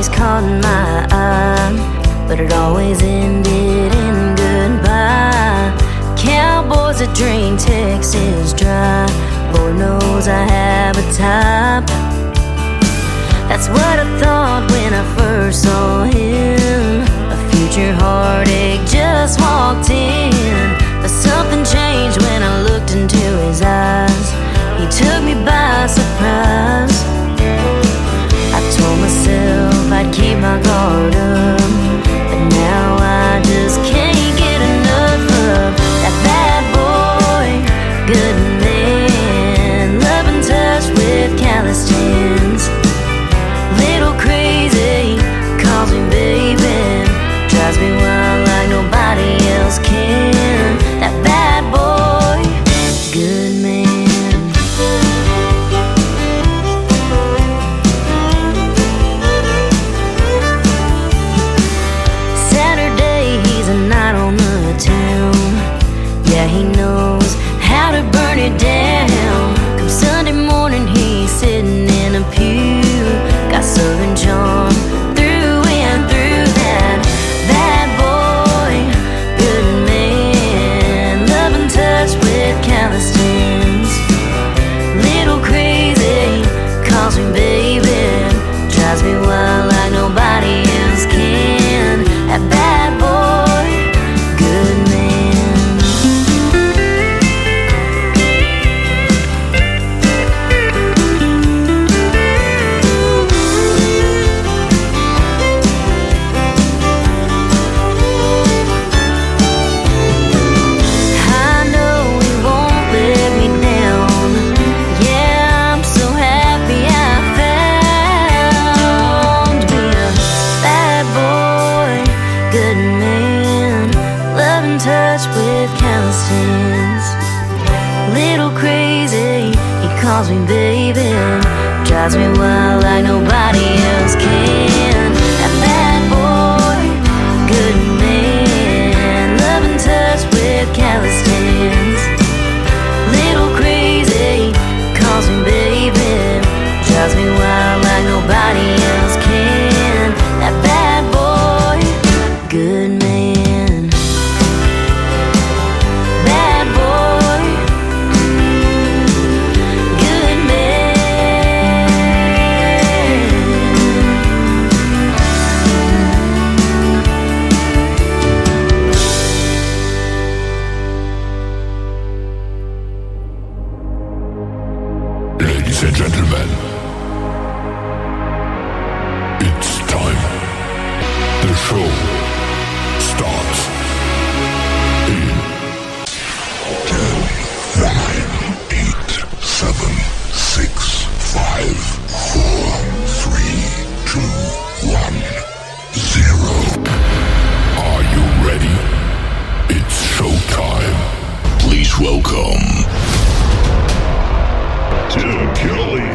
always caught my eye, but it always ended in goodbye. Cowboys that drink Texas dry, Lord knows I have a type. That's what I thought when I first saw him. A future heartache just walked in, but something changed when I looked into his eyes. He took me by surprise. I told myself I'd keep my guard up, but now I just can't get enough of that bad boy, good man, love and touch with callous hands. Little crazy, calls me baby, drives me wild like nobody else can. That bad boy, good man. Saturday, he's a night on the town. Yeah, he knows how to burn it down. Come Sunday morning, he's sitting in a pew. Got Southern charm through and through. That bad boy, good man, love and touch with callous hands. Little crazy, calls me baby, drives me wild like nobody else can. That bad boy, good man. I know he won't let me down. Yeah, I'm so happy I found me a bad boy, good man, love and touch with callous hands. Little crazy, he calls me baby, drives me wild like nobody else can. That bad boy, good man, love and touch with callous hands. Little crazy, calls me baby, drives me wild like nobody else can. That bad boy, good man. Bad boy, good man. Ladies and gentlemen, it's time. The show starts in 10, 9, 8, 7, 6, 5, 4, 3, 2, 1, 0. Are you ready? It's showtime. Please welcome Tim Kelly.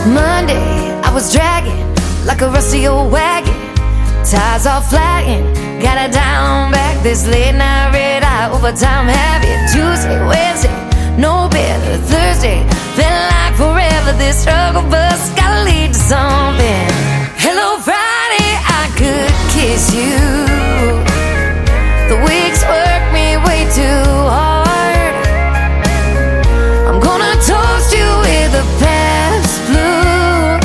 Monday, I was dragging like a rusty old wagon, tires all flagging, got it down back. This late night red eye overtime habit. Tuesday, Wednesday, no better. Thursday, felt like forever. This struggle bus gotta lead to something. Hello Friday, I could kiss you. The weeks work me way too hard. I'm gonna toast you with a past blue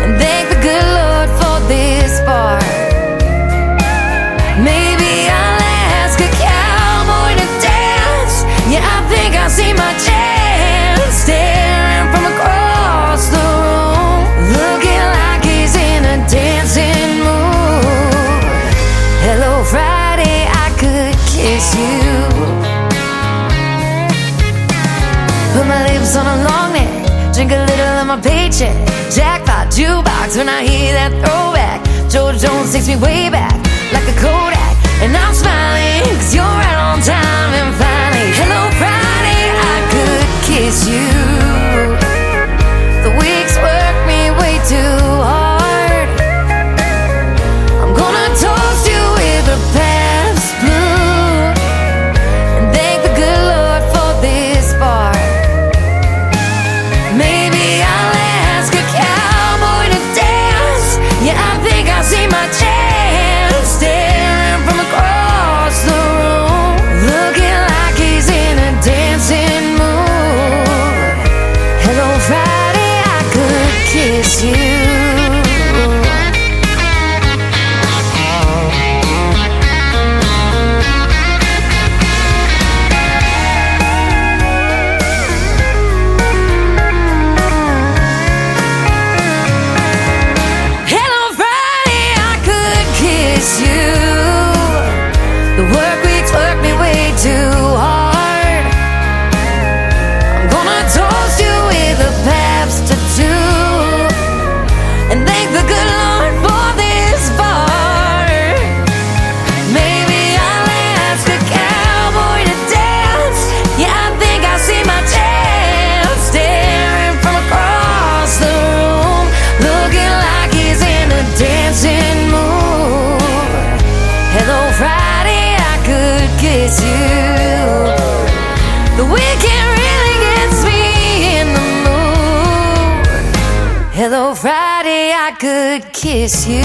and thank the good Lord for this part. Maybe I'll ask a cowboy to dance. Yeah, I think I see my chance, staring from across the room, looking like he's in a dancing mood. Hello Friday, I could kiss you. Put my lips on a long neck, drink a little of my paycheck. Jackpot jukebox when I hear that throwback. George Jones takes me way back like a Kodak, and I'm smiling 'cause you're right on time. And finally, hello Friday, I could kiss you. The weeks work me way too hard. I'm gonna toast you with a past blue The work weeks work me way too hard. I'm gonna toast you with a Pabst tattoo and thank the good Lord for this bar. Maybe I'll ask a cowboy to dance. Yeah, I think I see my chance, staring from across the room, looking like he's in a dancing mood. Hello, Friday, I could kiss you. The weekend really gets me in the mood. Hello, Friday, I could kiss you.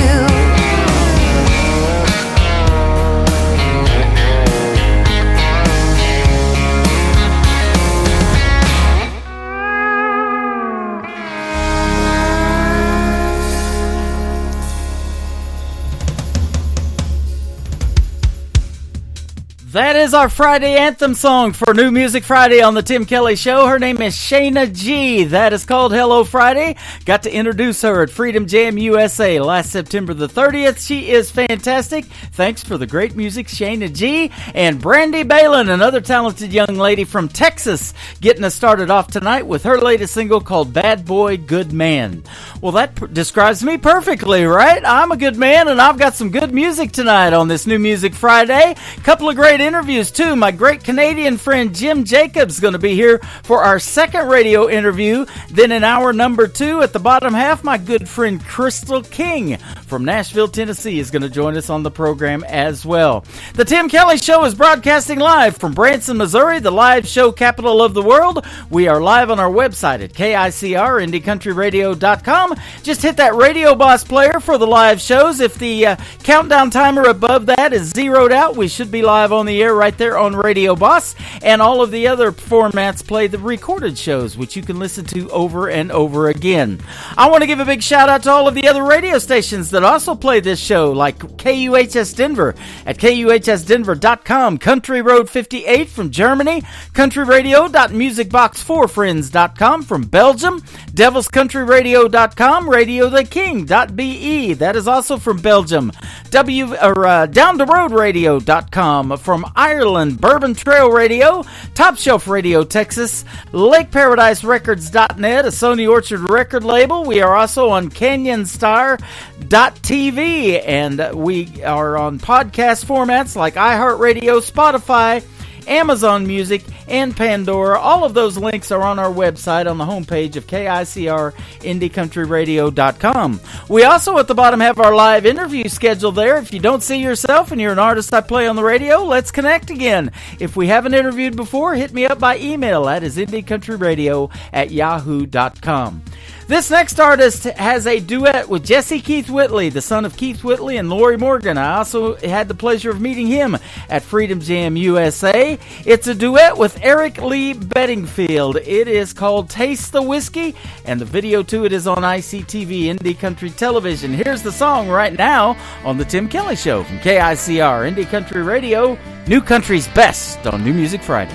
That is our Friday anthem song for New Music Friday on the Tim Kelly Show. Her name is Shayna G. That is called Hello Friday. Got to introduce her at Freedom Jam USA last September the 30th. She is fantastic. Thanks for the great music, Shayna G. And Brandy Balin, another talented young lady from Texas, getting us started off tonight with her latest single called Bad Boy, Good Man. Well, that describes me perfectly, right? I'm a good man, and I've got some good music tonight on this New Music Friday. Couple of great interviews too. My great Canadian friend Jim Jacobs is going to be here for our second radio interview. Then in hour number 2 at the bottom half, my good friend Crystal King from Nashville, Tennessee is going to join us on the program as well. The Tim Kelly Show is broadcasting live from Branson, Missouri, the live show capital of the world. We are live on our website at KICR, IndieCountryRadio.com. Just hit that Radio Boss player for the live shows. If the countdown timer above that is zeroed out, we should be live on the air right there on Radio Boss, and all of the other formats play the recorded shows, which you can listen to over and over again. I want to give a big shout out to all of the other radio stations that also play this show, like KUHS Denver at KUHSdenver.com, Country Road 58 from Germany, countryradio.musicbox4friends.com from Belgium, devilscountryradio.com, radiotheking.be, that is also from Belgium, downtheroadradio.com from Ireland, Bourbon Trail Radio, Top Shelf Radio Texas, LakeParadiseRecords.net, a Sony Orchard record label. We are also on CanyonStar.tv, and we are on podcast formats like iHeartRadio, Spotify, Amazon Music, and Pandora. All of those links are on our website on the homepage of KICR, IndieCountryRadio.com. We also at the bottom have our live interview schedule there. If you don't see yourself and you're an artist I play on the radio, let's connect again. If we haven't interviewed before, hit me up by email. That is IndieCountryRadio@yahoo.com. This next artist has a duet with Jesse Keith Whitley, the son of Keith Whitley and Lori Morgan. I also had the pleasure of meeting him at Freedom Jam USA. It's a duet with Eric Lee Bedingfield. It is called Taste the Whiskey, and the video to it is on ICTV, Indie Country Television. Here's the song right now on The Tim Kelly Show from KICR, Indie Country Radio, New Country's Best on New Music Friday.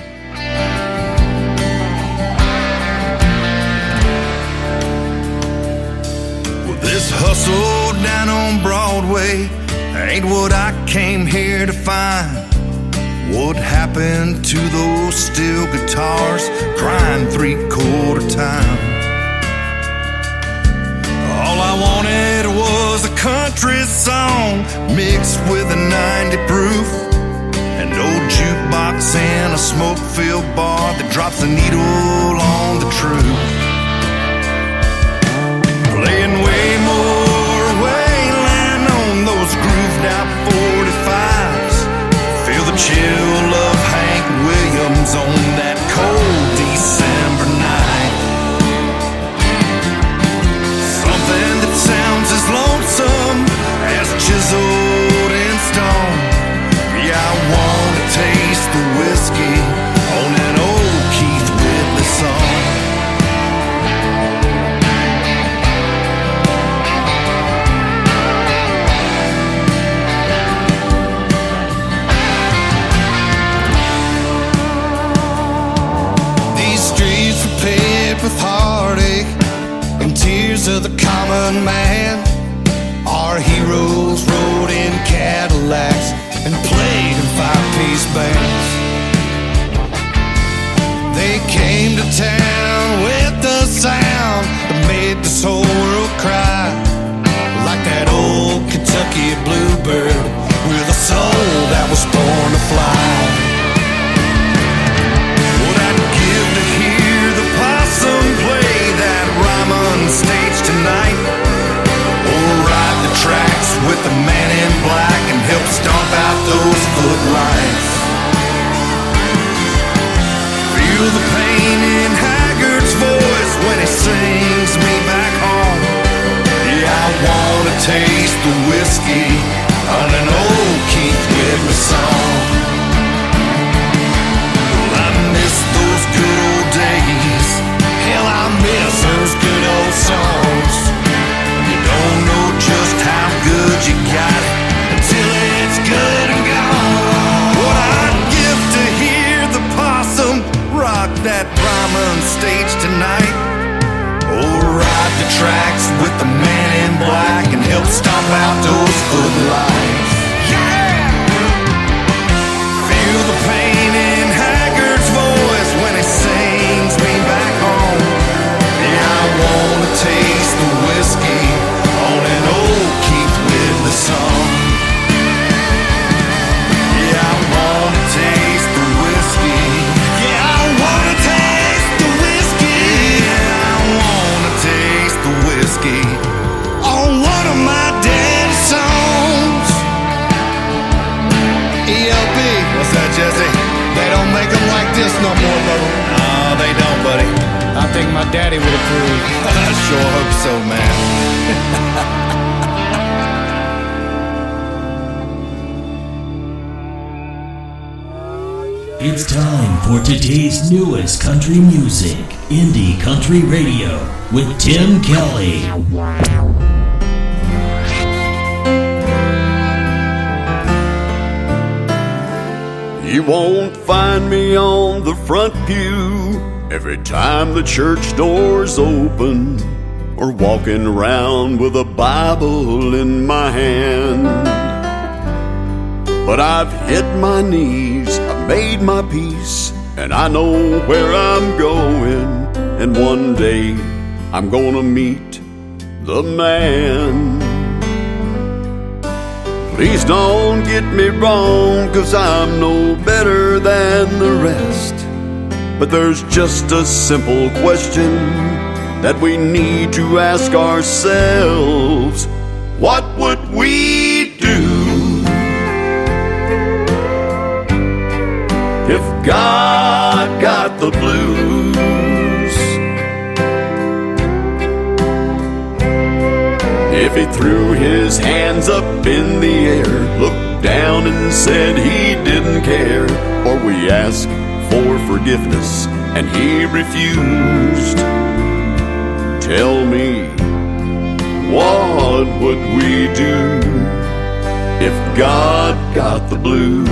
This hustle down on Broadway ain't what I came here to find. What happened to those steel guitars crying 3/4 time? All I wanted was a country song mixed with a 90 proof, an old jukebox and a smoke-filled bar that drops the needle on the truth. Playing way more Wayland on those grooved out 45s. Feel the chill of Hank Williams on that cold December night. Something that sounds as lonesome as chiseled in stone. Yeah, I want to taste the whiskey on an old Keith Whitley song. With heartache and tears of the common man, our heroes rode in Cadillacs and played in fire those footlights. Feel the pain in Haggard's voice when he sings me back home. Yeah, I wanna taste the whiskey on an old Keith Whitley song. Well, I miss those good old days. Hell, I miss those good old songs. You don't know just how good you got it until it's good and gone. What I'd give to hear the possum rock that Ryman stage tonight, or ride the tracks with the man in black and help stomp out those footlights. Yeah! Feel the pain in Haggard's voice when he sings me back home. Yeah, I wanna taste the whiskey on an old Keith Whitley song. Yeah, I wanna taste the whiskey. Yeah, I wanna taste the whiskey. Yeah, I wanna taste the whiskey on one of my daddy's songs. ELP, what's that, Jesse? They don't make them like this no more, brother. No, they don't, buddy. I think my daddy would approve. I sure hope so, man. It's time for today's newest country music, Indie Country Radio, with Tim Kelly. You won't find me on the front pew every time the church doors open, or walking around with a Bible in my hand. But I've hit my knees, I've made my peace, and I know where I'm going. And one day I'm gonna meet the man. Please don't get me wrong, 'cause I'm no better than the rest. But there's just a simple question that we need to ask ourselves. What would we do if God got the blues? If he threw his hands up in the air, looked down and said he didn't care, or we asked for forgiveness and he refused, tell me, what would we do if God got the blues?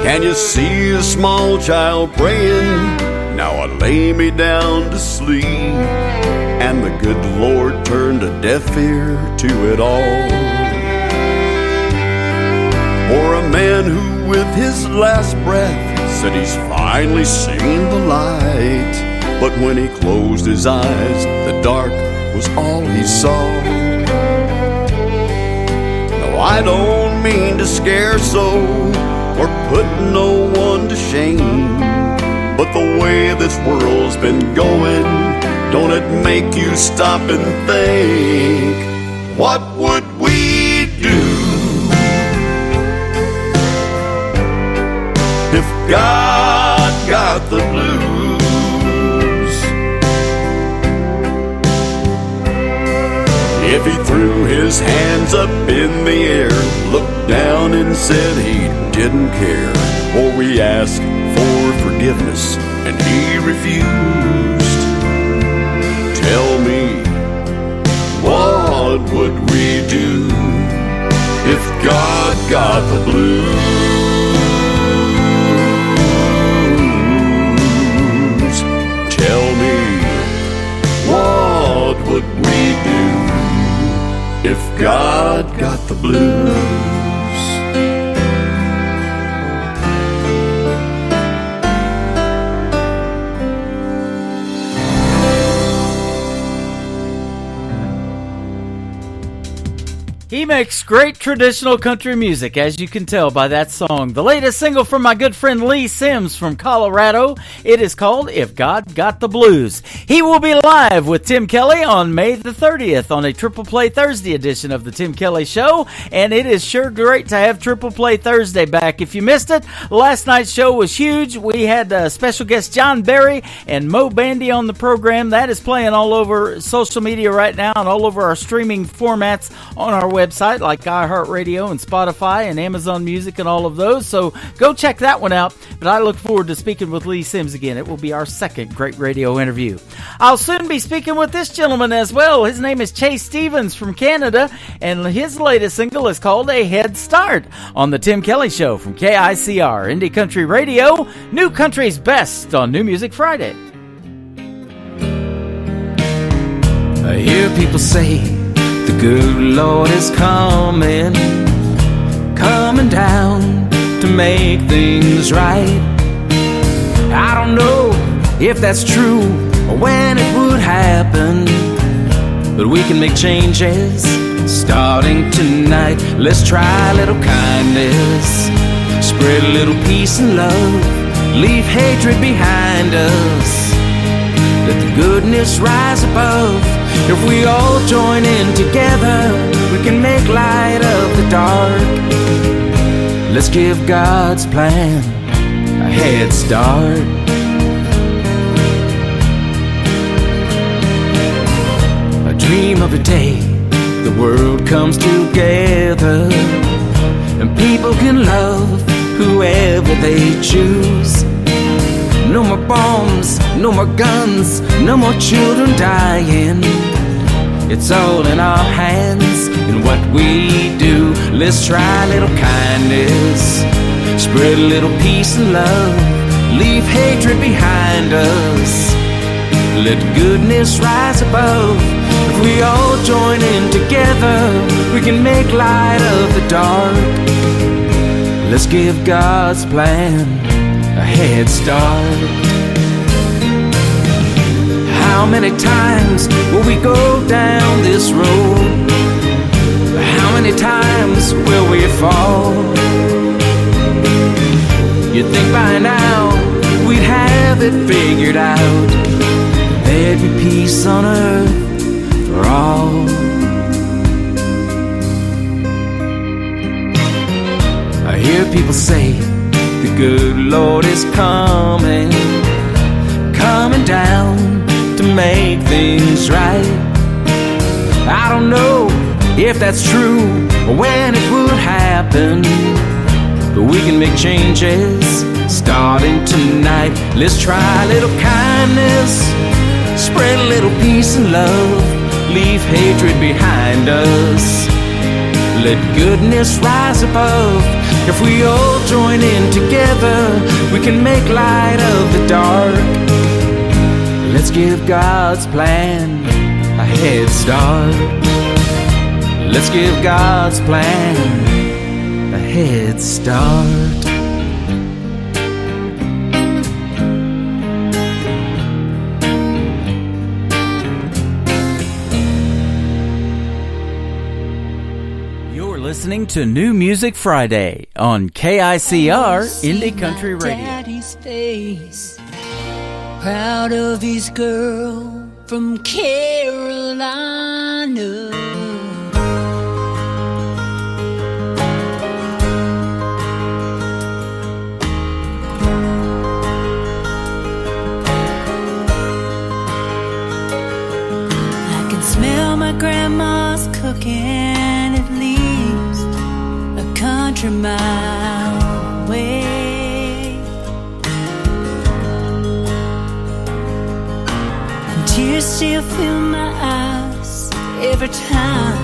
Can you see a small child praying? Now I lay me down to sleep, and the good Lord turned a deaf ear to it all. Or a man who with his last breath said he's finally seen the light, but when he closed his eyes, the dark was all he saw. No, I don't mean to scare so, or put no one to shame, but the way this world's been going, don't it make you stop and think, what would we do if God got the blues? If he threw his hands up in the air, looked down and said he didn't care, or we asked for forgiveness and he refused, tell me, what would we do if God got the blues? Tell me, what would we do if God got the blues? He makes great traditional country music, as you can tell by that song. The latest single from my good friend Lee Sims from Colorado. It is called If God Got the Blues. He will be live with Tim Kelly on May the 30th on a Triple Play Thursday edition of the Tim Kelly Show, and it is sure great to have Triple Play Thursday back. If you missed it, last night's show was huge. We had special guest John Berry and Mo Bandy on the program. That is playing all over social media right now and all over our streaming formats on our website like iHeartRadio and Spotify and Amazon Music and all of those. So go check that one out. But I look forward to speaking with Lee Sims again. It will be our second great radio interview. I'll soon be speaking with this gentleman as well. His name is Chase Stevens from Canada, and his latest single is called A Head Start on the Tim Kelly Show from KICR, Indie Country Radio, New Country's Best on New Music Friday. I hear people say the good Lord is coming down to make things right. I don't know if that's true or when it would happen, but we can make changes starting tonight. Let's try a little kindness, spread a little peace and love, leave hatred behind us, let the goodness rise above. If we all join in together, we can make light of the dark. Let's give God's plan a head start. I dream of a day the world comes together and people can love whoever they choose. No more bombs, no more guns, no more children dying. It's all in our hands in what we do. Let's try a little kindness, spread a little peace and love, leave hatred behind us, let goodness rise above. If we all join in together, we can make light of the dark. Let's give God's plan a head start. How many times will we go down this road? How many times will we fall? You'd think by now we'd have it figured out. There'd be peace on earth for all. I hear people say the good Lord is coming down to make things right. I don't know if that's true or when it would happen, but we can make changes starting tonight. Let's try a little kindness, spread a little peace and love, leave hatred behind us, let goodness rise above. If we all join in together, we can make light of the dark. Let's give God's plan a head start. Let's give God's plan a head start. Listening to New Music Friday on KICR Indie Country Radio. Daddy's face, proud of his girl from Carolina. I can smell my grandma's cooking at least a country mile away, and tears still fill my eyes every time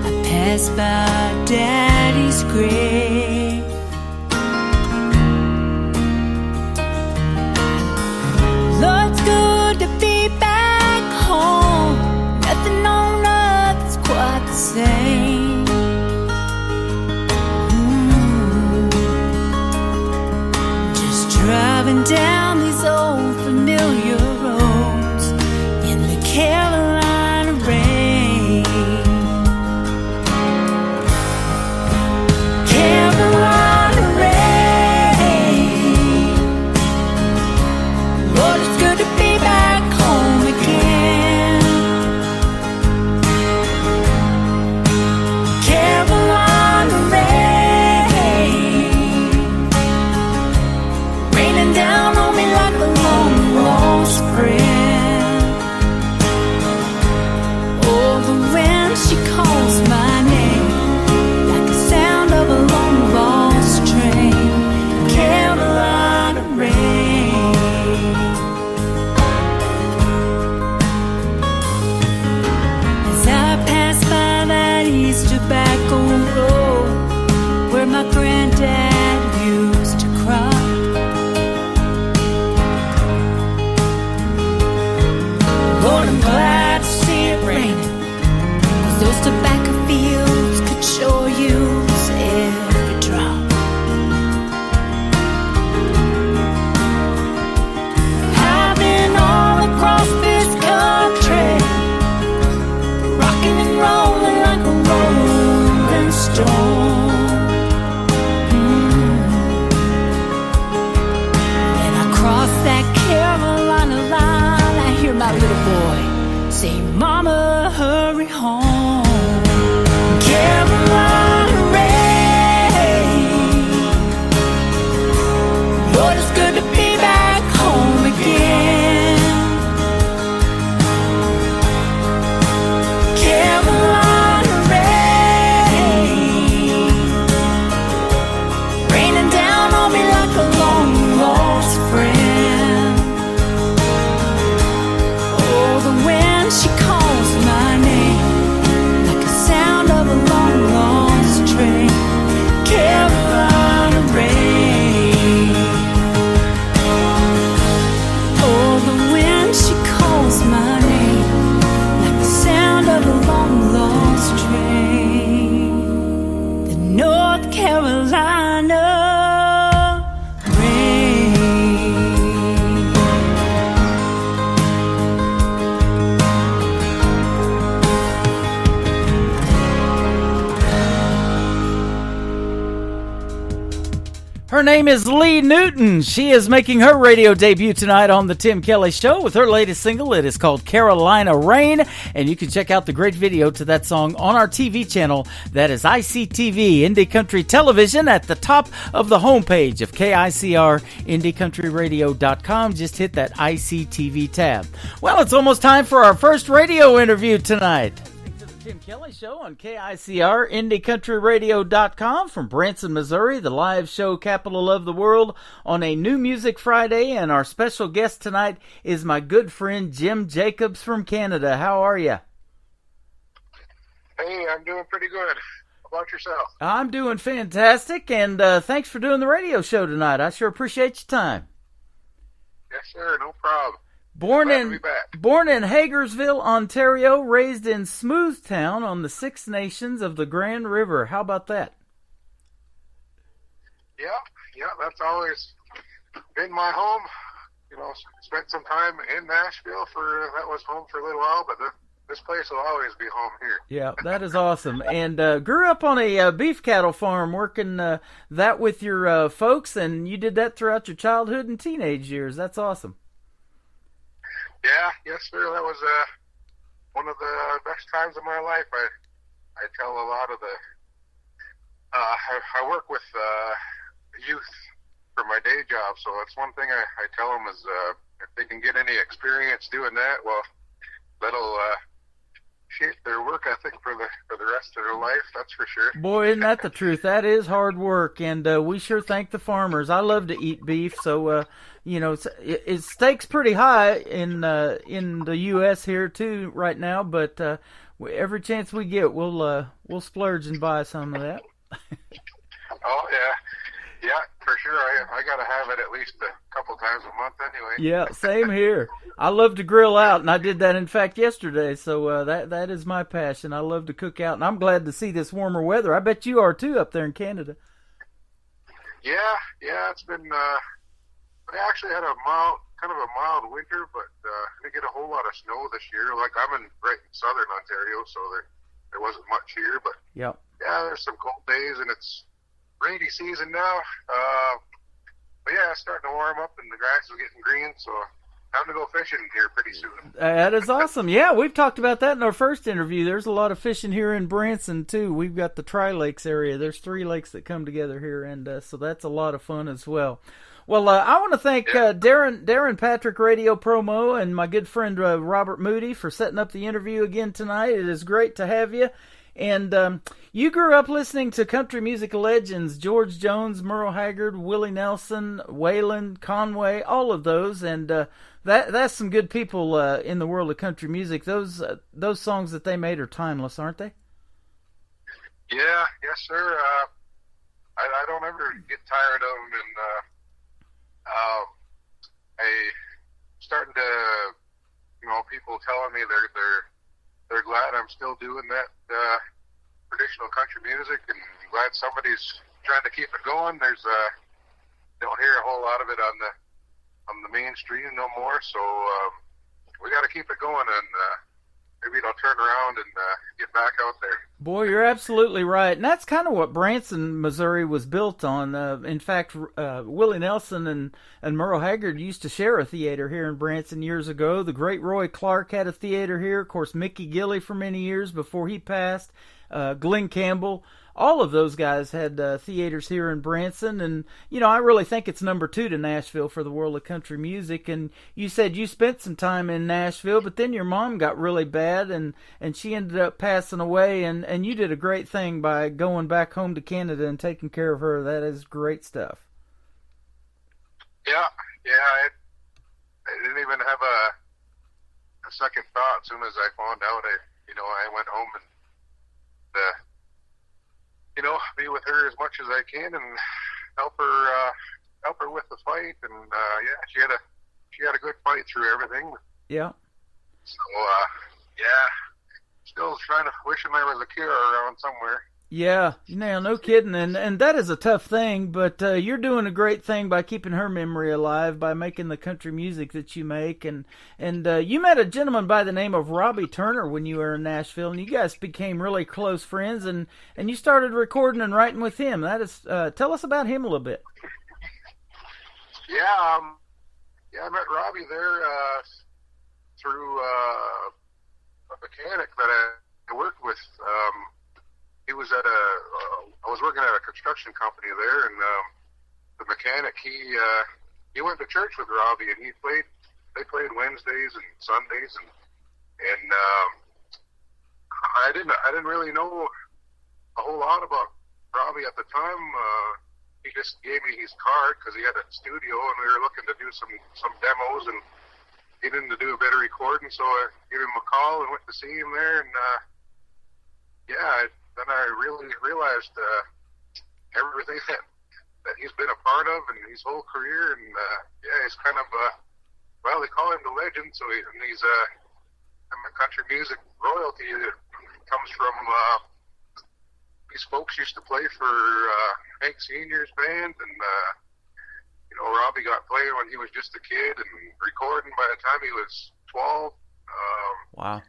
I pass by Daddy's grave. Lord, it's good to be back home. Nothing on earth's quite the same. Driving down these old familiar roads in the Carolina rain. home. Carolina rain. Lord, it's good to be back home again. Carolina rain, raining down on me like a long lost friend. Oh, the wind, she calls my name like the sound of a long lost train. Carolina rain. Oh, the wind, she calls my name like the sound of a long lost train. The North Carolina rain. Her name is Lee Newton. She is making her radio debut tonight on the Tim Kelly Show with her latest single. It is called Carolina Rain, and you can check out the great video to that song on our TV channel. That is ICTV, Indie Country Television, at the top of the homepage of KICR, IndieCountryRadio.com. Just hit that ICTV tab. Well, it's almost time for our first radio interview tonight. Tim Kelly Show on KICR, IndieCountryRadio.com from Branson, Missouri, the live show capital of the world on a New Music Friday. And our special guest tonight is my good friend Jim Jacobs from Canada. How are you? Hey, I'm doing pretty good. How about yourself? I'm doing fantastic, and thanks for doing the radio show tonight. I sure appreciate your time. Yes, sir. No problem. Born in Hagersville, Ontario, raised in Smoothtown on the Six Nations of the Grand River. How about that? Yeah, that's always been my home. You know, spent some time in Nashville that was home for a little while, but this place will always be home here. Yeah, that is awesome. And grew up on a beef cattle farm, working that with your folks, and you did that throughout your childhood and teenage years. That's awesome. Yeah, yes, sir. That was one of the best times of my life. I tell a lot of the I work with youth for my day job, so that's one thing I tell them is if they can get any experience doing that, well, that'll shape their work ethic for the rest of their life. That's for sure. Boy, isn't that the truth? That is hard work, and we sure thank the farmers. I love to eat beef, so you know, it steaks pretty high in the U.S. here too right now. But every chance we get, we'll splurge and buy some of that. Oh yeah, for sure. I gotta have it at least a couple times a month anyway. Yeah, same here. I love to grill out, and I did that in fact yesterday. So that is my passion. I love to cook out, and I'm glad to see this warmer weather. I bet you are too up there in Canada. Yeah, it's been. We actually had a mild winter, but didn't get a whole lot of snow this year. Like right in southern Ontario, so there wasn't much here. But yeah, there's some cold days, and it's rainy season now. But yeah, it's starting to warm up, and the grass is getting green, so time to go fishing here pretty soon. That is awesome. Yeah, we've talked about that in our first interview. There's a lot of fishing here in Branson, too. We've got the Tri-Lakes area. There's 3 lakes that come together here, and so that's a lot of fun as well. Well, I want to thank Darren Patrick Radio Promo and my good friend Robert Moody for setting up the interview again tonight. It is great to have you. And you grew up listening to country music legends, George Jones, Merle Haggard, Willie Nelson, Waylon, Conway, all of those. And that's some good people in the world of country music. Those songs that they made are timeless, aren't they? Yeah, yes, sir. I don't ever get tired of them, and starting to, people telling me they're glad I'm still doing that traditional country music, and glad somebody's trying to keep it going. There's don't hear a whole lot of it on the mainstream no more, so we got to keep it going, and maybe it'll turn around and get back out there. Boy, you're absolutely right. And that's kind of what Branson, Missouri was built on. In fact, Willie Nelson and Merle Haggard used to share a theater here in Branson years ago. The great Roy Clark had a theater here. Of course, Mickey Gilley for many years before he passed. Glenn Campbell. All of those guys had theaters here in Branson, and I really think it's number 2 to Nashville for the world of country music. And you said you spent some time in Nashville, but then your mom got really bad, and she ended up passing away, and you did a great thing by going back home to Canada and taking care of her. That is great stuff. Yeah, I didn't even have a second thought. As soon as I found out, I went home and be with her as much as I can and help her with the fight. And she had a good fight through everything. Yeah. So still trying to wishing there was a cure around somewhere. Yeah, no kidding, and that is a tough thing, but you're doing a great thing by keeping her memory alive by making the country music that you make, and you met a gentleman by the name of Robbie Turner when you were in Nashville, and you guys became really close friends, and you started recording and writing with him. That is, tell us about him a little bit. Yeah, I met Robbie there through a mechanic that I worked with. He was at I was working at a construction company there, and the mechanic, he went to church with Robbie, and they played Wednesdays and Sundays, and I didn't really know a whole lot about Robbie at the time. He just gave me his card because he had a studio, and we were looking to do some demos, and he needed to do a bit of recording, so I gave him a call and went to see him there, and then I really realized everything that he's been a part of and his whole career, and he's kind of they call him the legend. So he's a country music royalty that comes from these folks used to play for Hank Senior's band, and Robbie got playing when he was just a kid and recording by the time he was 12. Wow.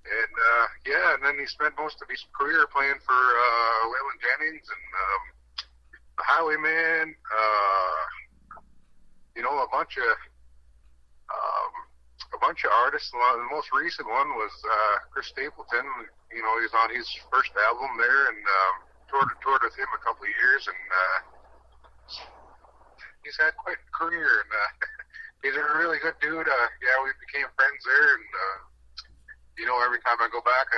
And then he spent most of his career playing for Waylon Jennings and the Highwaymen. A bunch of artists. The most recent one was Chris Stapleton. He's on his first album there, and toured with him a couple of years, and he's had quite a career. And he's a really good dude. We became friends there, and. Every time I go back,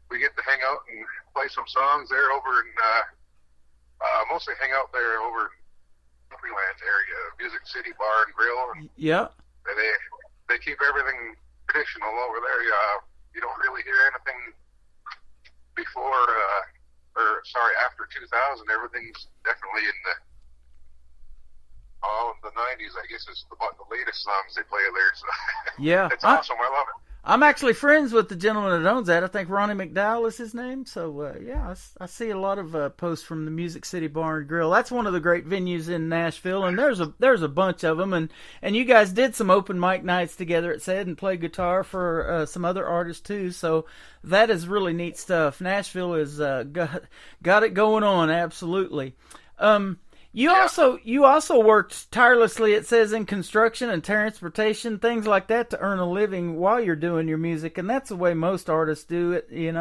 we get to hang out and play some songs there over in, mostly hang out there over in Freeland area, Music City Bar and Grill. And yeah. They keep everything traditional over there. You don't really hear anything after 2000. Everything's definitely in the 90s, I guess, is about the latest songs they play there. So yeah. It's awesome. I love it. I'm actually friends with the gentleman that owns that. I think Ronnie McDowell is his name. So, I see a lot of posts from the Music City Bar and Grill. That's one of the great venues in Nashville, and there's a bunch of them. And you guys did some open mic nights together, it said, and played guitar for some other artists too. So that is really neat stuff. Nashville is got it going on, absolutely. You also worked tirelessly, it says, in construction and transportation, things like that, to earn a living while you're doing your music, and that's the way most artists do it, and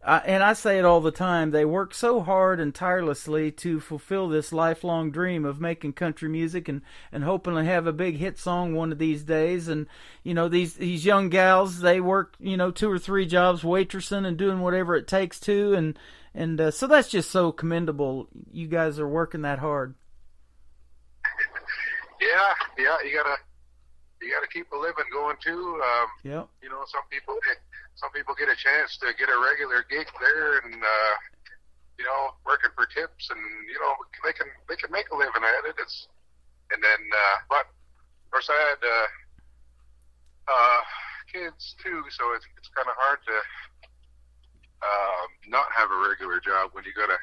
I say it all the time. They work so hard and tirelessly to fulfill this lifelong dream of making country music and hoping to have a big hit song one of these days. And these young gals, they work 2 or 3 jobs waitressing and doing whatever it takes to, and so that's just so commendable. You guys are working that hard. Yeah, you gotta keep a living going too. Yeah. Some people get a chance to get a regular gig there, and working for tips, and they can make a living at it. But of course I had kids too, so it's kind of hard to not have a regular job when you gotta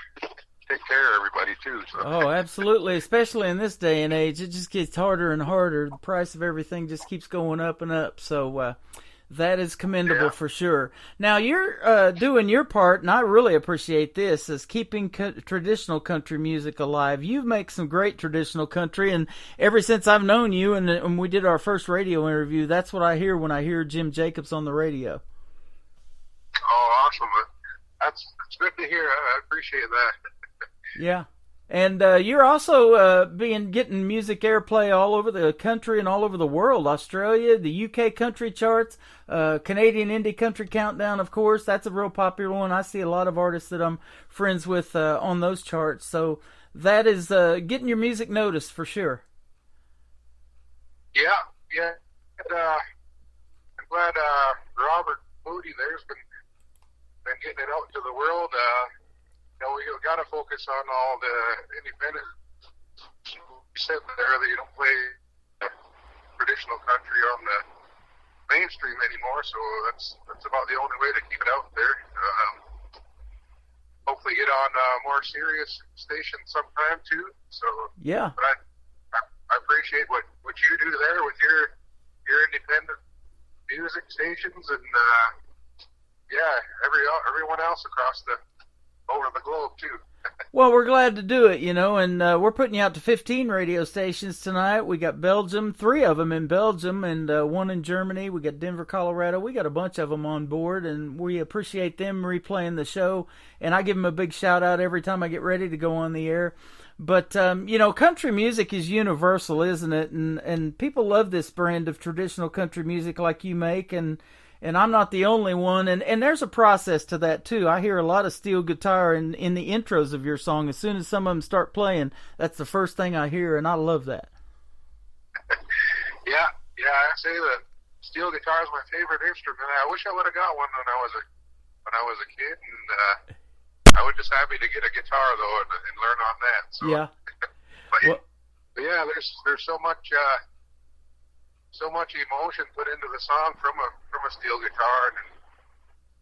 take care of everybody too. So. Oh, absolutely, especially in this day and age, it just gets harder and harder. The price of everything just keeps going up and up. So That is commendable for sure. Now, you're doing your part, and I really appreciate this, is keeping traditional country music alive. You make some great traditional country, and ever since I've known you and we did our first radio interview, that's what I hear when I hear Jim Jacobs on the radio. Oh, awesome. That's good to hear. I appreciate that. Yeah. And you're also getting music airplay all over the country and all over the world. Australia, the UK country charts, Canadian Indie Country Countdown, of course. That's a real popular one. I see a lot of artists that I'm friends with on those charts. So that is getting your music noticed for sure. Yeah. And, I'm glad Robert Moody there's been getting it out to the world. We got to focus on all the independent. You said there that you don't play traditional country on the mainstream anymore, so that's about the only way to keep it out there. Hopefully, get on more serious stations sometime too. So yeah, but I appreciate what you do there with your independent music stations and everyone else across over the globe too. Well, we're glad to do it, and we're putting you out to 15 radio stations tonight. We got Belgium, 3 of them in Belgium, and 1 in Germany. We got Denver, Colorado. We got a bunch of them on board, and we appreciate them replaying the show. And I give them a big shout out every time I get ready to go on the air. But country music is universal, isn't it? And people love this brand of traditional country music like you make, and I'm not the only one, and there's a process to that too. I hear a lot of steel guitar in the intros of your song. As soon as some of them start playing, that's the first thing I hear, and I love that. Yeah, I say that steel guitar is my favorite instrument. I wish I would have got one when I was a kid, and I was just happy to get a guitar though and learn on that. So, yeah, but yeah, there's so much emotion put into the song from a steel guitar, and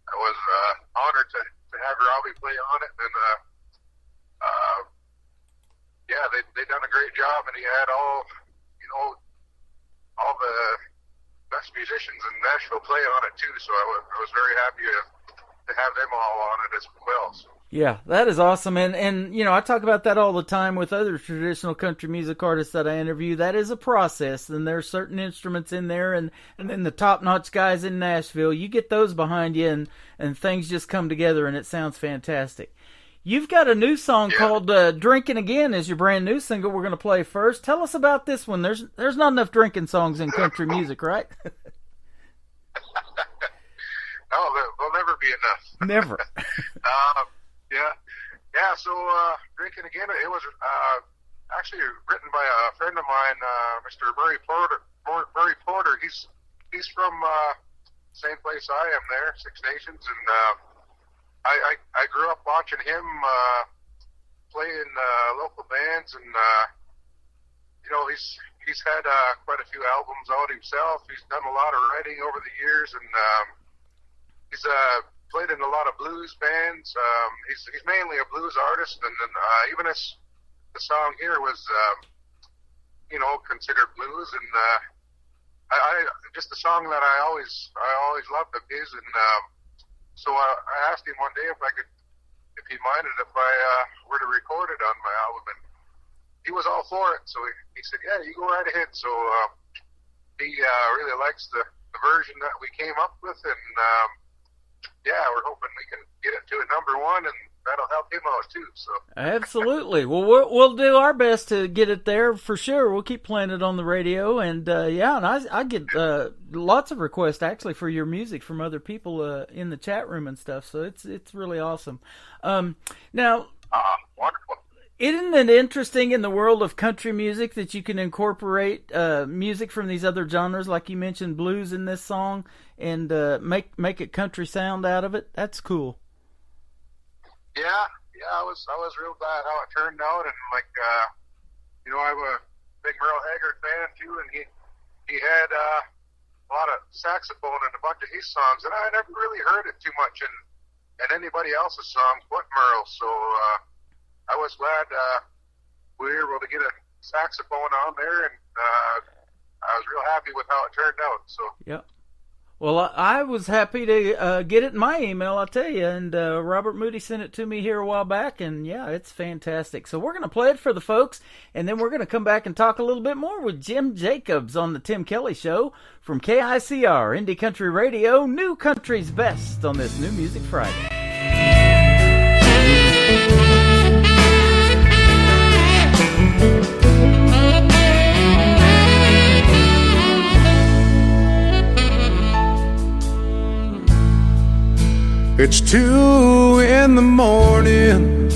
I was honored to have Robbie play on it. And they done a great job, and he had all the best musicians in Nashville play on it too. So I was very happy to have them all on it as well. So. Yeah, that is awesome. And I talk about that all the time with other traditional country music artists that I interview. That is a process, and there's certain instruments in there, and then the top-notch guys in Nashville, you get those behind you, and things just come together, and it sounds fantastic. You've got a new song called Drinking Again is your brand new single we're going to play first. Tell us about this one. There's not enough drinking songs in country music, right? No, there'll never be enough. Never. So Drinking Again, it was actually written by a friend of mine, Mr. Murray Porter. He's from same place I am there, Six Nations, and I grew up watching him play in local bands, and he's had quite a few albums out himself. He's done a lot of writing over the years, and he's played in a lot of blues bands. He's mainly a blues artist, and even as the song here was, considered blues, and I just a song that I always loved of his, and so I asked him one day if he minded if I were to record it on my album, and he was all for it. So he said, "Yeah, you go right ahead." So he really likes the version that we came up with, and we're hoping we can get it to a number 1, and that'll help him out too. So absolutely. Well, we'll do our best to get it there for sure. We'll keep playing it on the radio, and and I get lots of requests actually for your music from other people in the chat room and stuff. So it's really awesome. Now, wonderful. Isn't it interesting in the world of country music that you can incorporate music from these other genres, like you mentioned blues in this song, and make it country sound out of it? That's cool. Yeah, I was real glad how it turned out, and I'm a big Merle Haggard fan too, and he had a lot of saxophone in a bunch of his songs, and I never really heard it too much in anybody else's songs but Merle. So I was glad we were able to get a saxophone on there, and I was real happy with how it turned out. So yeah. Well, I was happy to get it in my email, I'll tell you, and Robert Moody sent it to me here a while back, and yeah, it's fantastic. So we're going to play it for the folks, and then we're going to come back and talk a little bit more with Jim Jacobs on the Tim Kelly Show from KICR, Indie Country Radio, New Country's Best on this New Music Friday. It's 2 in the morning.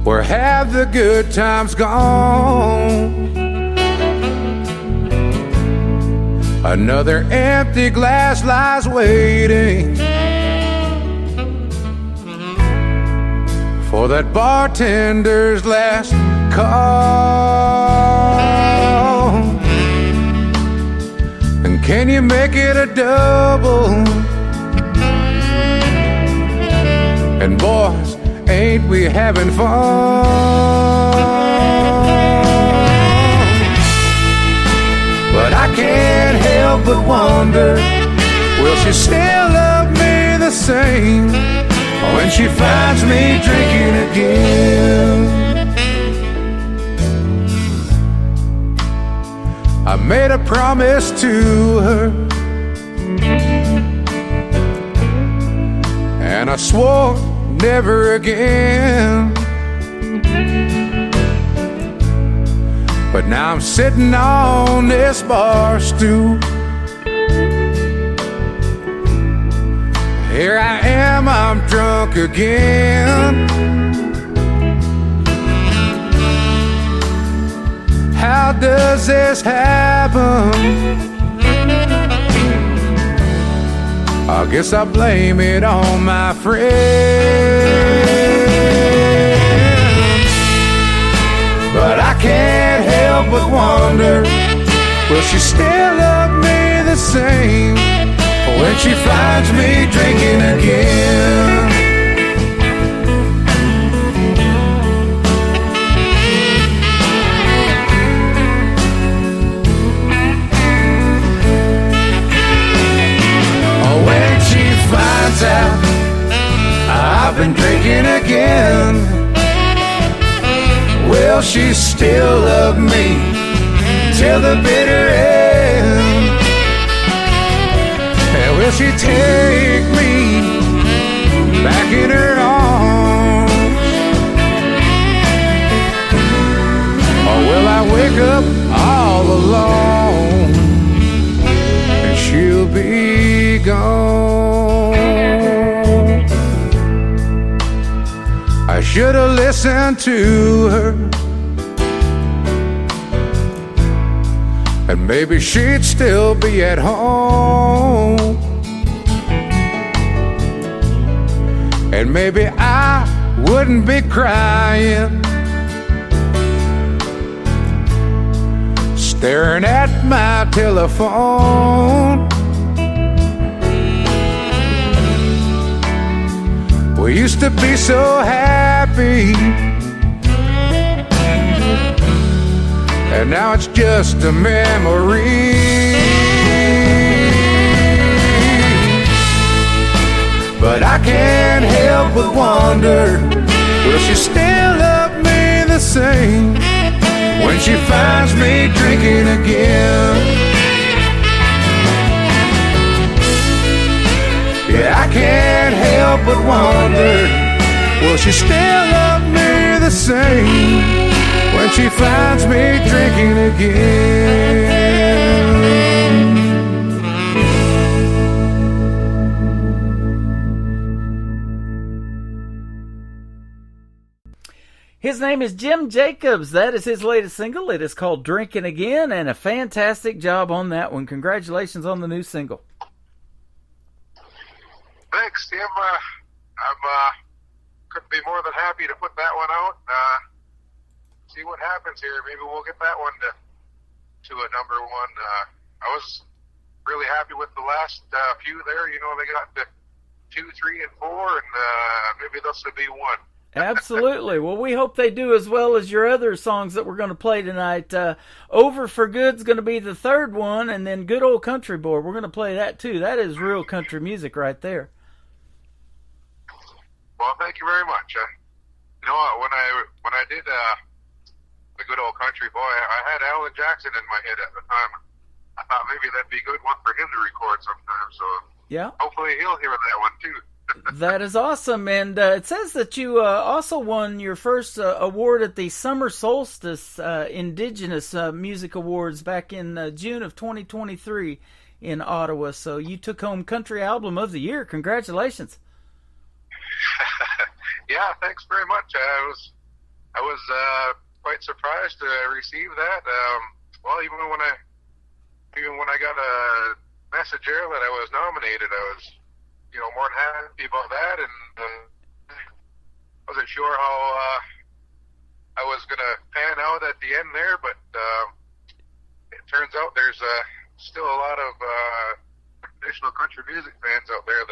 Where have the good times gone? Another empty glass lies waiting for that bartender's last call. And can you make it a double? And boys, ain't we having fun? But I can't help but wonder, will she still love me the same when she finds me drinking again? I made a promise to her, and I swore never again. But now I'm sitting on this bar stool. Here I am, I'm drunk again. How does this happen? I guess I blame it on my friend. But I can't help but wonder, will she still love me the same when she finds me drinking again? Finds out I've been drinking again, will she still love me till the bitter end? And will she take me back in her arms? Or will I wake up all alone and she'll be gone? I should have listened to her, and maybe she'd still be at home. And maybe I wouldn't be crying, staring at my telephone. We used to be so happy, and now it's just a memory. But I can't help but wonder, will she still love me the same when she finds me drinking again? Yeah, I can't help but wonder, will she still love me the same when she finds me drinking again? His name is Jim Jacobs. That is his latest single. It is called Drinking Again, and a fantastic job on that one. Congratulations on the new single. Thanks, Tim. I couldn't be more than happy to put that one out. See what happens here. Maybe we'll get that one to a number one. I was really happy with the last few there. You know, they got to 2, 3, and 4, and maybe this will be one. Absolutely. Well, we hope they do as well as your other songs that we're going to play tonight. Over for Good's going to be the third one, and then Good Old Country Boy, we're going to play that too. That is real country music right there. Well, thank you very much. You know, when I did the Good Old Country Boy, I had Alan Jackson in my head at the time. I thought maybe that'd be a good one for him to record sometime. So yeah, hopefully he'll hear that one too. That is awesome. And it says that you also won your first award at the Summer Solstice Indigenous Music Awards back in June of 2023 in Ottawa. So you took home Country Album of the Year. Congratulations. Yeah, thanks very much. I was quite surprised to receive that. Well, even when I got a message there that I was nominated, I was, more than happy about that, and wasn't sure how I was going to pan out at the end there, but it turns out there's still a lot of traditional country music fans out there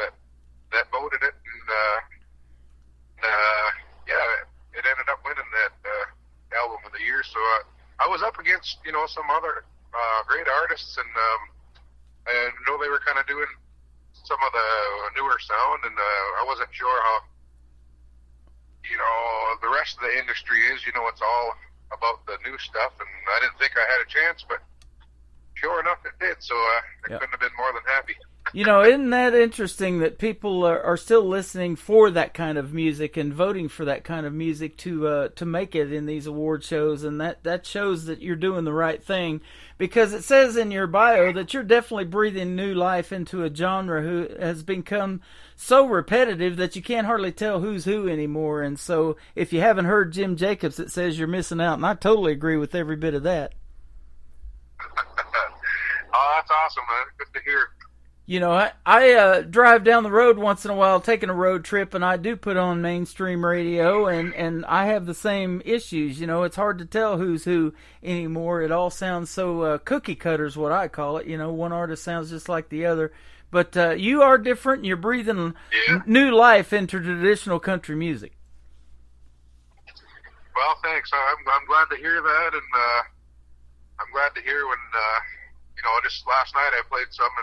that voted it, and yeah, it ended up winning that album of the year. So I was up against some other great artists, and I know they were kind of doing some of the newer sound, and I wasn't sure how the rest of the industry is. It's all about the new stuff, and I didn't think I had a chance, but sure enough it did, so I couldn't have been more than happy. Isn't that interesting that people are still listening for that kind of music and voting for that kind of music to make it in these award shows, and that shows that you're doing the right thing, because it says in your bio that you're definitely breathing new life into a genre who has become so repetitive that you can't hardly tell who's who anymore. And so if you haven't heard Jim Jacobs, it says you're missing out, and I totally agree with every bit of that. Oh, that's awesome, man. Good to hear. I drive down the road once in a while, taking a road trip, and I do put on mainstream radio, and I have the same issues. It's hard to tell who's who anymore. It all sounds so cookie cutter is what I call it. One artist sounds just like the other. But you are different, and you're breathing new life into traditional country music. Well, thanks. I'm glad to hear that, and I'm glad to hear when, just last night I played some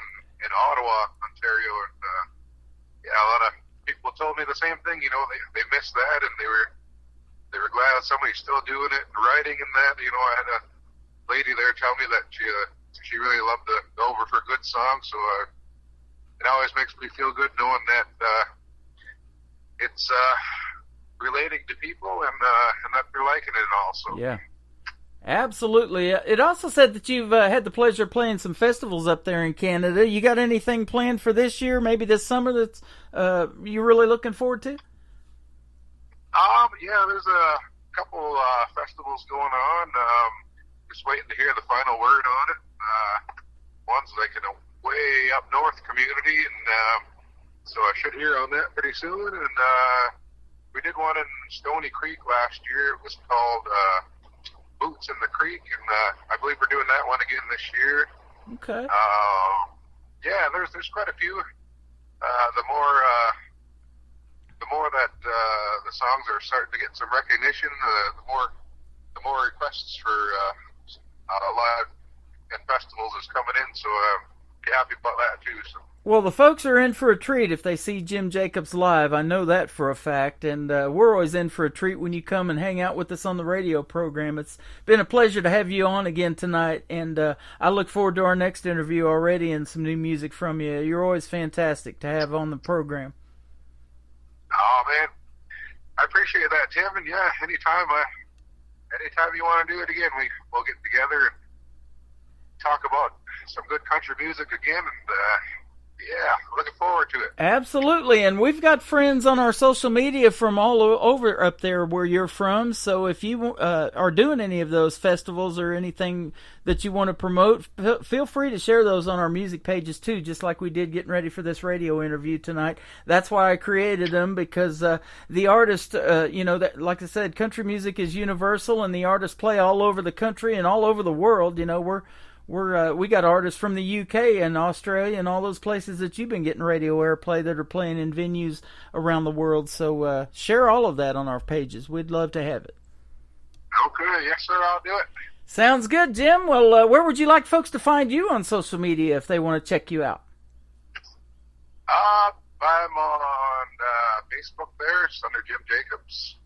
in Ottawa, Ontario, and a lot of people told me the same thing. They missed that, and they were glad somebody's still doing it and writing and that. I had a lady there tell me that she really loved the Over for Good song, so it always makes me feel good knowing that it's relating to people and that they're liking it also. Yeah. Absolutely. It also said that you've had the pleasure of playing some festivals up there in Canada. You got anything planned for this year, maybe this summer, that's you're really looking forward to? Yeah, there's a couple festivals going on. Just waiting to hear the final word on it. One's like in a way up north community, and so I should hear on that pretty soon. And we did one in Stony Creek last year. It was called Boots in the Creek, and I believe we're doing that one again this year. Okay. Yeah, there's quite a few. The more that the songs are starting to get some recognition, the more requests for live and festivals is coming in. So be happy about that too. So. Well, the folks are in for a treat if they see Jim Jacobs live. I know that for a fact, and we're always in for a treat when you come and hang out with us on the radio program. It's been a pleasure to have you on again tonight, and I look forward to our next interview already and some new music from you. You're always fantastic to have on the program. Oh, man. I appreciate that, Tim, and yeah, anytime you want to do it again, we'll get together and talk about some good country music again, and yeah, looking forward to it. Absolutely, and we've got friends on our social media from all over up there where you're from, so if you are doing any of those festivals or anything that you want to promote, feel free to share those on our music pages too, just like we did getting ready for this radio interview tonight. That's why I created them, because the artist, that, like I said, country music is universal, and the artists play all over the country and all over the world. we got artists from the UK and Australia and all those places that you've been getting radio airplay that are playing in venues around the world. So share all of that on our pages. We'd love to have it. Okay, yes, sir, I'll do it. Sounds good, Jim. Well, where would you like folks to find you on social media if they want to check you out? I'm on Facebook there. It's under Jim Jacobs.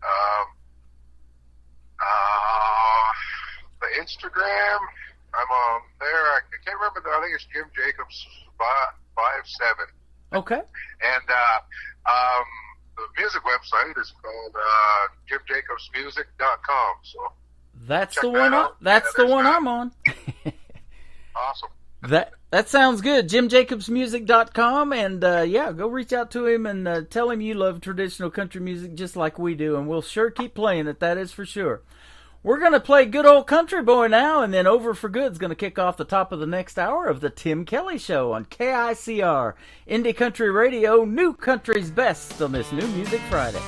The Instagram, I'm on there. I can't remember. I think it's Jim Jacobs 57. Okay. And the music website is called JimJacobsMusic.com. So that's check the that one. out. That's the one I'm on. Awesome. That sounds good. JimJacobsMusic.com, and go reach out to him and tell him you love traditional country music just like we do, and we'll sure keep playing it. That is for sure. We're going to play Good Old Country Boy now, and then Over for Good's going to kick off the top of the next hour of the Tim Kelly Show on KICR, Indie Country Radio, New Country's Best on this New Music Friday.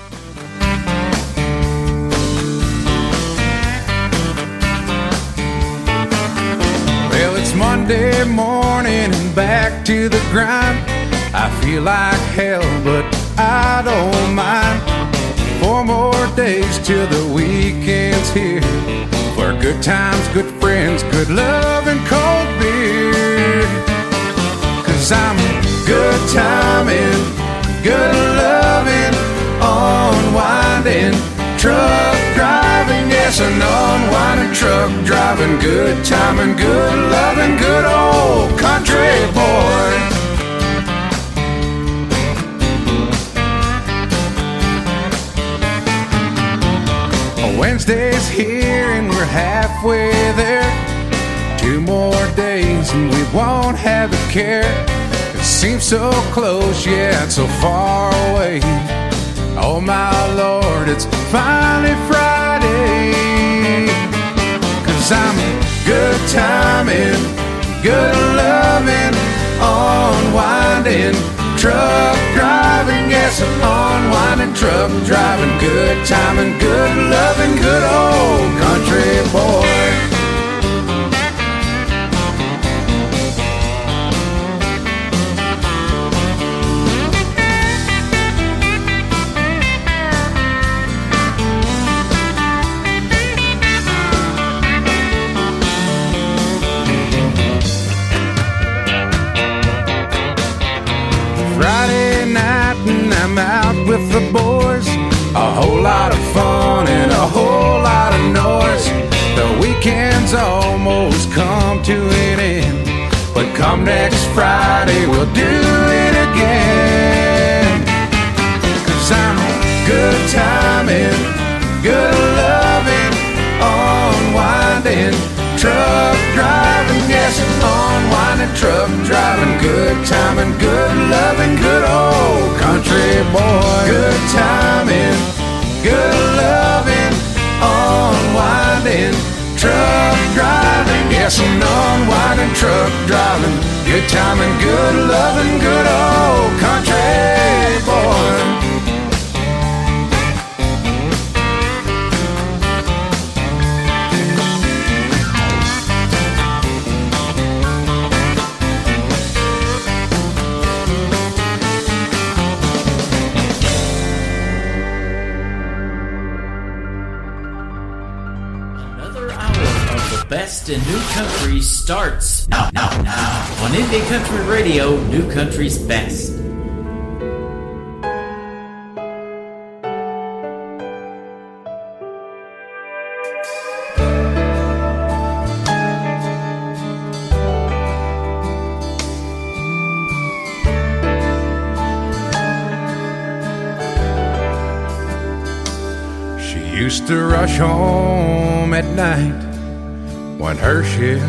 Well, it's Monday morning and back to the grind. I feel like hell, but I don't mind. 4 more days till the weekend's here, for good times, good friends, good love, and cold beer. 'Cause I'm good timing, good loving, unwinding, truck driving, yes, an unwinding truck driving, good timing, good loving, good old country boy. Wednesday's here and we're halfway there. 2 more days and we won't have a care. It seems so close, yeah, it's so far away. Oh my Lord, it's finally Friday. 'Cause I'm good timing, good loving, unwinding, truck driving, yes, unwinding, truck driving, good timing, good loving, good old country boy. Friday night and I'm out with the boys. A whole lot of fun and a whole lot of noise. The weekend's almost come to an end, but come next Friday we'll do it again. 'Cause I'm good timing, good loving, unwinding, truck driving, yes, unwinding, truck driving, good timing, good loving, good old country boy. Good timing, good loving, unwinding, truck driving, yes, an unwinding, truck driving, good timing, good loving, good old country boy. Best in New Country starts now on Indie Country Radio, New Country's Best. She used to rush home at night when her shift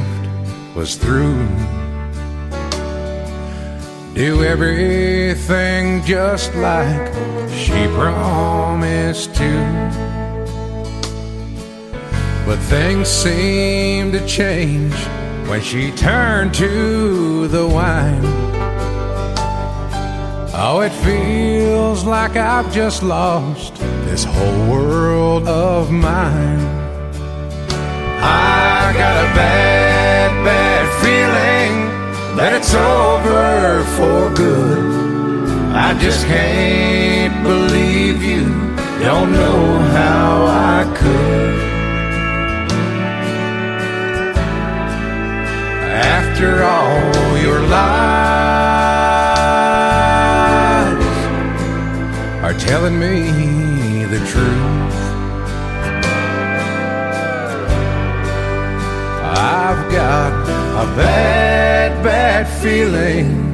was through, do everything just like she promised to. But things seemed to change when she turned to the wine. Oh, it feels like I've just lost this whole world of mine. I got a bad, bad feeling that it's over for good. I just can't believe you don't know how I could. After all your lies are telling me the truth, I've got a bad, bad feeling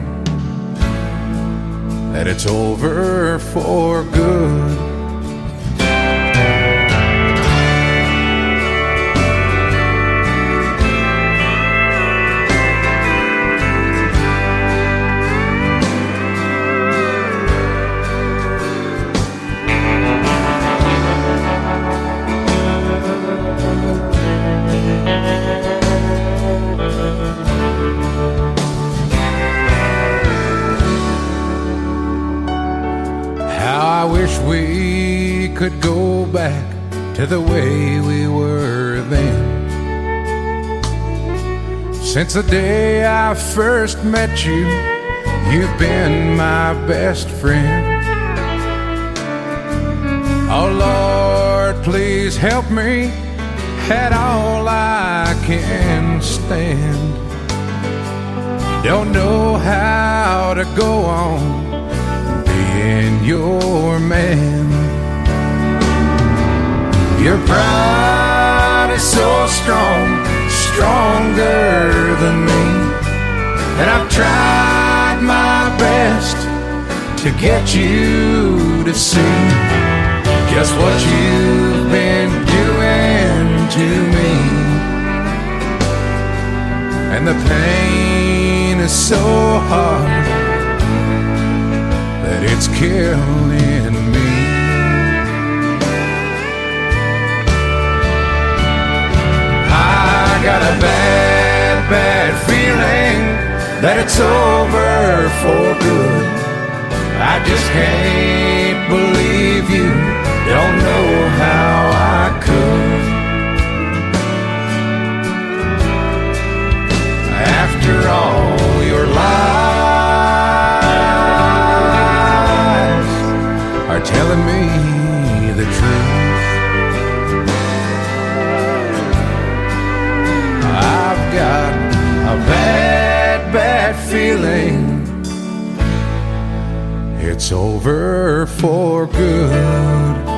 that it's over for good. I wish we could go back to the way we were then. Since the day I first met you, you've been my best friend. Oh Lord, please help me at all I can stand. Don't know how to go on being your man. Your pride is so strong, stronger than me, and I've tried my best to get you to see just what you've been doing to me. And the pain is so hard that it's killing me. I got a bad, bad feeling that it's over for good. I just can't believe you don't know how I could. After all your lies are telling me the truth, I've got a bad, bad feeling it's over for good.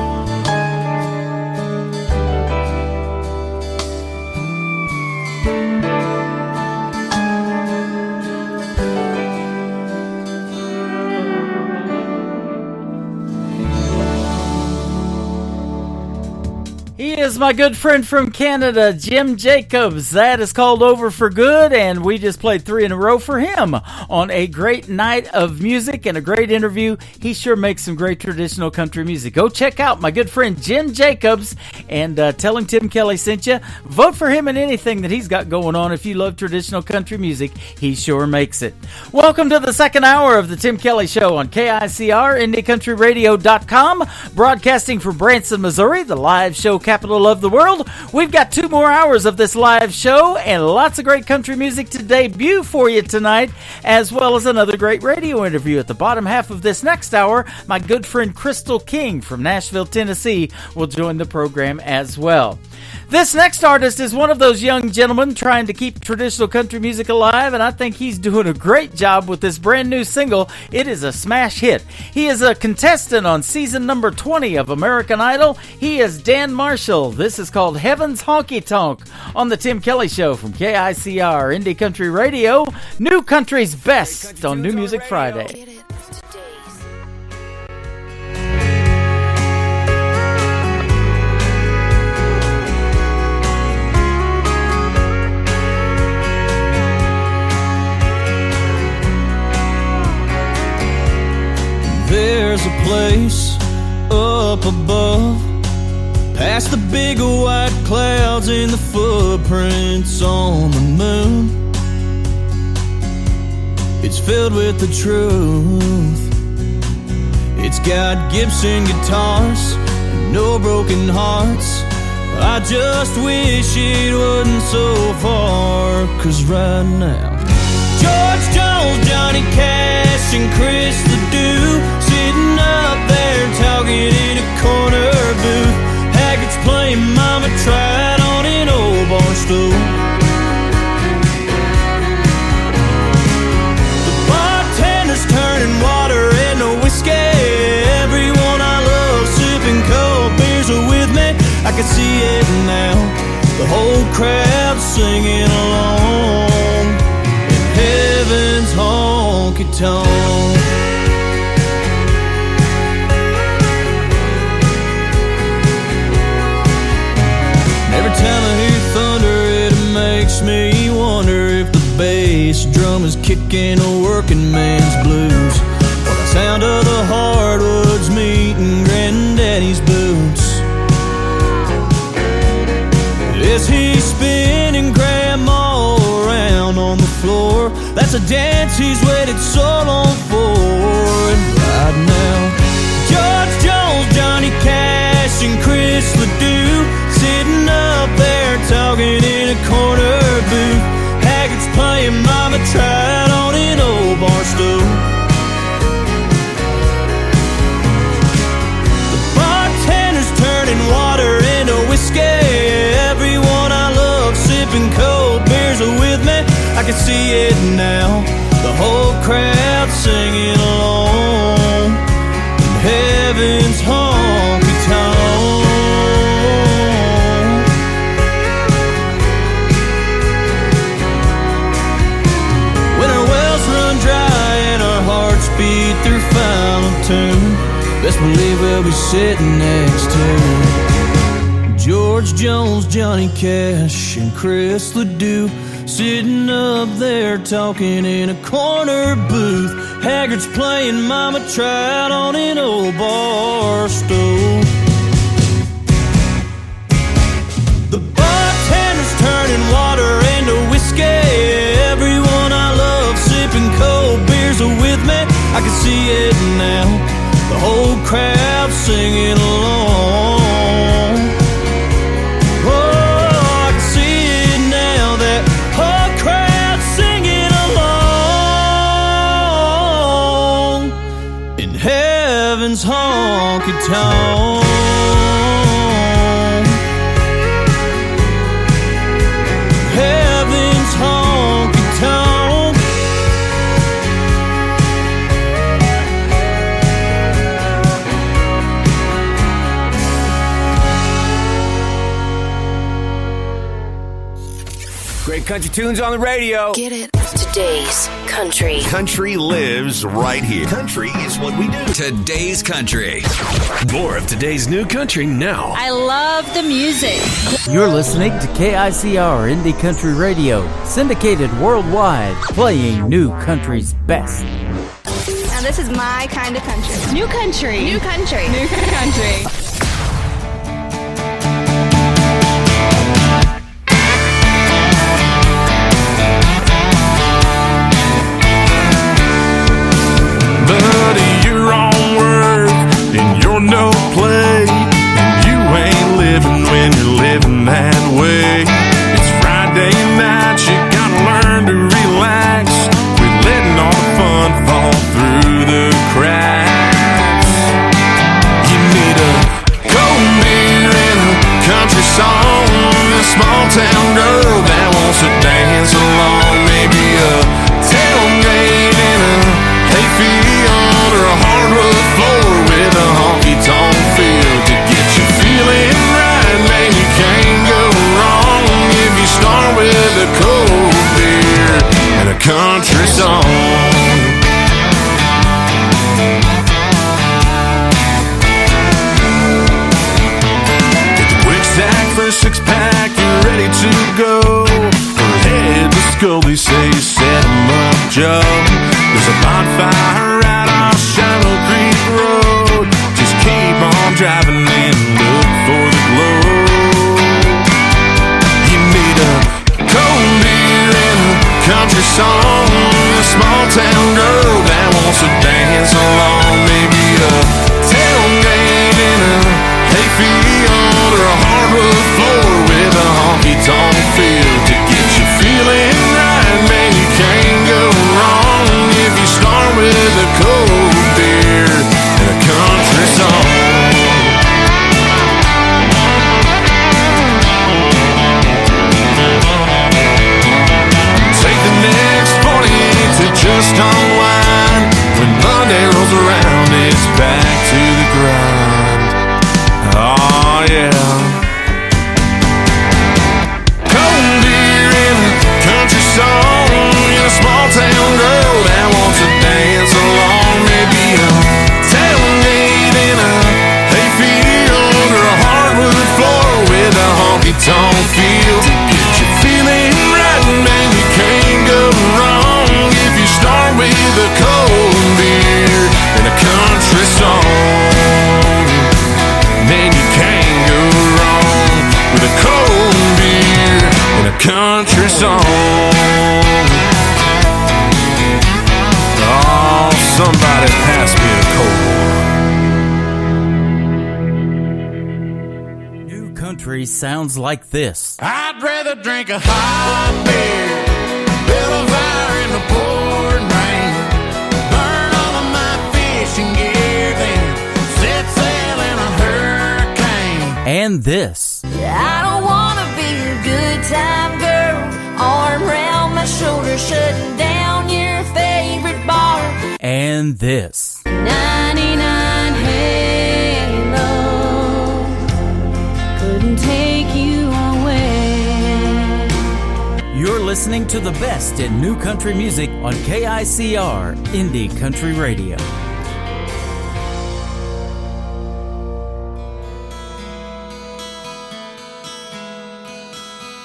He is my good friend from Canada, Jim Jacobs. That is called Over for Good, and we just played 3 in a row for him on a great night of music and a great interview. He sure makes some great traditional country music. Go check out my good friend Jim Jacobs and tell him Tim Kelly sent you. Vote for him in anything that he's got going on. If you love traditional country music, he sure makes it. Welcome to the second hour of the Tim Kelly Show on KICR, IndieCountryRadio.com, broadcasting from Branson, Missouri, the live show capital of the world. We've got 2 more hours of this live show and lots of great country music to debut for you tonight, as well as another great radio interview. At the bottom half of this next hour, my good friend Crystal King from Nashville, Tennessee will join the program as well. This next artist is one of those young gentlemen trying to keep traditional country music alive, and I think he's doing a great job with this brand new single. It is a smash hit. He is a contestant on season number 20 of American Idol. He is Dan Marshall. This is called Heaven's Honky Tonk on the Tim Kelly Show from KICR, Indie Country Radio, New Country's Best on New Music Friday. There's a place up above, past the big white clouds and the footprints on the moon. It's filled with the truth. It's got Gibson guitars and no broken hearts, I just wish it wasn't so far, 'cause right now George Jones, Johnny Cash, and Chris Ledoux sitting up there talking in a corner booth. Haggards playing Mama Tried on an old bar stool. The bartender's turning water into whiskey. Everyone I love sipping cold beers are with me. I can see it now, the whole crowd singing along in heaven's honky-tonk. Every time I hear thunder, it makes me wonder if the bass drum is kicking a working man's blues, or the sound of the hardwoods meeting Granddaddy's boots. Is he spinning Grandma around on the floor? That's a dance he's waited so long for. And right now, George Jones, Johnny Cash, and Chris Ledoux sitting up there talking in a corner booth. Haggards playing Mama Tried on an old bar stool. The bartender's turning water into whiskey. Everyone I love sipping cold beers are with me. I can see it now, the whole crowd singing along in heaven's honky-tonk. When our wells run dry and our hearts beat their final tune, best believe we'll be sitting next to George Jones, Johnny Cash, and Chris Ledoux sitting up there talking in a corner booth. Haggards playing Mama Tried on an old bar stool. The bartender's turning water into whiskey. Everyone I love sipping cold beers are with me. I can see it now, the whole crowd singing along. Heaven's honky-tonk. Heaven's honky-tonk. Great country tunes on the radio. Get it? Today's country. Country lives right here. Country is what we do. Today's country. More of today's new country now. I love the music. You're listening to KICR Indie Country Radio, syndicated worldwide, playing new country's best. Now this is my kind of country. New country. New country. New country. No play, and you ain't living when you're living that way. It's Friday night, you gotta learn to relax. We're letting all the fun fall through the cracks. You need a cold beer and a country song, a small town girl that wants to dance along. Maybe a tailgate in a hayfield or a hardwood floor with a honky-tonk feel to get you feeling right. Man, you can't go wrong if you start with a cold beer and a country song. Get the quick stack for a six-pack, you're ready to go. Or head to Scully, say set 'em up, Joe. There's a bonfire right off Shallow Creek Road. Just keep on driving and look for the glow. You need a cold beer and a country song, a small town girl that wants to dance along. Maybe a tailgate in a hayfield or a hardwood floor country song. Oh, somebody pass me a cold one. New country sounds like this. I'd rather drink a hot beer, build a fire in the pouring rain, burn all of my fishing gear, then set sail in a hurricane. And this. I don't wanna be a good time girl, arm around my shoulder, shutting down your favorite bar. And this. 99 Halo couldn't take you away. You're listening to the best in new country music on KICR, Indie Country Radio.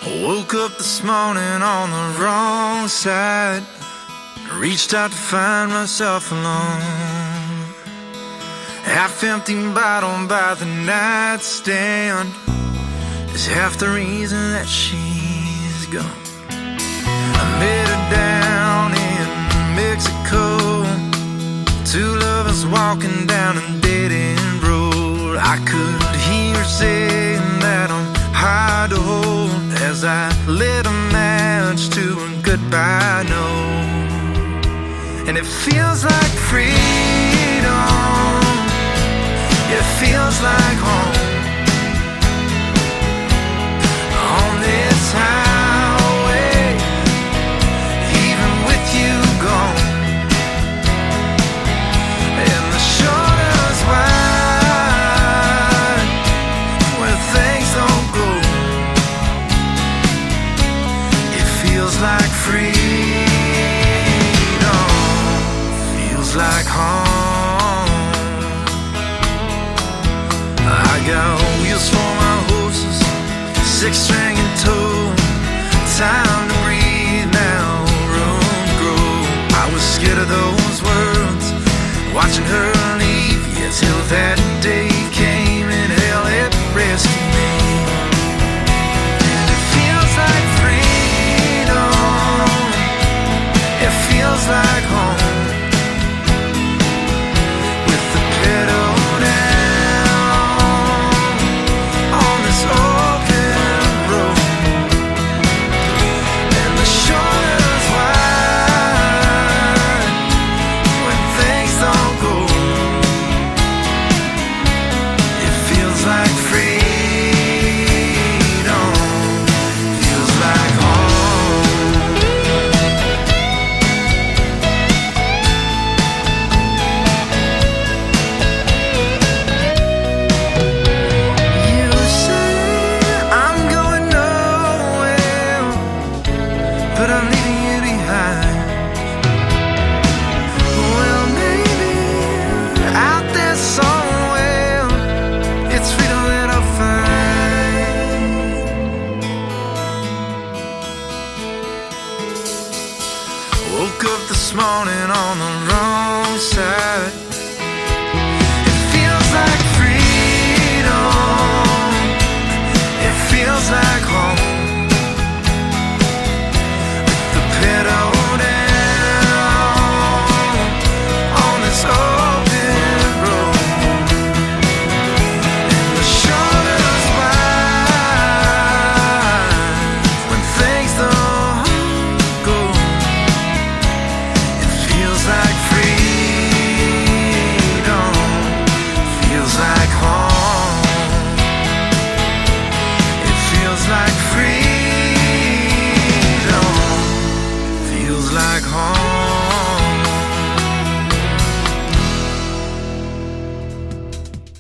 I woke up this morning on the wrong side. Reached out to find myself alone. Half-empty bottle by the nightstand is half the reason that she's gone. I met her down in Mexico. Two lovers walking down a dead-end road. I could hear her saying that I'm hard to hold as I lit a match to a goodbye note. And it feels like freedom, it feels like home. On this highway, even with you gone, and the shoulder's wide where things don't go. It feels like freedom, like home. I got wheels for my horses, 6-string and tow. Time to breathe now, room to grow. I was scared of those words, watching her leave, yeah, till that day came and hell it rescued me. And it feels like freedom, it feels like home.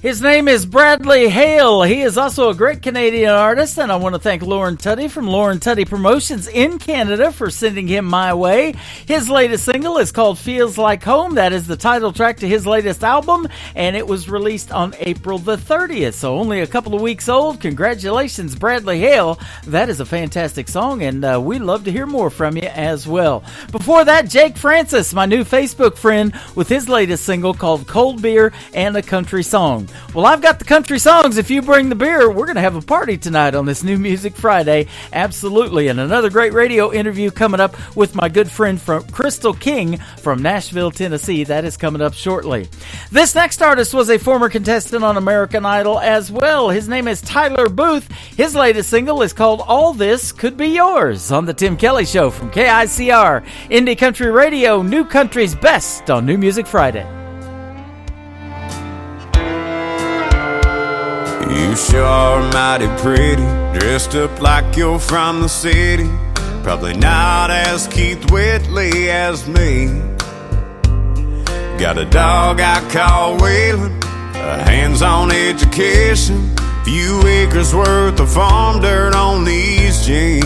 His name is Bradley Hale. He is also a great Canadian artist, and I want to thank Lauren Tutty from Lauren Tutty Promotions in Canada for sending him my way. His latest single is called Feels Like Home. That is the title track to his latest album, and it was released on April the 30th, so only a couple of weeks old. Congratulations, Bradley Hale. That is a fantastic song, and we'd love to hear more from you as well. Before that, Jake Francis, my new Facebook friend, with his latest single called Cold Beer and a Country Song. Well, I've got the country songs. If you bring the beer, we're going to have a party tonight on this New Music Friday. Absolutely. And another great radio interview coming up with my good friend from Crystal King from Nashville, Tennessee. That is coming up shortly. This next artist was a former contestant on American Idol as well. His name is Tyler Booth. His latest single is called All This Could Be Yours on The Tim Kelly Show from KICR, Indie Country Radio, New Country's Best on New Music Friday. You sure are mighty pretty, dressed up like you're from the city. Probably not as Keith Whitley as me. Got a dog I call Waylon, a hands-on education, few acres worth of farm dirt on these jeans.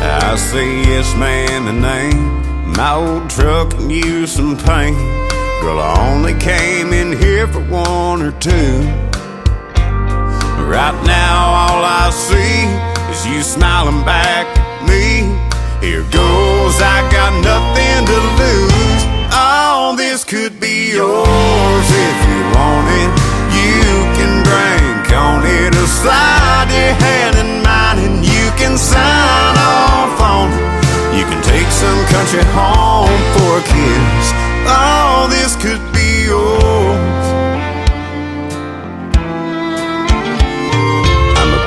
I say yes man the name, my old truck can use some paint. Girl, I only came in here for one or two. Right now all I see is you smiling back at me. Here goes, I got nothing to lose. All this could be yours if you want it. You can drink on it or slide your hand in mine, and you can sign off on it. You can take some country home for a kiss. All this could be yours.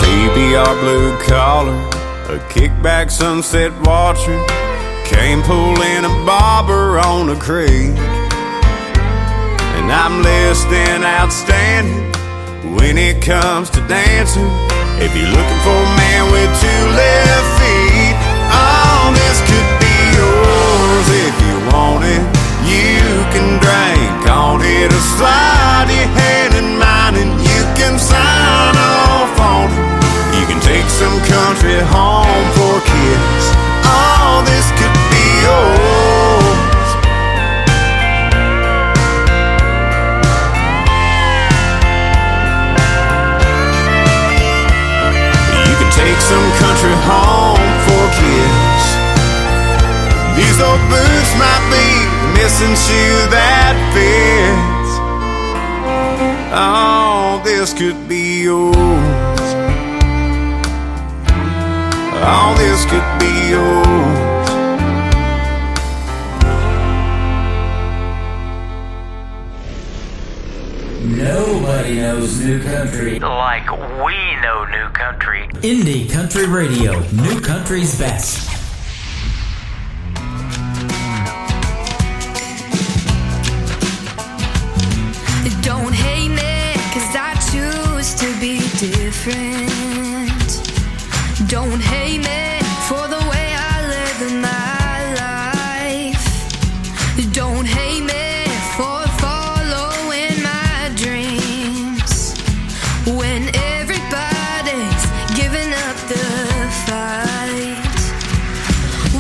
PBR blue collar, a kickback sunset watcher, came pulling a bobber on a creek. And I'm less than outstanding when it comes to dancing. If you're looking for a man with two left feet, all this could be yours if you want it. You can drink on it or slide your hand in mine, and you can sign off on it. You can take some country home for a kiss. All this could be yours. You can take some country home for a kiss. These old boots might be the missing shoe that fits. All this could be yours. All this could be yours. Nobody knows new country like we know new country. Indie Country Radio, New Country's Best. Don't hate me, 'cause I choose to be different. Don't hate me for the way I live my life. Don't hate me for following my dreams when everybody's giving up the fight.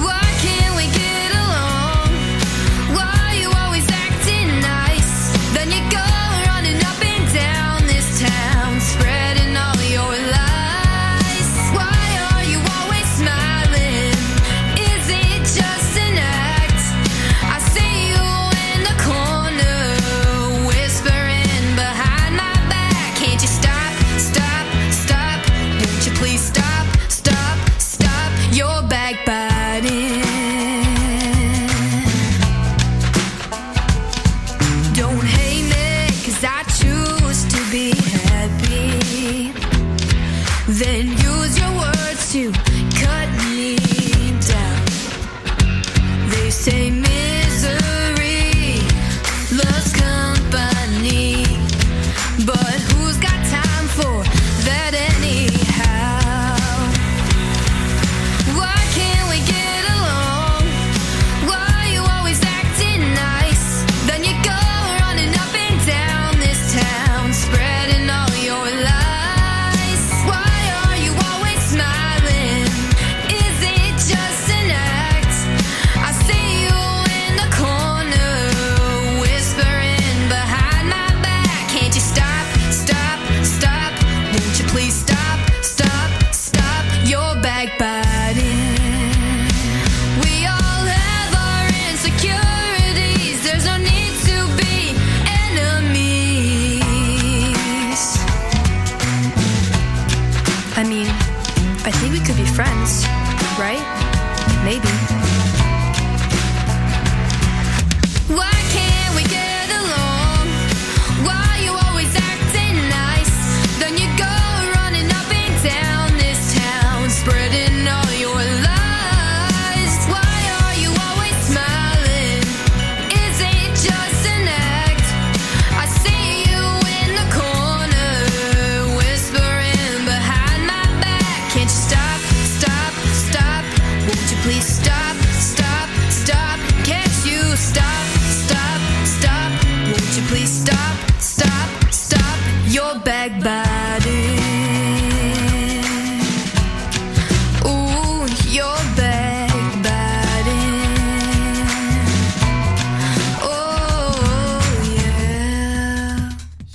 Why can't we get along? Why are you always acting nice? Then you go running up and down this town, spreading all your lies. Then use your words to cut me down. They say misery loves company, but who's got time for that anyhow? Why can't we get along? Why are you always acting nice? Then you go running up and down this town, spreading all your lies. Why are you always smiling?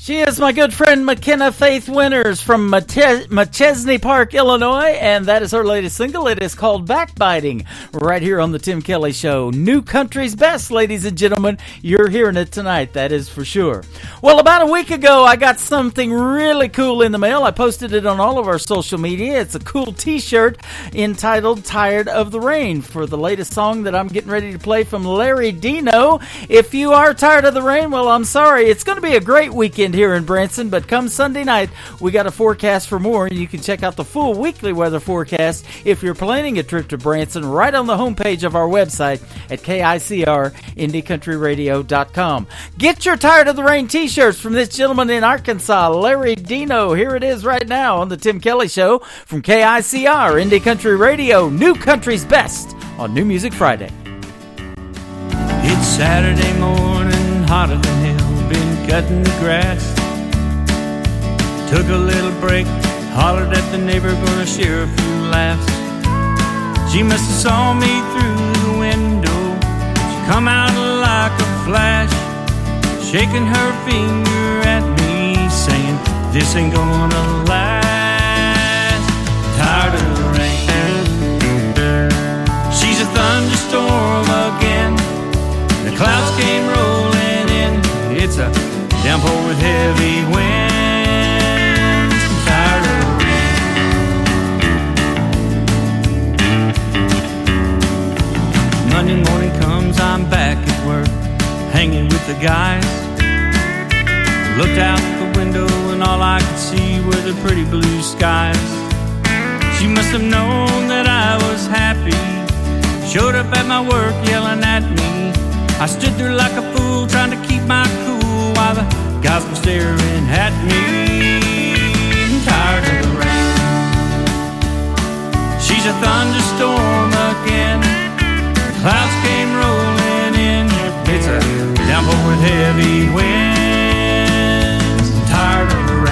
She is my good friend McKenna Faith Winters from Machesney Park, Illinois, and that is her latest single. It is called Backbiting, right here on the Tim Kelly Show. New country's best, ladies and gentlemen. You're hearing it tonight, that is for sure. Well, about a week ago, I got something really cool in the mail. I posted it on all of our social media. It's a cool t-shirt entitled Tired of the Rain for the latest song that I'm getting ready to play from Larry Dino. If you are tired of the rain, well, I'm sorry. It's going to be a great weekend here in Branson, but come Sunday night, we got a forecast for more, and you can check out the full weekly weather forecast if you're planning a trip to Branson right on the homepage of our website at KICR-IndieCountryRadio.com. Get your Tired of the Rain t-shirts from this gentleman in Arkansas, Larry Dino. Here it is right now on the Tim Kelly Show from KICR, Indie Country Radio, New Country's Best on New Music Friday. It's Saturday morning, hotter than hell. Been cutting the grass. Took a little break, hollered at the neighbor, gonna share a few laughs. She must have saw me through the window. She come out like a flash, shaking her finger at me, saying, this ain't gonna last. Tired of the rain. She's a thunderstorm again. The clouds came rolling in. It's a downpour with heavy winds. I'm tired of the rain. Monday morning comes, I'm back at work, hanging with the guys. Looked out the window and all I could see were the pretty blue skies. She must have known that I was happy. Showed up at my work yelling at me. I stood there like a fool trying to keep my cool while the guys were staring at me. I'm tired of the rain. She's a thunderstorm again. The clouds came rolling in. It's a downpour with heavy winds. I'm tired of the rain.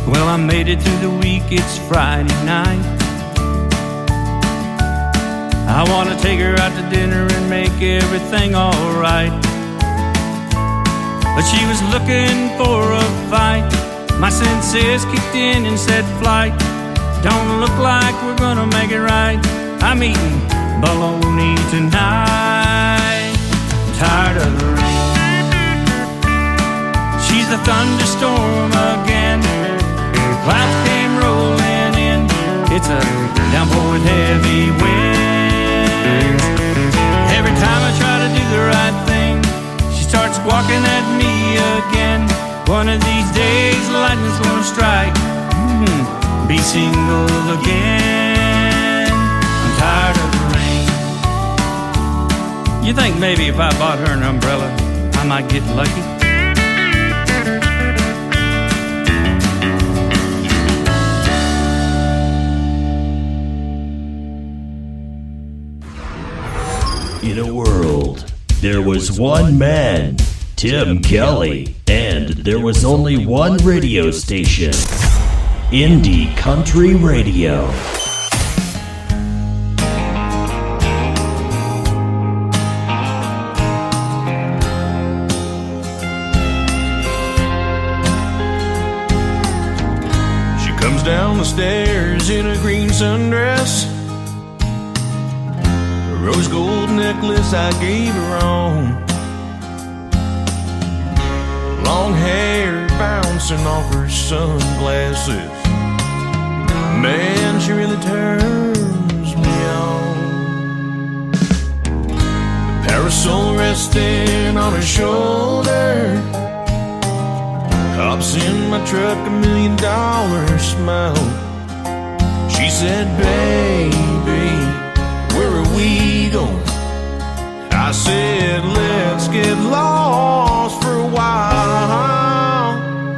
Well, I made it through the week, it's Friday night. I want to take her out to dinner and make everything alright. But she was looking for a fight. My senses kicked in and said, flight. Don't look like we're gonna make it right. I'm eating bologna tonight. Tired of the rain. She's a thunderstorm again. Clouds came rolling in. It's a downpour with heavy winds. Every time I try to do the right thing, she starts squawking at me again. One of these days, lightning's gonna strike. Be single again. I'm tired of the rain. You think maybe if I bought her an umbrella, I might get lucky? In a world, there was one man, Tim Kelly, and there was only one radio station, Indie Country Radio. She comes down the stairs in a green sundress, rose gold necklace I gave her on, long hair bouncing off her sunglasses. Man, she really turns me on. Parasol resting on her shoulder, hops in my truck, $1 million smile. She said, baby, where are we going? I said, let's get lost for a while.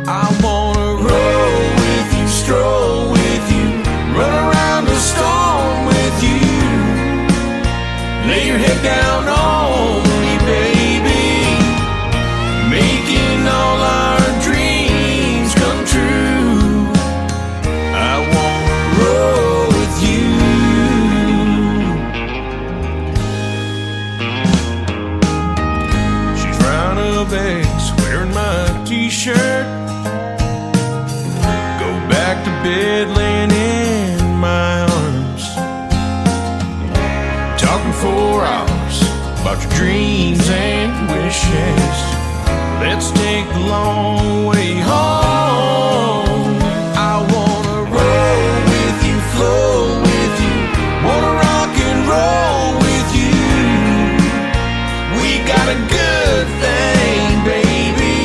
I wanna roll with you, stroll with you, run around the storm with you. Lay your head down on me, baby. t-shirt. Go back to bed laying in my arms, talking for hours about your dreams and wishes. Let's take the long way home. I wanna roll with you, flow with you, wanna rock and roll with you. We got a good thing, baby,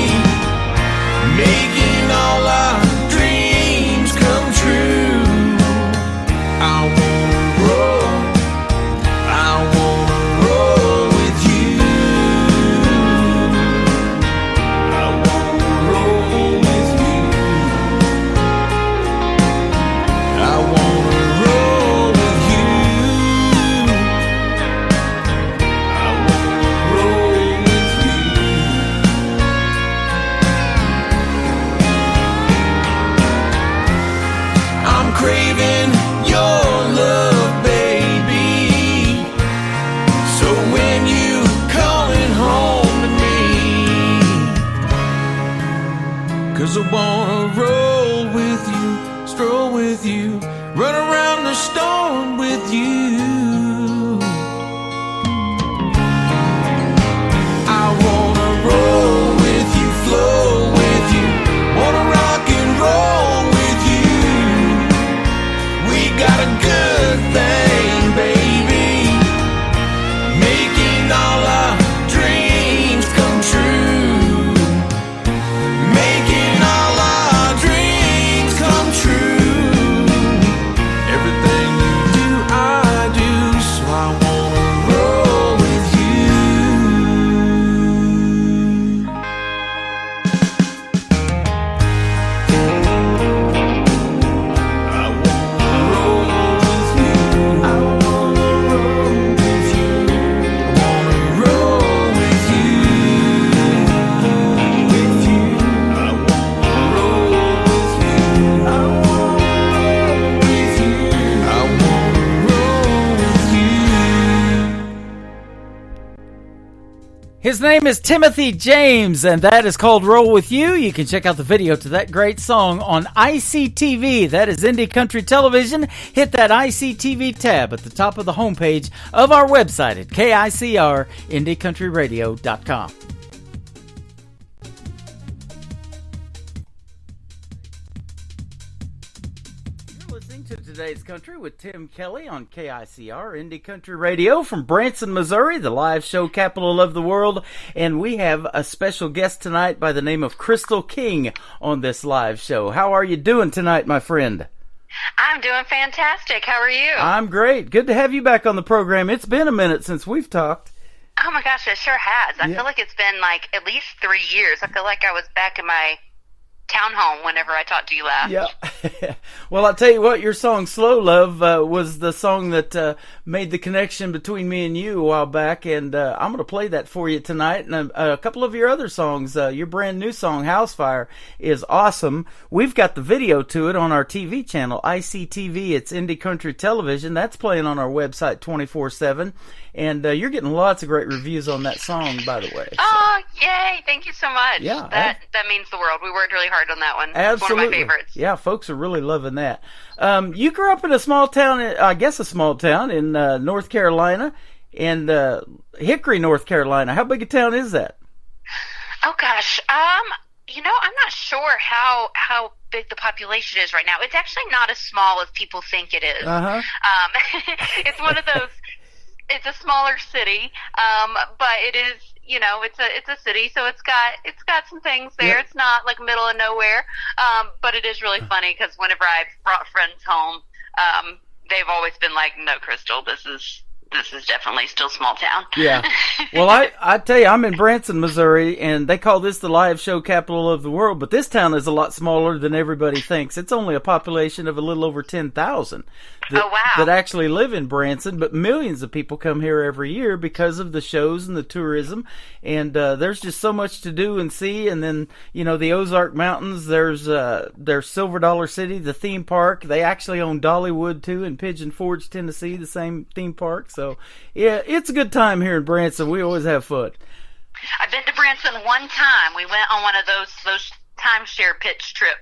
making all our dreams come true. I wanna roll, I wanna roll with you. I wanna roll with you. I wanna roll with you. I wanna roll with you. I'm craving your love, baby. So when you calling home to me, 'cause I wanna roll with you, stroll with you, run around the storm with you. I wanna roll with you, flow with you, wanna rock and roll with you. We got a good thing, baby, making all our dreams come true. Making all our dreams come true. Everything you do, I do, so I wanna roll with you. I wanna roll with you. I wanna roll with you. I wanna roll with you. With you. I wanna roll with you. I wanna roll with you. I wanna roll with you. His name is Timothy James, and that is called Roll With You. You can check out the video to that great song on ICTV. That is Indie Country Television. Hit that ICTV tab at the top of the homepage of our website at KICR, IndieCountryRadio.com. You're listening to Today's Country with Tim Kelly on KICR, Indie Country Radio from Branson, Missouri, the live show capital of the world. And we have a special guest tonight by the name of Crystal King on this live show. How are you doing tonight, my friend? I'm doing fantastic. How are you? I'm great. Good to have you back on the program. It's been a minute since we've talked. Oh my gosh, it sure has. I Yeah. feel like it's been like at least 3 years. I feel like I was back in my townhome whenever I talked to you last. Yeah. Well, I'll tell you what, your song Slow Love was the song that made the connection between me and you a while back, and I'm going to play that for you tonight. And a couple of your other songs, your brand new song, House Fire, is awesome. We've got the video to it on our TV channel, ICTV. It's Indie Country Television. That's playing on our website 24/7. And you're getting lots of great reviews on that song, by the way. Oh, yay. Thank you so much. Yeah, That means the world. We worked really hard on that one. Absolutely. It's one of my favorites. Yeah, folks are really loving that. You grew up in a small town, I guess a small town in North Carolina, and Hickory, North Carolina. How big a town is that? Oh gosh. I'm not sure how big the population is right now. It's actually not as small as people think it is. Uh-huh. It's one of those. It's a smaller city, but it is. It's a city, so it's got some things there. Yep. It's not like middle of nowhere, but it is really funny because whenever I've brought friends home, they've always been like, "No, Crystal, this is definitely still small town." Yeah. Well, I tell you, I'm in Branson, Missouri, and they call this the live show capital of the world, but this town is a lot smaller than everybody thinks. It's only a population of a little over 10,000 that actually live in Branson, but millions of people come here every year because of the shows and the tourism, and there's just so much to do and see. And then, the Ozark Mountains, there's Silver Dollar City, the theme park. They actually own Dollywood, too, in Pigeon Forge, Tennessee, the same theme park. So, yeah, it's a good time here in Branson. We always have fun. I've been to Branson one time. We went on one of those timeshare pitch trips.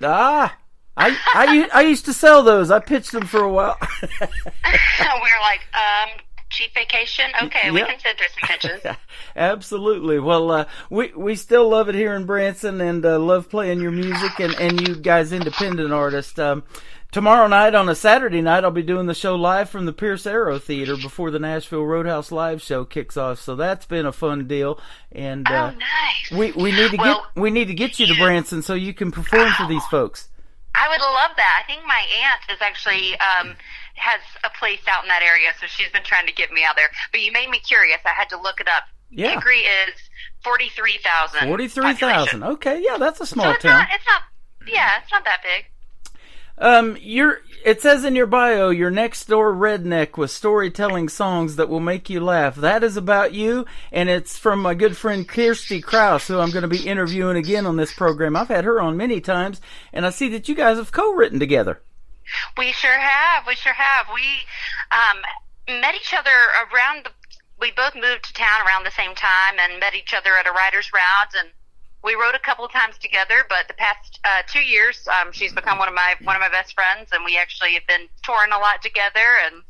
I used to sell those. I pitched them for a while. We were like, cheap vacation? Okay, we can send her some pitches. Absolutely. Well, we still love it here in Branson and love playing your music and you guys independent artists. Tomorrow night on a Saturday night, I'll be doing the show live from the Pierce Arrow Theater before the Nashville Roadhouse Live show kicks off. So that's been a fun deal. And nice. We need to get you to Branson so you can perform for these folks. I would love that. I think my aunt is actually has a place out in that area, so she's been trying to get me out there. But you made me curious. I had to look it up. Yeah. Hickory is 43,000. 43,000. Okay, yeah, that's a small town. It's not that big. It says in your bio, your next door redneck with storytelling songs that will make you laugh. That is about you, and it's from my good friend Kirsty Krause, who I'm going to be interviewing again on this program. I've had her on many times, and I see that you guys have co-written together. We sure have. We met each other we both moved to town around the same time and met each other at a writer's round, and we wrote a couple of times together, but the past 2 years, she's become one of my best friends, and we actually have been touring a lot together and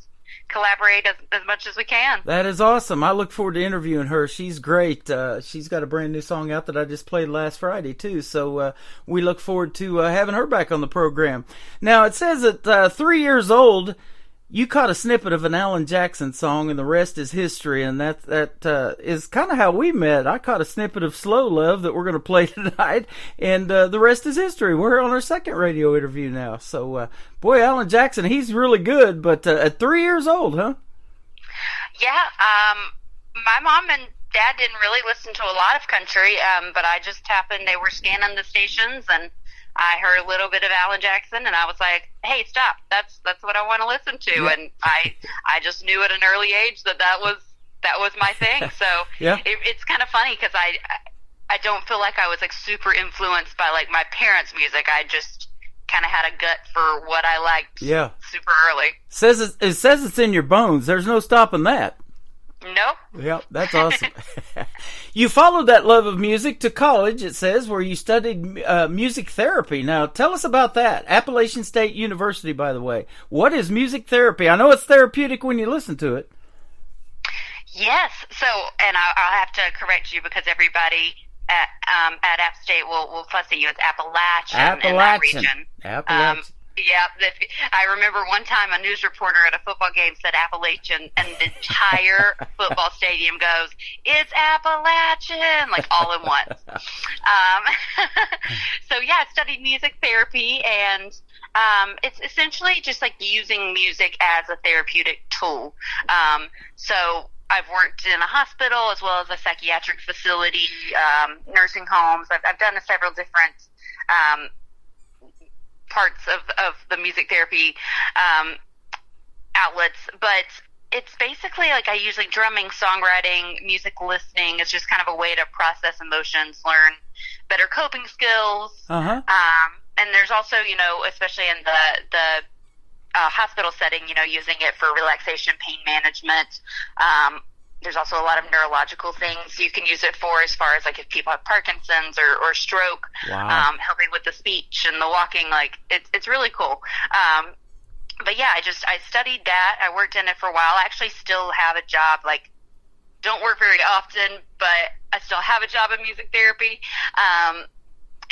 collaborate as much as we can. That is awesome. I look forward to interviewing her. She's great. She's got a brand new song out that I just played last Friday, too, so we look forward to having her back on the program. Now, it says at 3 years old, you caught a snippet of an Alan Jackson song, and the rest is history, and that is kind of how we met. I caught a snippet of Slow Love that we're going to play tonight, and the rest is history. We're on our second radio interview now. So, boy, Alan Jackson, he's really good, but at 3 years old, huh? Yeah, my mom and Dad didn't really listen to a lot of country, but I just happened, they were scanning the stations, and I heard a little bit of Alan Jackson, and I was like, "Hey, stop! That's what I want to listen to." Yeah. And I just knew at an early age that was my thing. So yeah. It's kind of funny because I don't feel like I was like super influenced by like my parents' music. I just kind of had a gut for what I liked. Yeah. Super early. It says it's in your bones. There's no stopping that. Nope. Yep, that's awesome. You followed that love of music to college, it says, where you studied music therapy. Now, tell us about that. Appalachian State University, by the way. What is music therapy? I know it's therapeutic when you listen to it. Yes. So, and I'll have to correct you because everybody at App State will fuss at you. It's Appalachian in that region. Appalachian. Yeah, I remember one time a news reporter at a football game said Appalachian, and the entire football stadium goes, "It's Appalachian," like all in one. So yeah, I studied music therapy, and it's essentially just like using music as a therapeutic tool. So I've worked in a hospital as well as a psychiatric facility, nursing homes. I've done several different parts of the music therapy outlets, but it's basically like I usually drumming, songwriting, music listening is just kind of a way to process emotions, learn better coping skills. Uh-huh. And there's also, especially in the hospital setting, using it for relaxation, pain management. There's also a lot of neurological things you can use it for, as far as like if people have Parkinson's or stroke. Wow. Helping with the speech and the walking. Like it's really cool. But yeah, I studied that. I worked in it for a while. I actually still have a job. Like, don't work very often, but I still have a job in music therapy.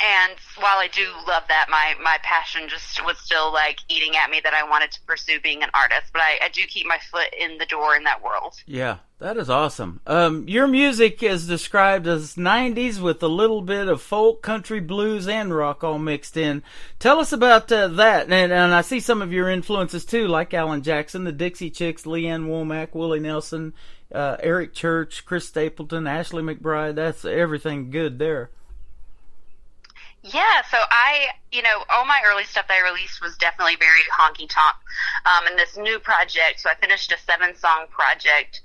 And while I do love that, my passion just was still like eating at me that I wanted to pursue being an artist. But I do keep my foot in the door in that world. Yeah, that is awesome. Your music is described as 90s with a little bit of folk, country, blues, and rock all mixed in. Tell us about that. And I see some of your influences too, like Alan Jackson, the Dixie Chicks, Leanne Womack, Willie Nelson, Eric Church, Chris Stapleton, Ashley McBride. That's everything good there. Yeah, so all my early stuff that I released was definitely very honky-tonk. And this new project, so I finished a 7-song project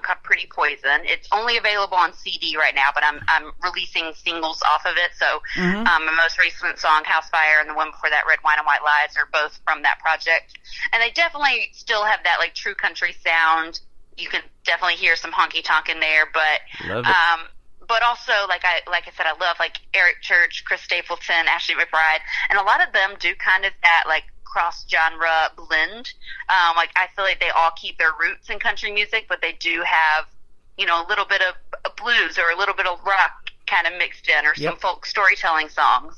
called Pretty Poison. It's only available on CD right now, but I'm releasing singles off of it. So my most recent song, House Fire, and the one before that, Red Wine and White Lies, are both from that project. And they definitely still have that like true country sound. You can definitely hear some honky-tonk in there, but but also, like I said, I love like Eric Church, Chris Stapleton, Ashley McBryde, and a lot of them do kind of that like cross-genre blend. Like I feel like they all keep their roots in country music, but they do have, you know, a little bit of blues or a little bit of rock kind of mixed in, or some folk storytelling songs.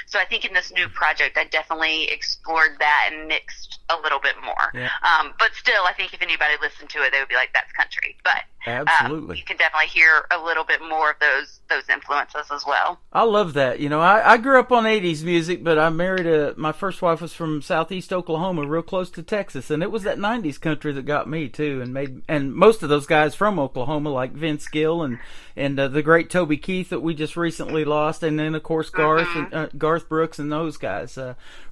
So I think in this new project, I definitely explored that and mixed a little bit more. Yeah. But still, I think if anybody listened to it, they would be like, that's country. But absolutely, you can definitely hear a little bit more of those influences as well. I love that. You know, I grew up on 80s music, but I married my first wife was from southeast Oklahoma, real close to Texas, and it was that 90s country that got me too, and most of those guys from Oklahoma, like Vince Gill and the great Toby Keith that we just recently lost, and then of course Garth and Garth Brooks and those guys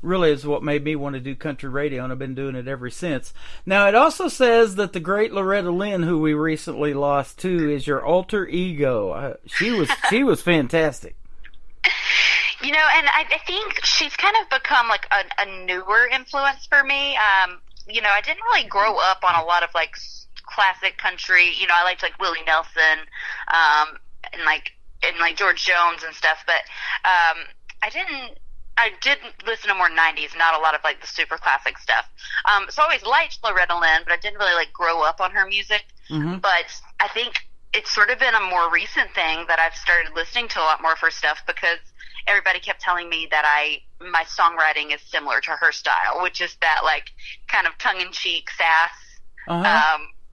really is what made me want to do country radio, and I've been doing it ever since. Now it also says that the great Loretta Lynn, who we recently lost too, is your alter ego. She was fantastic. You know, and I think she's kind of become like a newer influence for me. You know, I didn't really grow up on a lot of like classic country. You know, I liked like Willie Nelson, and like George Jones and stuff, but I did listen to more 90s, not a lot of like the super classic stuff. So I always liked Loretta Lynn, but I didn't really like grow up on her music. But I think it's sort of been a more recent thing that I've started listening to a lot more of her stuff, because everybody kept telling me that my songwriting is similar to her style, which is that like kind of tongue-in-cheek sass,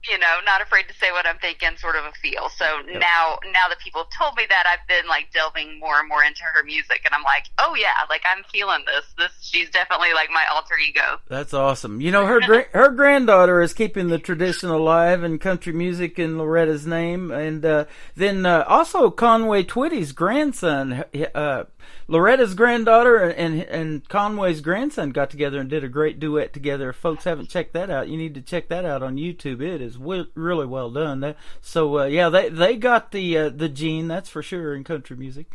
you know, not afraid to say what I'm thinking sort of a feel. So now that people have told me that, I've been like delving more and more into her music, and I'm like, oh yeah, like I'm feeling this. She's definitely like my alter ego. That's awesome. You know, her granddaughter is keeping the tradition alive in country music in Loretta's name, and then also Conway Twitty's grandson, Loretta's granddaughter and Conway's grandson got together and did a great duet together. If folks haven't checked that out, you need to check that out on YouTube. It is really well done. So yeah, they got the gene, that's for sure, in country music.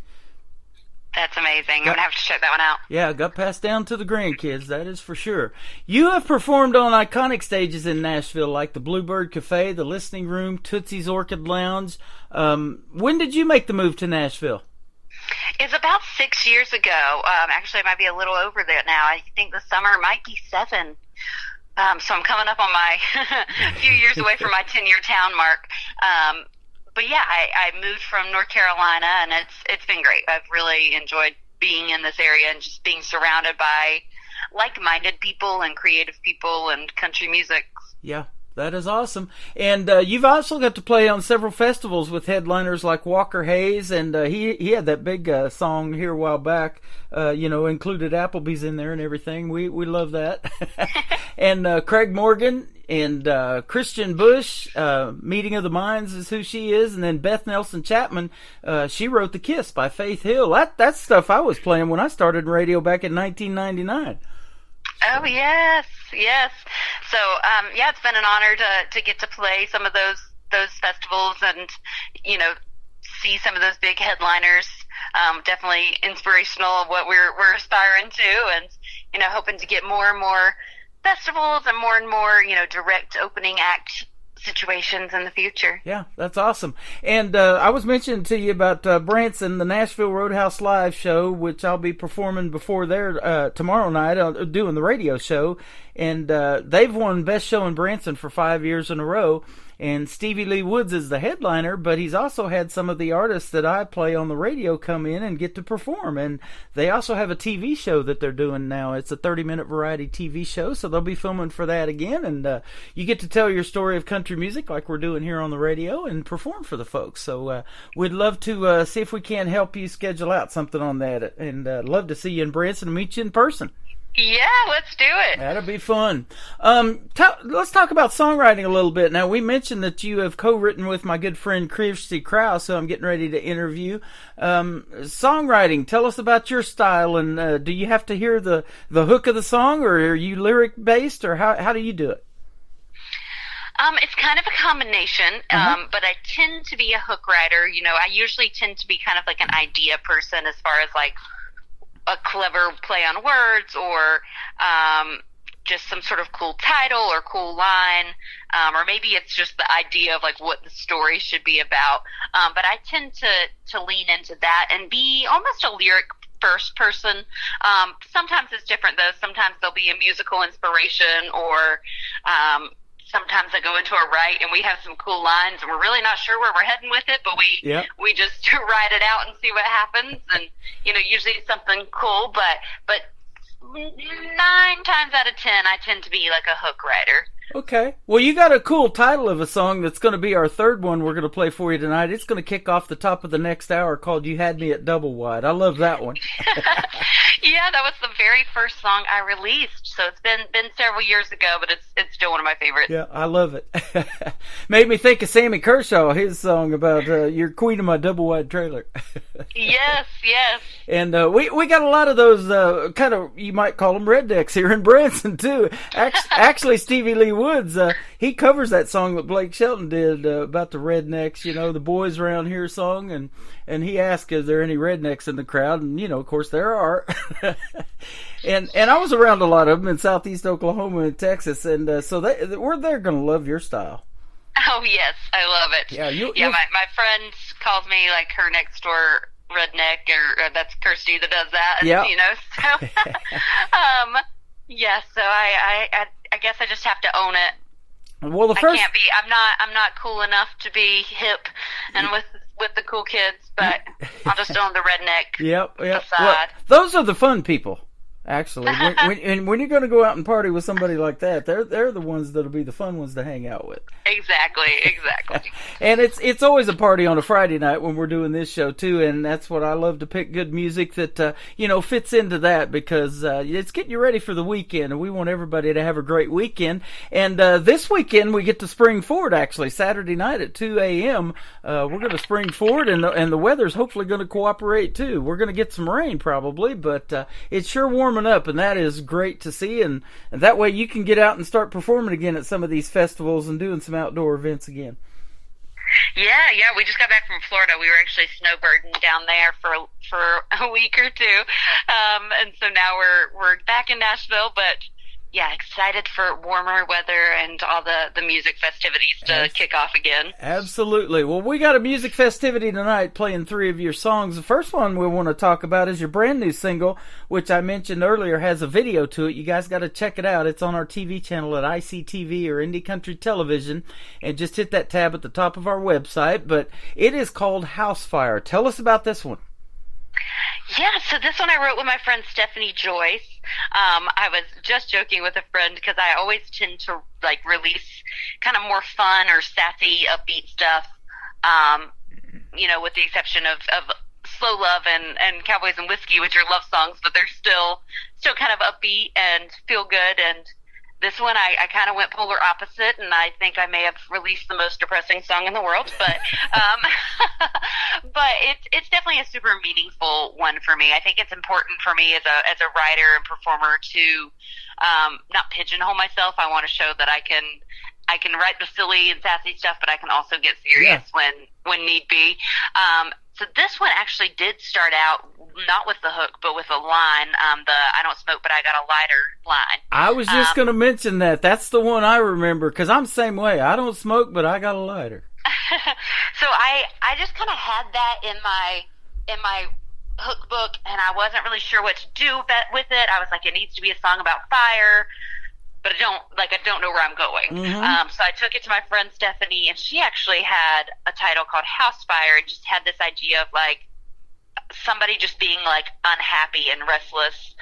That's amazing. I'm going to have to check that one out. Yeah, got passed down to the grandkids, that is for sure. You have performed on iconic stages in Nashville, like the Bluebird Cafe, the Listening Room, Tootsie's Orchid Lounge. When did you make the move to Nashville? It's about 6 years ago. Actually, it might be a little over that now. I think the summer might be 7. So I'm coming up on my a few years away from my 10-year town mark. But yeah, I moved from North Carolina, and it's been great. I've really enjoyed being in this area and just being surrounded by like-minded people and creative people and country music. Yeah, that is awesome. And you've also got to play on several festivals with headliners like Walker Hayes, and he had that big song here a while back, you know, included Applebee's in there and everything. We love that. And Craig Morgan and Christian Bush, Meeting of the Minds is who she is, and then Beth Nelson Chapman, she wrote The Kiss by Faith Hill. That's stuff I was playing when I started radio back in 1999. Oh, yes. So, yeah, it's been an honor to get to play some of those festivals and, you know, see some of those big headliners. Definitely inspirational of what we're aspiring to, and, you know, hoping to get more and more festivals and more, you know, direct opening act situations in the future. Yeah, that's awesome. And I was mentioning to you about Branson, the Nashville Roadhouse Live show, which I'll be performing before there tomorrow night, doing the radio show. And they've won Best Show in Branson for 5 years in a row. And Stevie Lee Woods is the headliner, but he's also had some of the artists that I play on the radio come in and get to perform. And they also have a TV show that they're doing now. It's a 30-minute variety TV show, so they'll be filming for that again. And you get to tell your story of country music like we're doing here on the radio and perform for the folks. So we'd love to see if we can help you schedule out something on that. And love to see you in Branson and meet you in person. Yeah, let's do it. That'll be fun. Let's talk about songwriting a little bit. Now, we mentioned that you have co-written with my good friend Christy Krause, who I'm getting ready to interview. Songwriting, tell us about your style, and do you have to hear the hook of the song, or are you lyric-based, or how do you do it? It's kind of a combination, but I tend to be a hook writer. You know, I usually tend to be kind of like an idea person as far as like a clever play on words or just some sort of cool title or cool line, or maybe it's just the idea of like what the story should be about. But I tend to lean into that and be almost a lyric first person. Sometimes it's different though. Sometimes there'll be a musical inspiration, or sometimes I go into a write and we have some cool lines and we're really not sure where we're heading with it, but we just write it out and see what happens. And, you know, usually it's something cool, but 9 times out of 10, I tend to be like a hook writer. Okay. Well, you got a cool title of a song that's going to be our third one we're going to play for you tonight. It's going to kick off the top of the next hour, called You Had Me at Double Wide. I love that one. Yeah, that was the very first song I released. So it's been several years ago, but it's still one of my favorites. Yeah, I love it. Made me think of Sammy Kershaw, his song about You're Queen of My Double Wide Trailer. Yes. And we got a lot of those kind of, you might call them rednecks here in Branson too. Actually, Stevie Lee Woods, he covers that song that Blake Shelton did about the rednecks, you know, the boys around here song, and he asked, is there any rednecks in the crowd? And, you know, of course there are. and I was around a lot of them in southeast Oklahoma and Texas, and so they're going to love your style. Oh, yes, I love it. Yeah, my friend calls me like her next door redneck, or that's Kirsty that does that. And, yeah. You know, so yeah. So I guess I just have to own it. Well, I can't be. I'm not cool enough to be hip and with the cool kids, but I'll just own the redneck. Yep. Aside. Well, those are the fun people. Actually, when you're going to go out and party with somebody like that, they're the ones that'll be the fun ones to hang out with. Exactly. And it's always a party on a Friday night when we're doing this show too, and that's what I love, to pick good music that fits into that, because it's getting you ready for the weekend, and we want everybody to have a great weekend. And this weekend we get to spring forward. Actually, Saturday night at 2 a.m. We're going to spring forward, and the weather's hopefully going to cooperate too. We're going to get some rain probably, but it's sure warming up, and that is great to see, and that way you can get out and start performing again at some of these festivals and doing some outdoor events again. Yeah, we just got back from Florida. We were actually snowbirding down there for a week or two, and so now we're back in Nashville, but yeah, excited for warmer weather and all the music festivities to kick off again. Absolutely. Well, we got a music festivity tonight, playing 3 of your songs. The first one we want to talk about is your brand new single, which I mentioned earlier has a video to it. You guys got to check it out. It's on our TV channel at ICTV or Indie Country Television, and just hit that tab at the top of our website. But it is called Housefire. Tell us about this one. Yeah, so this one I wrote with my friend Stephanie Joyce. I was just joking with a friend because I always tend to like release kind of more fun or sassy, upbeat stuff. With the exception of Slow Love and Cowboys and Whiskey, which are love songs, but they're still kind of upbeat and feel good. And this one, I kind of went polar opposite, and I think I may have released the most depressing song in the world, but but it's definitely a super meaningful one for me. I think it's important for me as a writer and performer to not pigeonhole myself. I want to show that I can write the silly and sassy stuff, but I can also get serious when need be. So this one actually did start out not with the hook, but with a line, the I don't smoke, but I got a lighter line. I was just going to mention that. That's the one I remember, because I'm the same way. I don't smoke, but I got a lighter. So I just kind of had that in my hook book, and I wasn't really sure what to do with it. I was like, it needs to be a song about fire, but I don't know where I'm going. Mm-hmm. So I took it to my friend Stephanie, and she actually had a title called Housefire, and just had this idea of like somebody just being like unhappy and restless,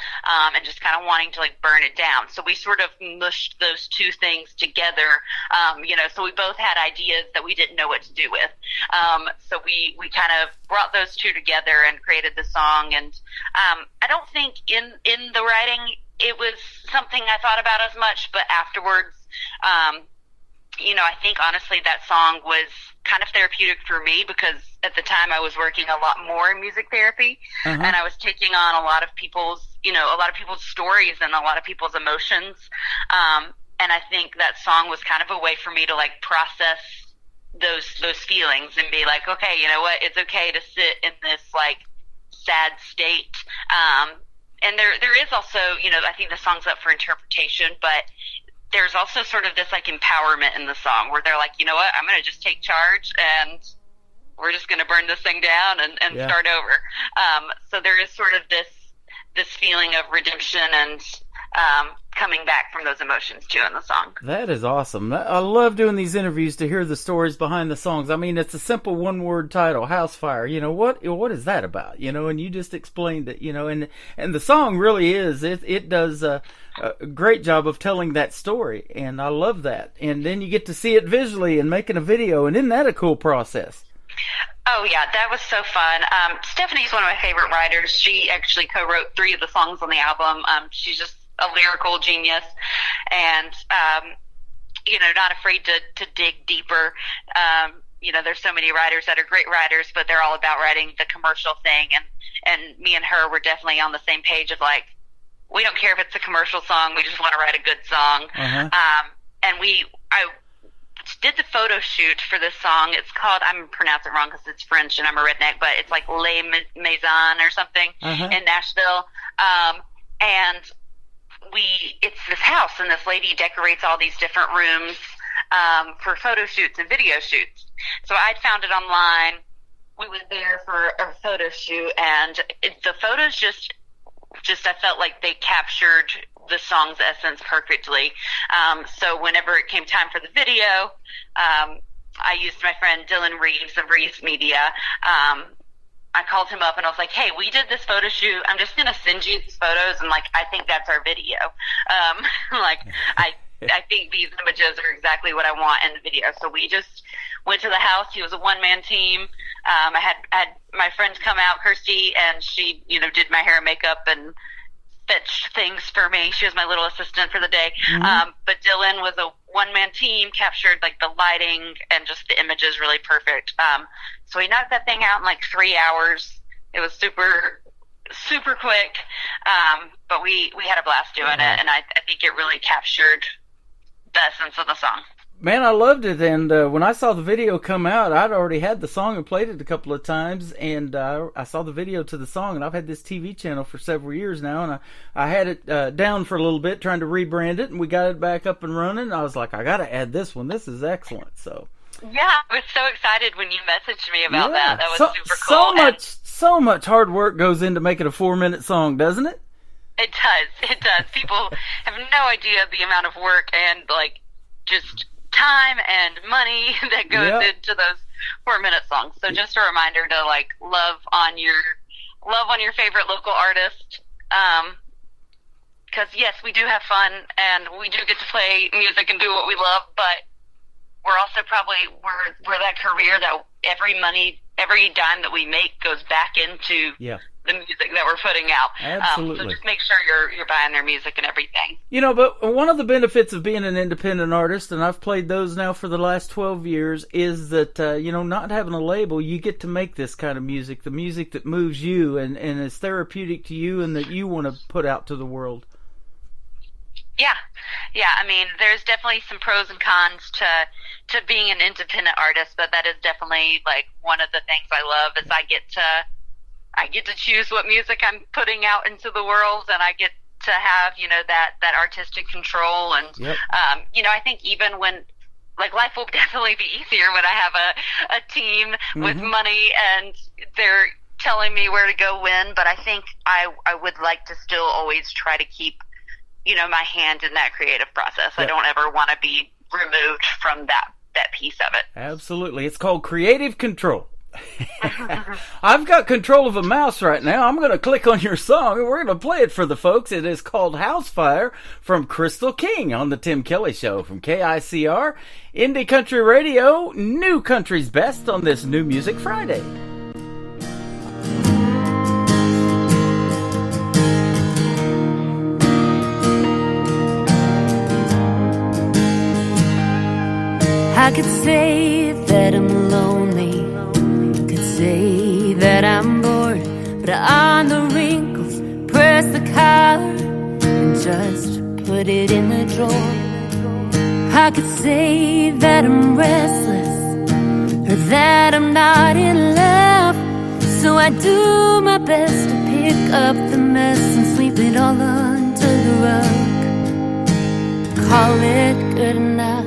and just kind of wanting to like burn it down. So we sort of mushed those two things together, so we both had ideas that we didn't know what to do with. So we kind of brought those two together and created the song. And I don't think in the writing it was something I thought about as much, but afterwards, I think honestly that song was kind of therapeutic for me, because at the time I was working a lot more in music therapy, and I was taking on a lot of people's stories and a lot of people's emotions. And I think that song was kind of a way for me to like process those feelings and be like, okay, you know what? It's okay to sit in this like sad state, And there is also, I think the song's up for interpretation, but there's also sort of this like empowerment in the song where they're like, you know what, I'm going to just take charge and we're just going to burn this thing down and start over. So there is sort of this feeling of redemption and coming back from those emotions too in the song. That is awesome. I love doing these interviews to hear the stories behind the songs. I mean, it's a simple one-word title, House Fire. What is that about? And you just explained it, and the song really is, it does a great job of telling that story, and I love that. And then you get to see it visually and making a video, and isn't that a cool process? Oh, yeah, that was so fun. Stephanie's one of my favorite writers. She actually co-wrote 3 of the songs on the album. She's just a lyrical genius and, not afraid to dig deeper. There's so many writers that are great writers, but they're all about writing the commercial thing. And me and her were definitely on the same page of like, we don't care if it's a commercial song. We just want to write a good song. Uh-huh. And I did the photo shoot for this song. It's called, I'm pronouncing it wrong because it's French and I'm a redneck, but it's like Les Maisons or something in Nashville. And it's this house, and this lady decorates all these different rooms for photo shoots and video shoots. So I'd found it online. We went there for a photo shoot, and the photos just I felt like they captured the song's essence perfectly. So whenever it came time for the video, I used my friend Dylan Reeves of Reeves Media. I called him up and I was like, hey, we did this photo shoot. I'm just going to send you these photos. And I think that's our video. I think these images are exactly what I want in the video. So we just went to the house. He was a one-man team. I had my friend come out, Kirsty, and she, did my hair and makeup and fetched things for me. She was my little assistant for the day. But Dylan was a one-man team, captured the lighting and just the images really perfect. So we knocked that thing out in 3 hours. It was super, super quick. But we had a blast doing it, and I think it really captured the essence of the song. Man, I loved it, and when I saw the video come out, I'd already had the song and played it a couple of times, and I saw the video to the song, and I've had this TV channel for several years now, and I had it down for a little bit trying to rebrand it, and we got it back up and running, and I was like, I got to add this one. This is excellent. So yeah, I was so excited when you messaged me about that. That was super cool. So much hard work goes into making a 4-minute song, doesn't it? It does. It does. People have no idea the amount of work and just time and money that goes into those 4-minute songs. So just a reminder to love on your favorite local artist. Because yes, we do have fun and we do get to play music and do what we love, but we're also we're that career that every dime that we make goes back into the music that we're putting out. Absolutely. So just make sure you're buying their music and everything. But one of the benefits of being an independent artist, and I've played those now for the last 12 years, is that, not having a label, you get to make this kind of music, the music that moves you and is therapeutic to you and that you want to put out to the world. Yeah. I mean, there's definitely some pros and cons to being an independent artist, but that is definitely one of the things I love is I get to choose what music I'm putting out into the world, and I get to have, that artistic control. And, I think even when, life will definitely be easier when I have a team with money and they're telling me where to go when, but I think I would like to still always try to keep, my hand in that creative process. I don't ever want to be removed from that piece of it. Absolutely. It's called creative control. I've got control of a mouse right now. I'm going to click on your song and we're going to play it for the folks. It is called House Fire from Crystal King on the Tim Kelly Show from KICR, Indie Country Radio, New Country's Best on this New Music Friday. I could say that I'm lonely, could say that I'm bored, but on the wrinkles, press the collar and just put it in the drawer. I could say that I'm restless, or that I'm not in love, so I do my best to pick up the mess and sweep it all under the rug. Call it good enough.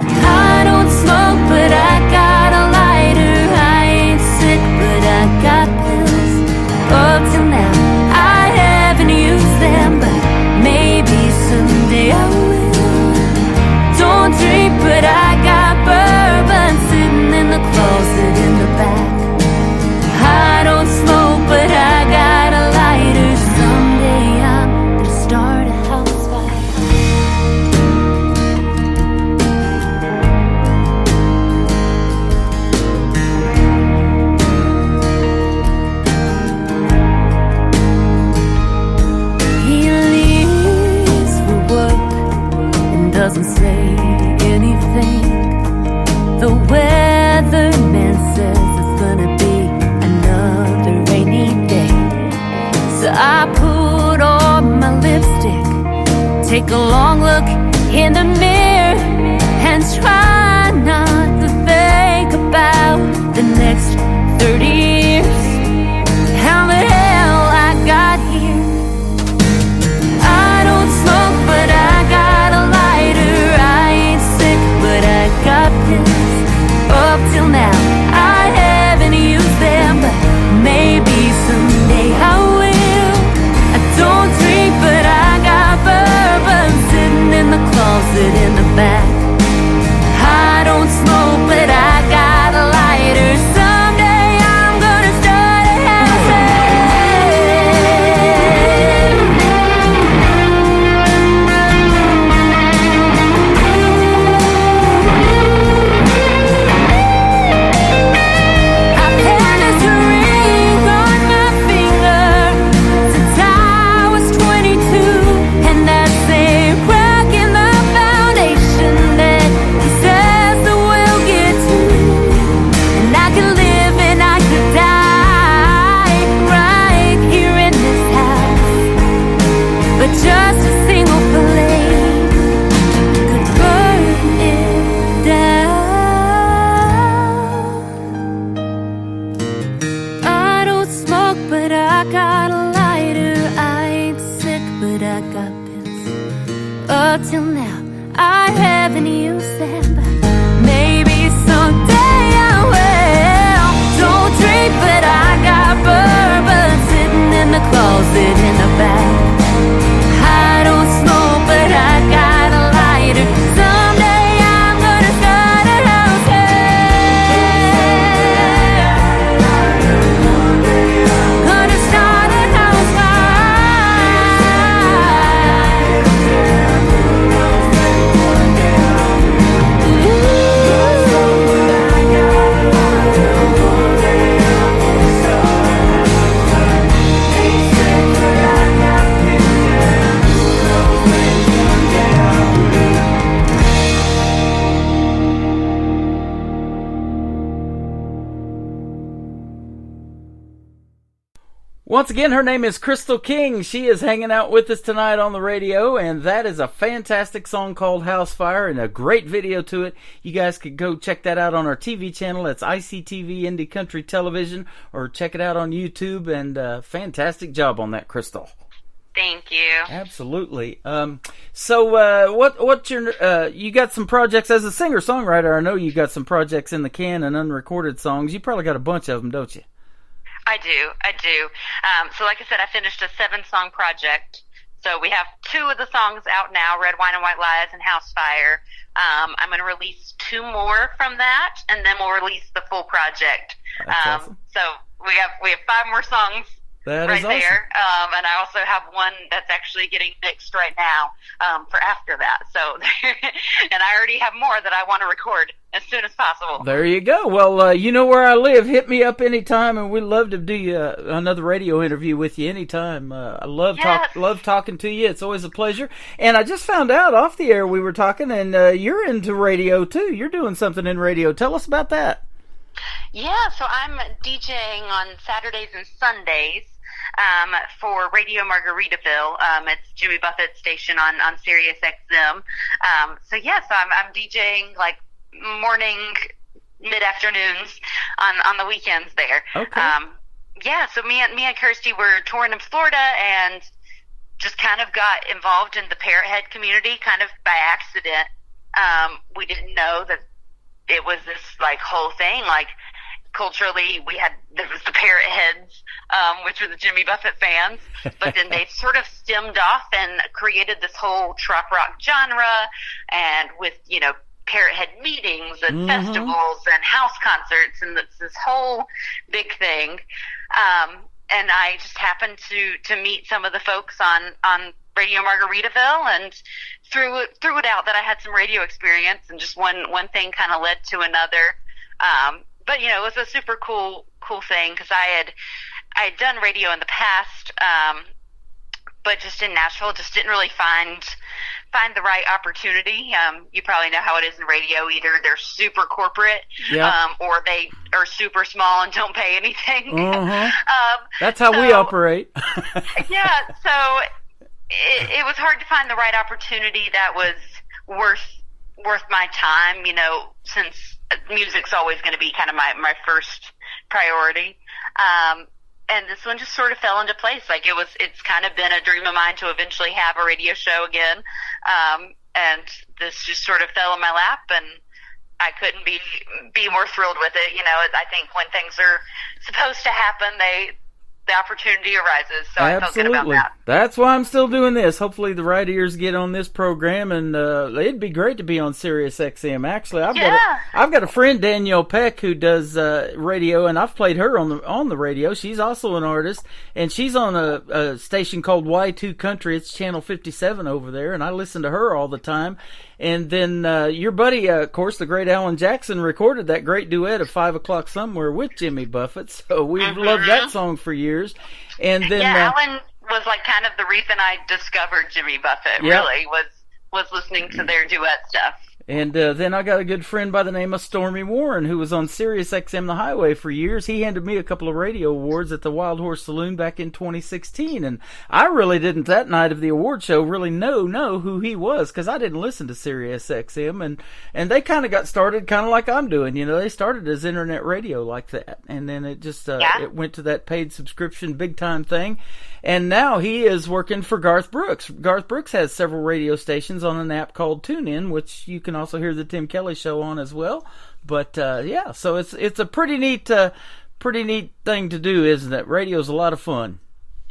I don't smoke, but I got a lighter. I ain't sick, but I got pills. Up till now, I haven't used them, but maybe someday I will. Don't drink, but I got bourbon sitting in the closet in the back. I don't smoke, but I got a lighter. Someday I'm gonna start a house fire. He leaves for work and doesn't say anything. The weatherman says it's gonna be another rainy day. So I put on my lipstick, take a long look in the mirror, and try not to think about the next 30 years. How the hell I got here. I don't smoke, but I got a lighter. I ain't sick, but I got pills. Up till now, I haven't used them, but maybe someday I will. I don't drink, but I got bourbon sitting in the closet in the back. I don't smoke, but I got a lighter. Someday I'm gonna start a house just a single flame could burn it down. I don't smoke, but I got a lighter. I ain't sick, but I got pills. Up till now, I haven't used them, but maybe someday I will. Don't drink, but I got bourbon sitting in the closet in the back. I don't smoke, but I got a lighter. Someday I'm gonna start a house Gonna start a house Once again, her name is Crystal King. She is hanging out with us tonight on the radio, and that is a fantastic song called House Fire and a great video to it. You guys could go check that out on our TV channel. It's ICTV Indie Country Television, or check it out on YouTube, and fantastic job on that, Crystal. Thank you. Absolutely. So what's your, you got some projects as a singer-songwriter. I know you got some projects in the can and unrecorded songs. You probably got a bunch of them, don't you? I do. So like I said, I finished a 7-song project. So we have 2 of the songs out now, Red Wine and White Lies and House Fire. I'm going to release 2 more from that, and then we'll release the full project. Awesome. So we have 5 more songs that right is awesome. there. And I also have one that's actually getting mixed right now for after that. So, and I already have more that I want to record as soon as possible. There you go. Well, you know where I live. Hit me up anytime, and we'd love to do another radio interview with you anytime. I love talking to you. It's always a pleasure. And I just found out off the air we were talking, and you're into radio too. You're doing something in radio. Tell us about that. Yeah, so I'm DJing on Saturdays and Sundays for Radio Margaritaville. It's Jimmy Buffett's station on Sirius XM. So I'm DJing like morning, mid-afternoons on the weekends there. Okay. so me and Kirsty were touring in Florida and just kind of got involved in the Parrot Head community kind of by accident. We didn't know that it was this like whole thing. Like culturally, there was the Parrot Heads, which were the Jimmy Buffett fans, but then they sort of stemmed off and created this whole trop rock genre, and with Parrot Head meetings and festivals and house concerts, and this whole big thing. And I just happened to meet some of the folks on Radio Margaritaville, and threw it out that I had some radio experience, and just one thing kind of led to another. But it was a super cool thing, because I had done radio in the past, but just in Nashville, just didn't really find the right opportunity. You probably know how it is in radio. Either they're super corporate, or they are super small and don't pay anything. That's how we operate. Yeah, so it was hard to find the right opportunity that was worth my time, since music's always going to be kind of my first priority. And this one just sort of fell into place. Like it's kind of been a dream of mine to eventually have a radio show again. And this just sort of fell in my lap, and I couldn't be more thrilled with it. I think when things are supposed to happen, the opportunity arises. So I felt good about that. That's why I'm still doing this. Hopefully the right ears get on this program, and it'd be great to be on Sirius XM. Actually, I've got a friend, Danielle Peck, who does radio, and I've played her on the radio. She's also an artist, and she's on a station called Y2 Country. It's channel 57 over there, and I listen to her all the time. And then your buddy, of course, the great Alan Jackson, recorded that great duet of 5 O'Clock Somewhere with Jimmy Buffett. So we've loved that song for years. And then Alan was like kind of the reason I discovered Jimmy Buffett. Really was listening to their duet stuff. And then I got a good friend by the name of Stormy Warren, who was on Sirius XM The Highway for years. He handed me a couple of radio awards at the Wild Horse Saloon back in 2016. And I really didn't, that night of the award show, really know who he was, because I didn't listen to Sirius XM. And they kind of got started kind of like I'm doing. They started as internet radio like that. And then it just it went to that paid subscription big time thing. And now he is working for Garth Brooks. Garth Brooks has several radio stations on an app called TuneIn, which you can also hear the Tim Kelly Show on as well. But so it's a pretty neat thing to do, isn't it? Radio's a lot of fun.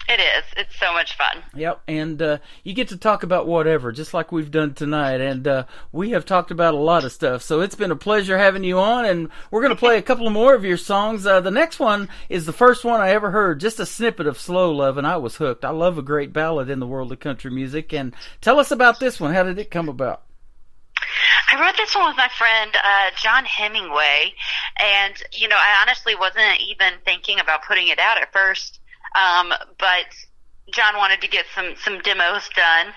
It is. It's so much fun. Yep, and you get to talk about whatever, just like we've done tonight, and we have talked about a lot of stuff, so it's been a pleasure having you on, and we're going to play a couple more of your songs. The next one is the first one I ever heard, just a snippet of Slow Love, and I was hooked. I love a great ballad in the world of country music, and tell us about this one. How did it come about? I wrote this one with my friend John Hemingway, and I honestly wasn't even thinking about putting it out at first. But John wanted to get some demos done.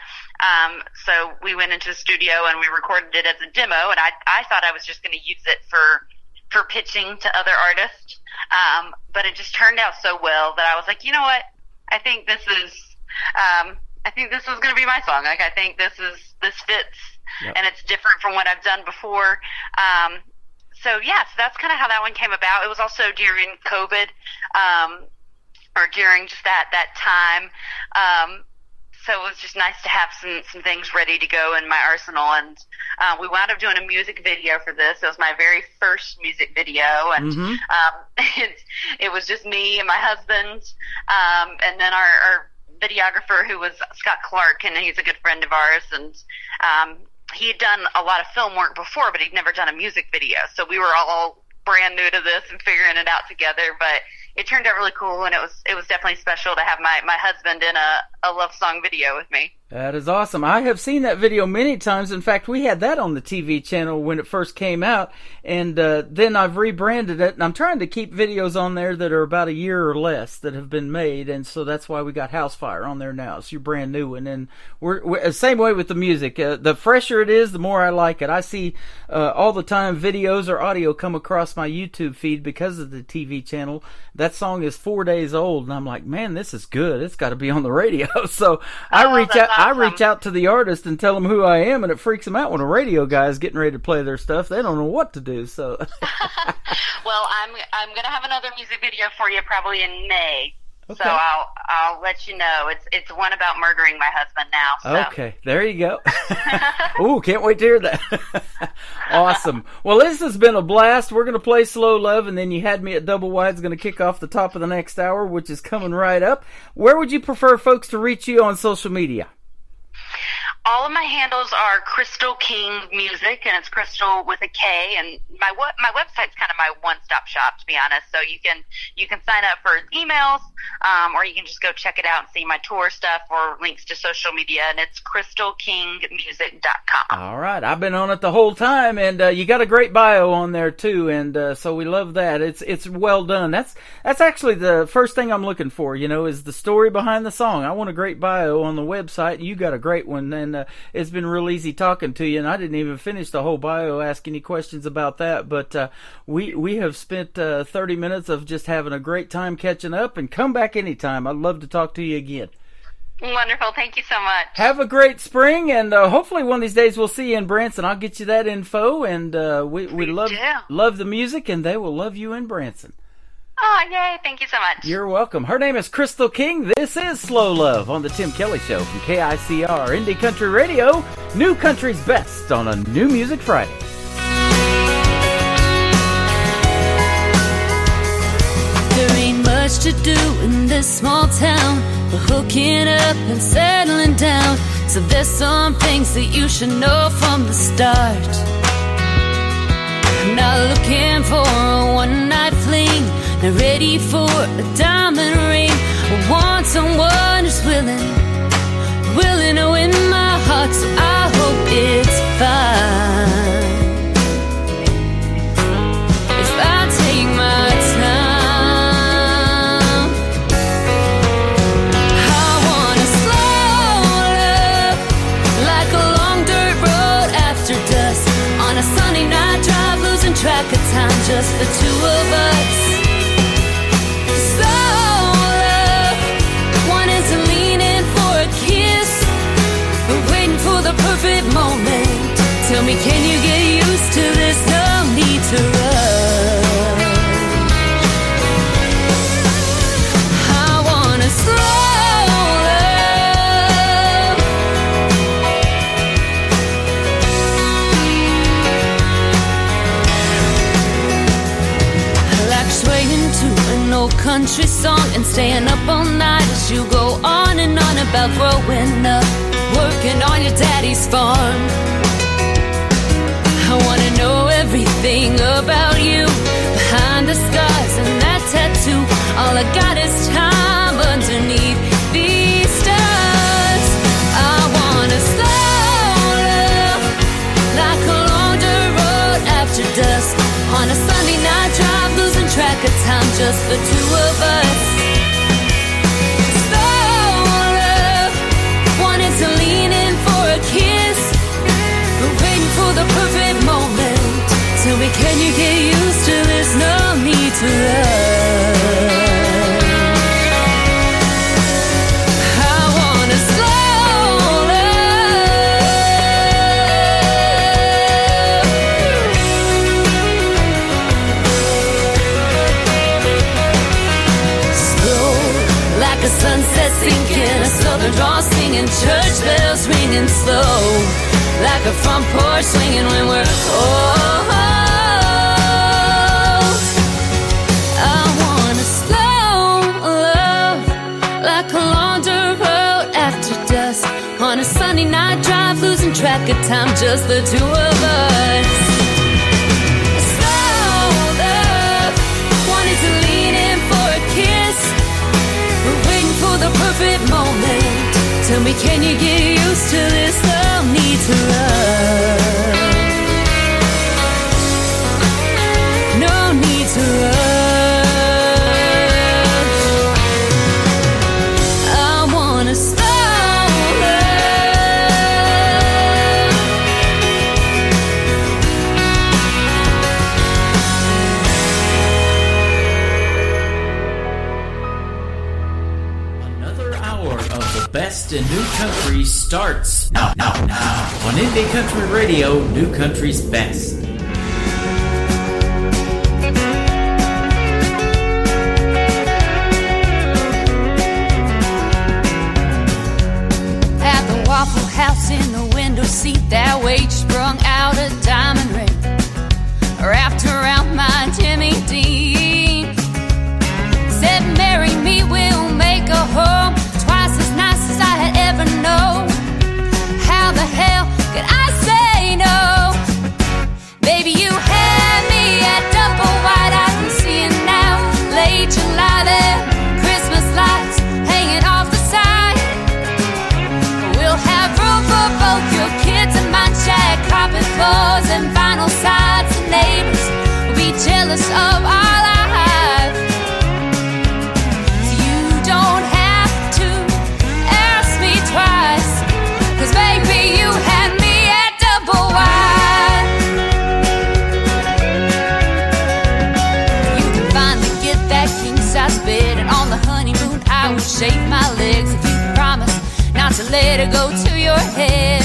So we went into the studio and we recorded it as a demo, and I thought I was just going to use it for pitching to other artists. But it just turned out so well that I was like, you know what? I think this is going to be my song. Like, I think this fits, and it's different from what I've done before. So that's kind of how that one came about. It was also during COVID, or during just that time. So it was just nice to have some things ready to go in my arsenal. And we wound up doing a music video for this. It was my very first music video. And it was just me and my husband, and then our videographer, who was Scott Clark, and he's a good friend of ours. And he had done a lot of film work before, but he'd never done a music video. So we were all brand new to this and figuring it out together. But it turned out really cool, and it was definitely special to have my husband in a love song video with me. That is awesome. I have seen that video many times. In fact, we had that on the TV channel when it first came out, and then I've rebranded it, and I'm trying to keep videos on there that are about a year or less that have been made, and so that's why we got House Fire on there now. It's your brand new one, and we're same way with the music. The fresher it is, the more I like it. I see all the time videos or audio come across my YouTube feed because of the TV channel. That song is 4 days old, and I'm like, man, this is good. It's got to be on the radio. know, so I reach out to the artist and tell them who I am, and it freaks them out when a radio guy is getting ready to play their stuff. They don't know what to do. So, well, I'm gonna have another music video for you probably in May. Okay. So I'll let you know. It's one about murdering my husband now. So. Okay, there you go. Ooh, can't wait to hear that. Awesome. Well, this has been a blast. We're going to play Slow Love, and then You Had Me at Double Wide's going to kick off the top of the next hour, which is coming right up. Where would you prefer folks to reach you on social media? All of my handles are Crystal King Music, and it's Crystal with a K. And my website's kind of my one-stop shop, to be honest. So you can sign up for emails, or you can just go check it out and see my tour stuff or links to social media. And it's crystalkingmusic.com. All right, I've been on it the whole time, and you got a great bio on there too, and so we love that. It's well done. That's actually the first thing I'm looking for. Is the story behind the song. I want a great bio on the website. You got a great one, and it's been real easy talking to you, and I didn't even finish the whole bio, ask any questions about that, but we have spent 30 minutes of just having a great time catching up, and come back anytime. I'd love to talk to you again. Wonderful. Thank you so much. Have a great spring, and hopefully one of these days we'll see you in Branson. I'll get you that info, and we love the music, and they will love you in Branson. Oh, yay. Thank you so much. You're welcome. Her name is Crystal King. This is Slow Love on the Tim Kelly Show from KICR Indie Country Radio. New country's best on a New Music Friday. There ain't much to do in this small town, but hooking up and settling down. So there's some things that you should know from the start. I'm not looking for a one-night fling, not ready for a diamond ring. I want someone who's willing to win my heart, so I hope it's fine if I take my time. I want a slow love, like a long dirt road after dusk, on a sunny night drive, losing track of time, just the two of us. The perfect moment. Tell me, can you get used to this? No need to rush. I want a slow love, like swaying to an old country song and staying up all night as you go on and on about growing up, working on your daddy's farm. I wanna know everything about you, behind the scars and that tattoo. All I got is time underneath these stars. I want a slow love, like a long dirt road after dusk, on a Sunday night drive, losing track of time, just the two of us. To lean in for a kiss, but waiting for the perfect moment. Tell me, can you get used to this? No need to rush. I want a slow love, slow like a sunset sinking, a southern draw singing, church bells ringing, slow like a front porch swinging when we're old. I want a slow love, like a long dirt road after dusk, on a sunny night drive, losing track of time, just the two of us. A slow love, wanting to lean in for a kiss, waiting for the perfect moment. Tell me, can you get used to this? No need to rush. No need to rush. I want a slow best in new country starts now. On Indie Country Radio, New Country's Best. At the Waffle House in the window seat, that waitress sprung out a diamond ring, wrapped around my Jimmy Dean. Said, marry me, we'll make a home twice as nice as I had ever known. How the hell could I say no? Baby, you had me at double wide. I can see it now. Late July there, Christmas lights hanging off the side. We'll have room for both your kids and mine. Shag carpet floors and vinyl sides. The neighbors will be jealous of our life. So you don't have to ask me twice, 'cause baby, you had me at double wide. You can finally get that king-size bed, and on the honeymoon I would shave my legs if you promise not to let it go to your head.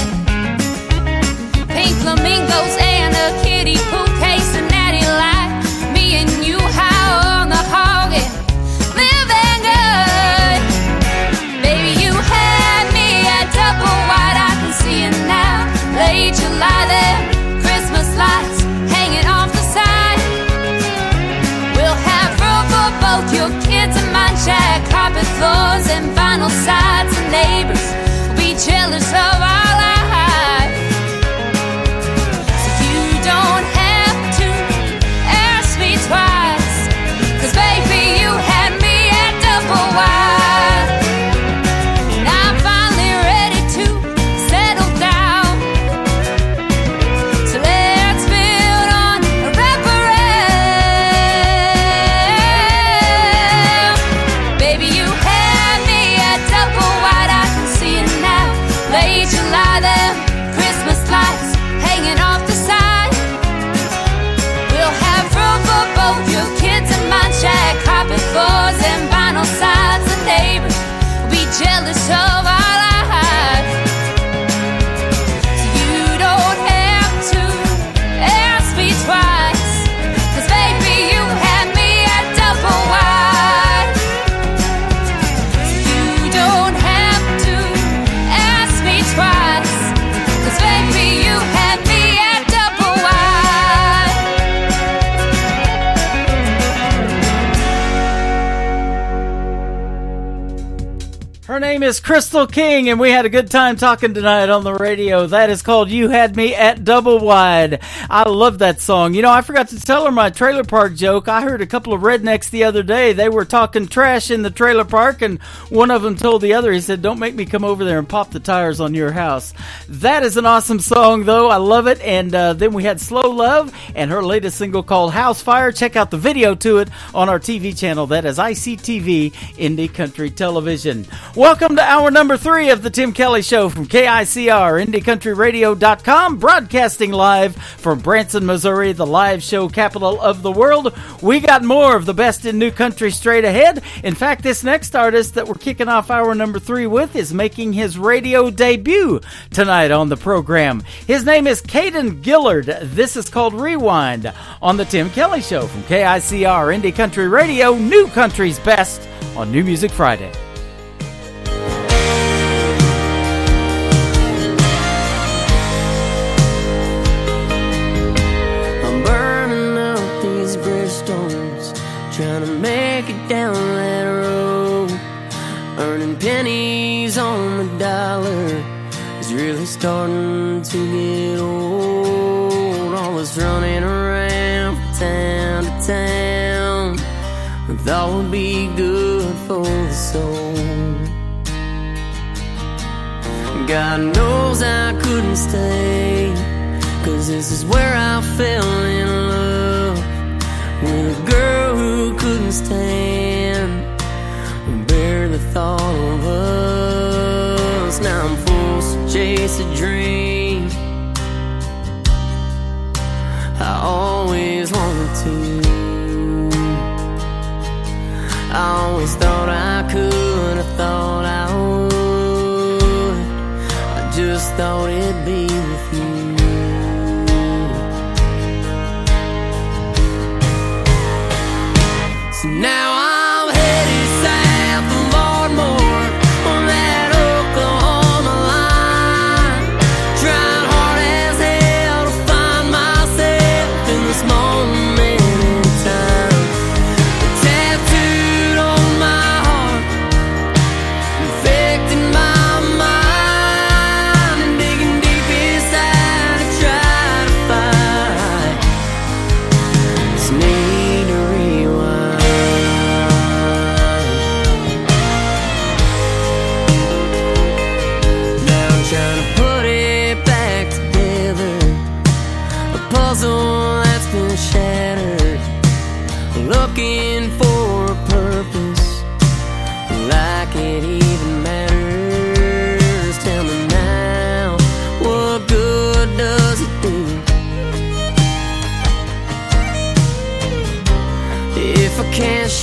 Pink flamingos and a kiddie pool case, and natty light. Me and you high on the hog and living good. Baby, you had me at double wide. I can see it now. Late July there, Christmas lights hanging off the side. We'll have room for both your kids and mine. Shag carpet floors and vinyl sides. And neighbors will be jealous of our life. So you don't have to ask me twice, 'cause baby, you had me at double wide. And I'm finally ready to settle down. So let's build on a wraparound. Baby, you had me at double wide. I can see it now. Late July there, Christmas lights hanging off the side. We'll have room for both your kids and mine. Shag carpet floors and vinyl sides. The neighbors will be jealous of our life. So you don't have to ask me twice, 'cause baby, you had me at double wide. So you don't have to ask me twice, 'cause baby, you had me at double wide. Her name is Crystal King, and we had a good time talking tonight on the radio. That is called You Had Me at Double Wide. I love that song. You know, I forgot to tell her my trailer park joke. I heard a couple of rednecks the other day. They were talking trash in the trailer park, and one of them told the other, he said, "Don't make me come over there and pop the tires on your house." That is an awesome song, though. I love it. And then we had Slow Love and her latest single called House Fire. Check out the video to it on our TV channel. That is ICTV, Indie Country Television. Welcome to hour number 3 of the Tim Kelly Show from KICR, IndieCountryRadio.com, broadcasting live from Branson, Missouri, the live show capital of the world. We got more of the best in new country straight ahead. In fact, this next artist that we're kicking off hour number 3 with is making his radio debut tonight on the program. His name is Caden Gillard. This is called Rewind on the Tim Kelly Show from KICR, Indie Country Radio, New Country's Best on New Music Friday. Trying to make it down that road, earning pennies on the dollar is really starting to get old. Always running around from town to town, I thought would be good for the soul. God knows I couldn't stay, 'cause this is where I fell in love with a girl who couldn't stand or bear the thought of us. Now I'm forced to chase a dream I always wanted to. I always thought I could, I thought I would.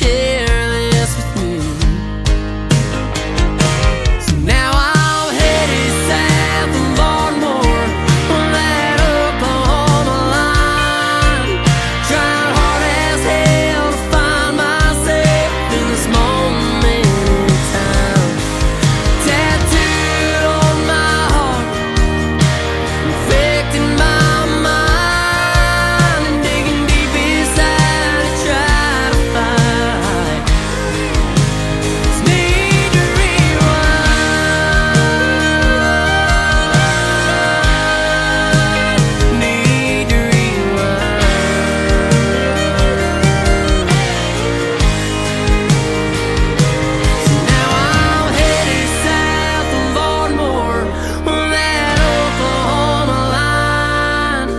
share this with me. So now I'm headed south of Ardmore on that Oklahoma line, trying hard as hell to find myself in this moment in time. Tattooed on my heart, infecting my mind, and digging deep inside to try to find. It's need to rewind. Need to rewind. So now I'm headed south of Ardmore on that Oklahoma line,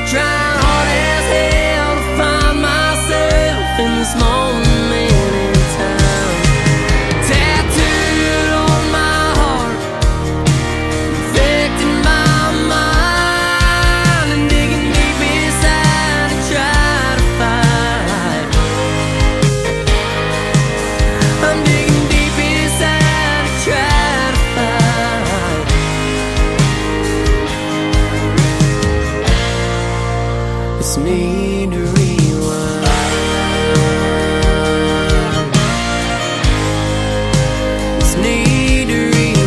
trying hard as hell to find myself in this moment in time. Tattooed on my heart, infecting my mind, and digging deep inside to try to find. I'm digging deep inside to try to find. It's need to rewind. It's need to rewind.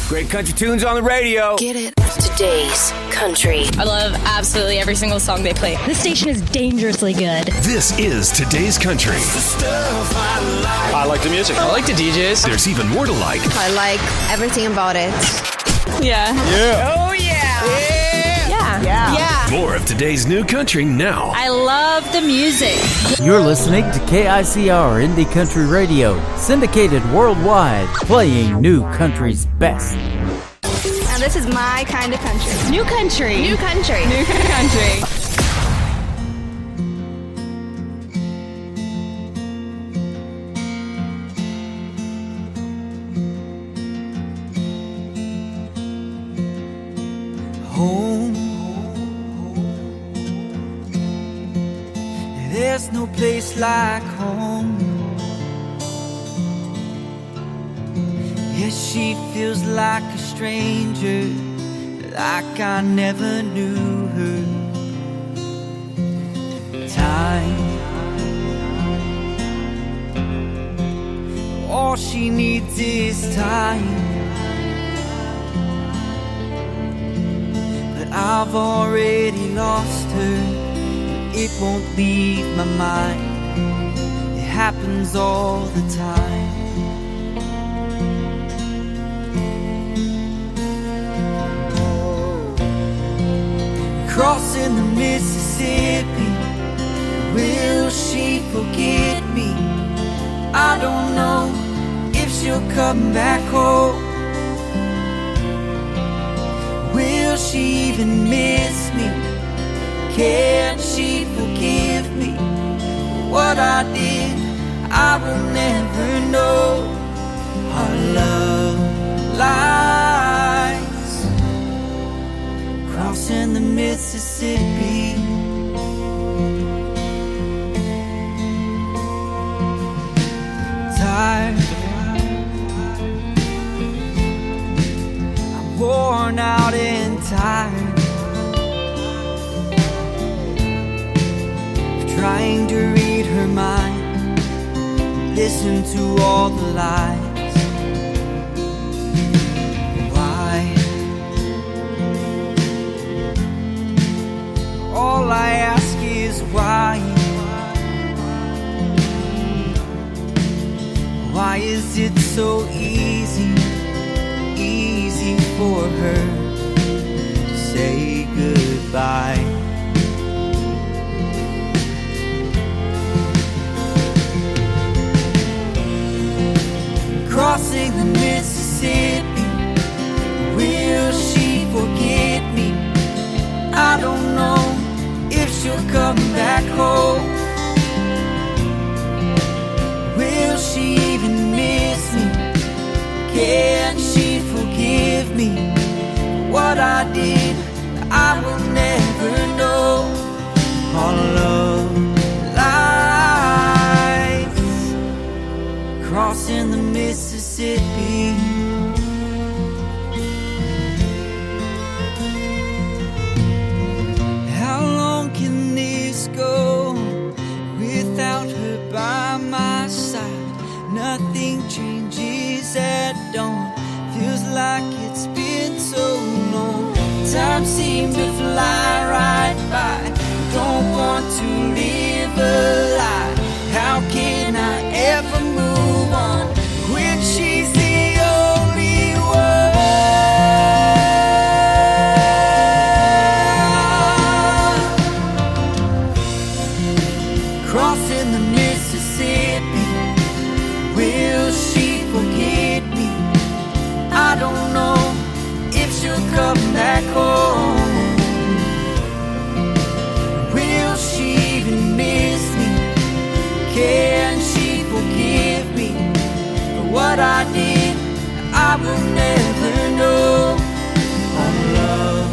Great country tunes on the radio. Get it. Today's country. I love absolutely every single song they play. This station is dangerously good. This is today's country. I like the music. I like the DJs. There's even more to like. I like everything about it. Yeah. Yeah. Oh, yeah. Yeah. More of today's new country now. I love the music. You're listening to KICR Indie Country Radio, syndicated worldwide, playing new country's best. Now this is my kind of country. New country. New country. New country. Home. There's no place like home. Yes, she feels like a stranger, like I never knew her. Time. All she needs is time. I've already lost her. It won't leave my mind. It happens all the time. Crossing the Mississippi, will she forget me? I don't know if she'll come back home. Will she even miss me? Can she forgive me? What I did, I will never know. Our love lies crossing the Mississippi. Tired, I'm worn out and tired, trying to read her mind, listen to all the lies. Why? All I ask is why? Why is it so easy for her to say goodbye? Crossing the Mississippi, will she forget me? I don't know if she'll come back home? Will she even miss me? Can she forgive me for what I did? I will never know. All alone lies crossing the Mississippi. How long can this go without her by my side? Nothing changes at dawn. Feels like it's been so long. Time seems to fly right by. Don't want to live a lie. How can I ever move on when she's the only one? Crossing the Mississippi, will she forget me? I don't know if she'll come back home. Will she even miss me? Can she forgive me for what I did? I will never know. All love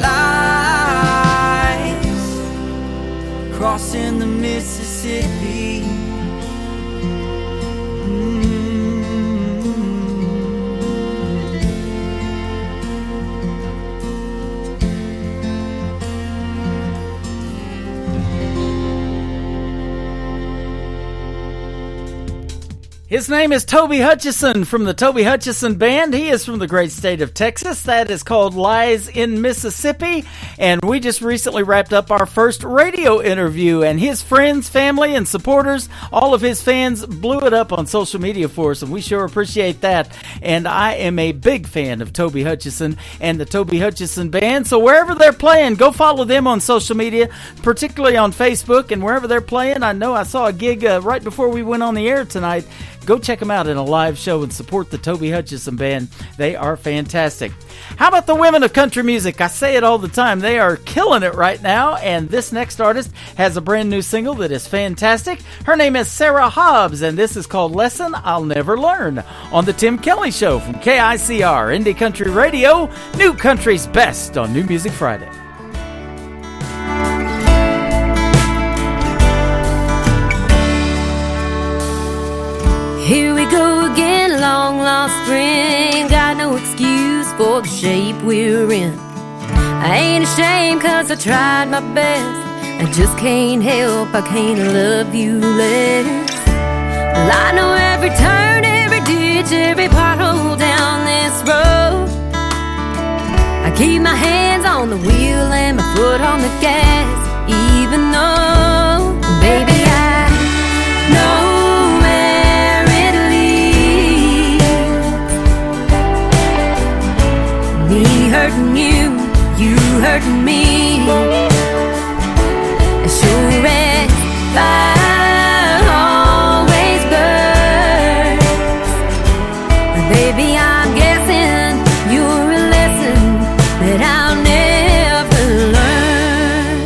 lies crossing the Mississippi. His name is Toby Hutchison from the Toby Hutchison Band. He is from the great state of Texas. That is called Lies in Mississippi. And we just recently wrapped up our first radio interview. And his friends, family, and supporters, all of his fans blew it up on social media for us. And we sure appreciate that. And I am a big fan of Toby Hutchison and the Toby Hutchison Band. So wherever they're playing, go follow them on social media, particularly on Facebook. And wherever they're playing, I know I saw a gig right before we went on the air tonight. Go check them out in a live show and support the Toby Hutchison Band. They are fantastic. How about the women of country music? I say it all the time. They are killing it right now, and this next artist has a brand new single that is fantastic. Her name is Sarah Hobbs, and this is called Lesson I'll Never Learn on the Tim Kelly Show from KICR, Indie Country Radio, New Country's Best on New Music Friday. Here we go again, long lost friend. Got no excuse for the shape we're in. I ain't ashamed cause I tried my best. I just can't help, I can't love you less. Well, I know every turn, every ditch, every pothole down this road. I keep my hands on the wheel and my foot on the gas. Even though, baby, I know me hurting you, you hurting me. As sure as fire always burns. Baby, I'm guessing you're a lesson that I'll never learn.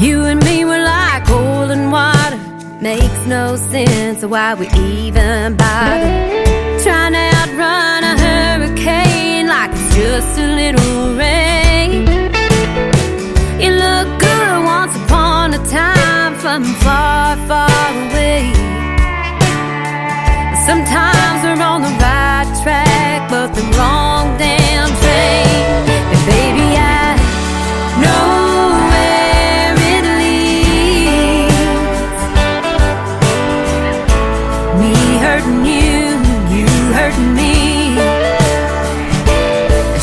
You and me were like oil and water. Makes no sense why we even bother trying to outrun a hurricane like it's just a little rain. You look good once upon a time from far, far away. Sometimes we're on the right track but the wrong damn train. And baby, I know hurting you, you hurting me.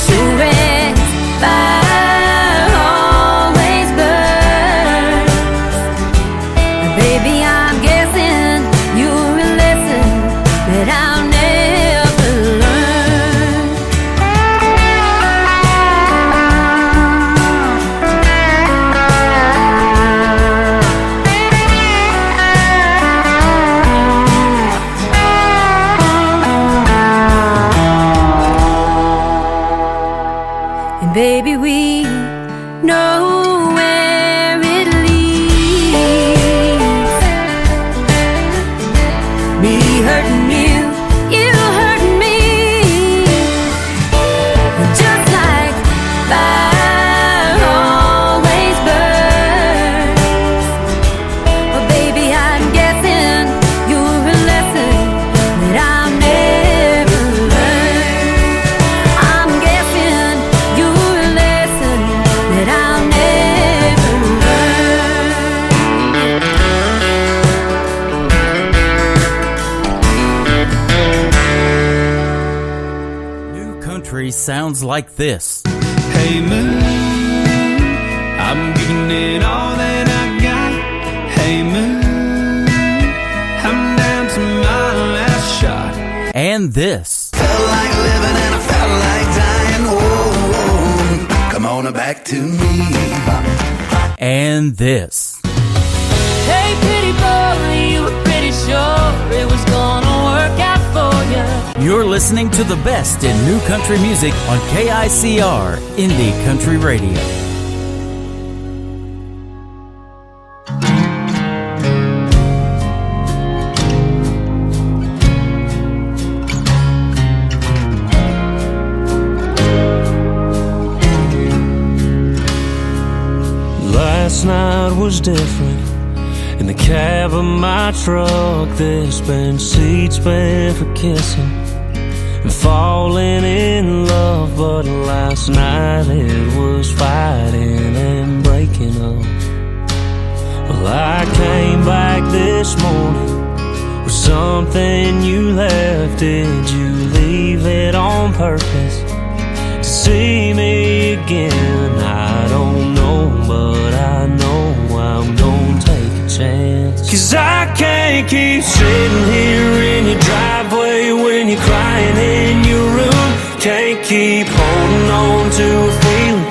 Sure as fire we know where it leads. Me hurting you, you hurting me, just like fire always burns. Oh baby, I'm guessing you're a lesson that I'll never learn. I'm guessing you're a lesson that I'll never learn. New country sounds like this. Hey moon, I'm giving it all that I got. Hey moon, I'm down to my last shot. And this. Felt like living and I felt like dying. Oh, come on back to me. And this. Hey, pretty boy, you were pretty sure it was gonna work out for you. You're listening to the best in new country music on KICR Indie Country Radio. Last night was different. In the cab of my truck, there's been seats spent for kissing and falling in love. But last night it was fighting and breaking up. Well, I came back this morning with something you left. Did you leave it on purpose to see me again? I don't know, but I know I'm gonna take a chance. 'Cause I can't keep sitting here in your driveway when you're crying in your room. Can't keep holding on to a feeling,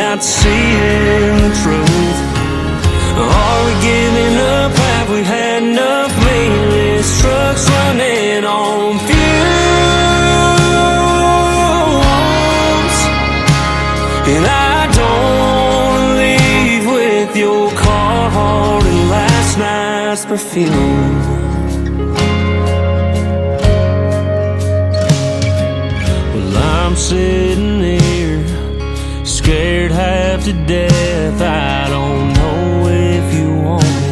not seeing the truth. Are we giving up? Have we had enough? Mainless trucks running on fumes. And I don't leave with your card and last night's perfume. Well, I'm sitting here, scared half to death. I don't know if you want me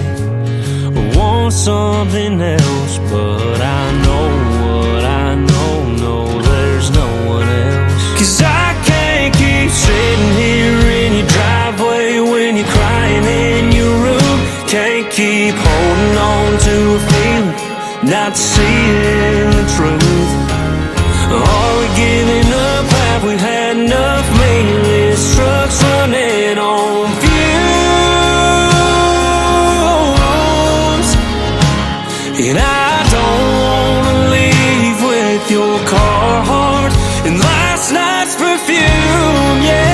or want something else, but I know what I know, no, there's no one else. 'Cause I can't keep sitting here in your driveway when you're crying in your room. Can't keep holding on to a feeling, not seeing the truth. Are we giving up? Have we had enough? Mainless trucks running on fumes. And I don't wanna leave with your Carhartt and last night's perfume, yeah.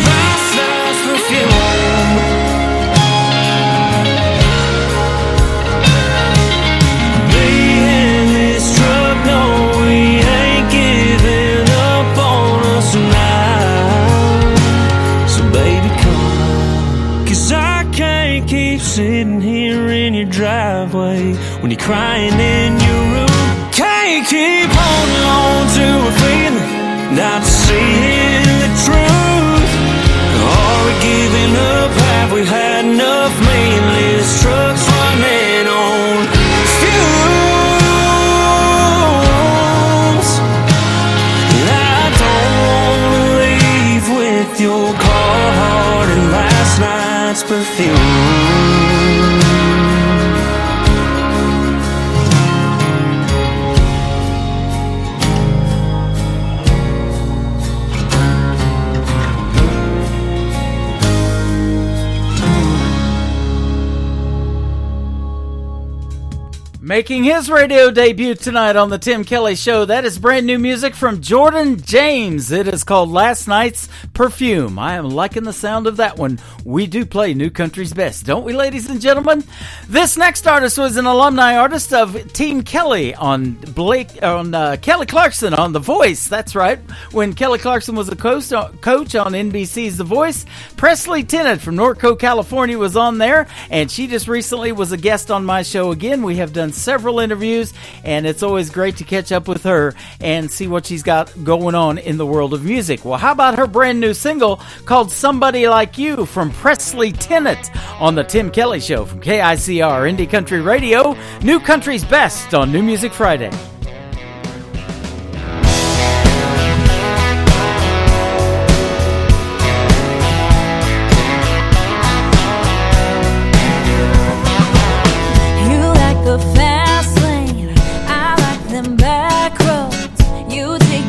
Last night's perfume. Me and this truck, no, we ain't giving up on us now. So baby, come, 'cause I can't keep sitting here in your driveway when you're crying in your room. Can't keep holding on to a feeling, not seeing the truth. Are we giving up? Have we had enough? Mainless trucks running on fumes. And I don't wanna leave with your Carhartt and last night's perfume. Making his radio debut tonight on the Tim Kelly Show, that is brand new music from Jordan James. It is called Last Night's Perfume. I am liking the sound of that one. We do play New Country's best, don't we, ladies and gentlemen? This next artist was an alumni artist of Team Kelly on Kelly Clarkson on The Voice. That's right. When Kelly Clarkson was a coach on NBC's The Voice, Presley Tennant from Norco, California was on there, and she just recently was a guest on my show again. We have done several interviews, and it's always great to catch up with her and see what she's got going on in the world of music. Well, how about her brand new single called Somebody Like You from Presley Tennant on the Tim Kelly Show from KICR Indie Country Radio, New Country's best on New Music Friday.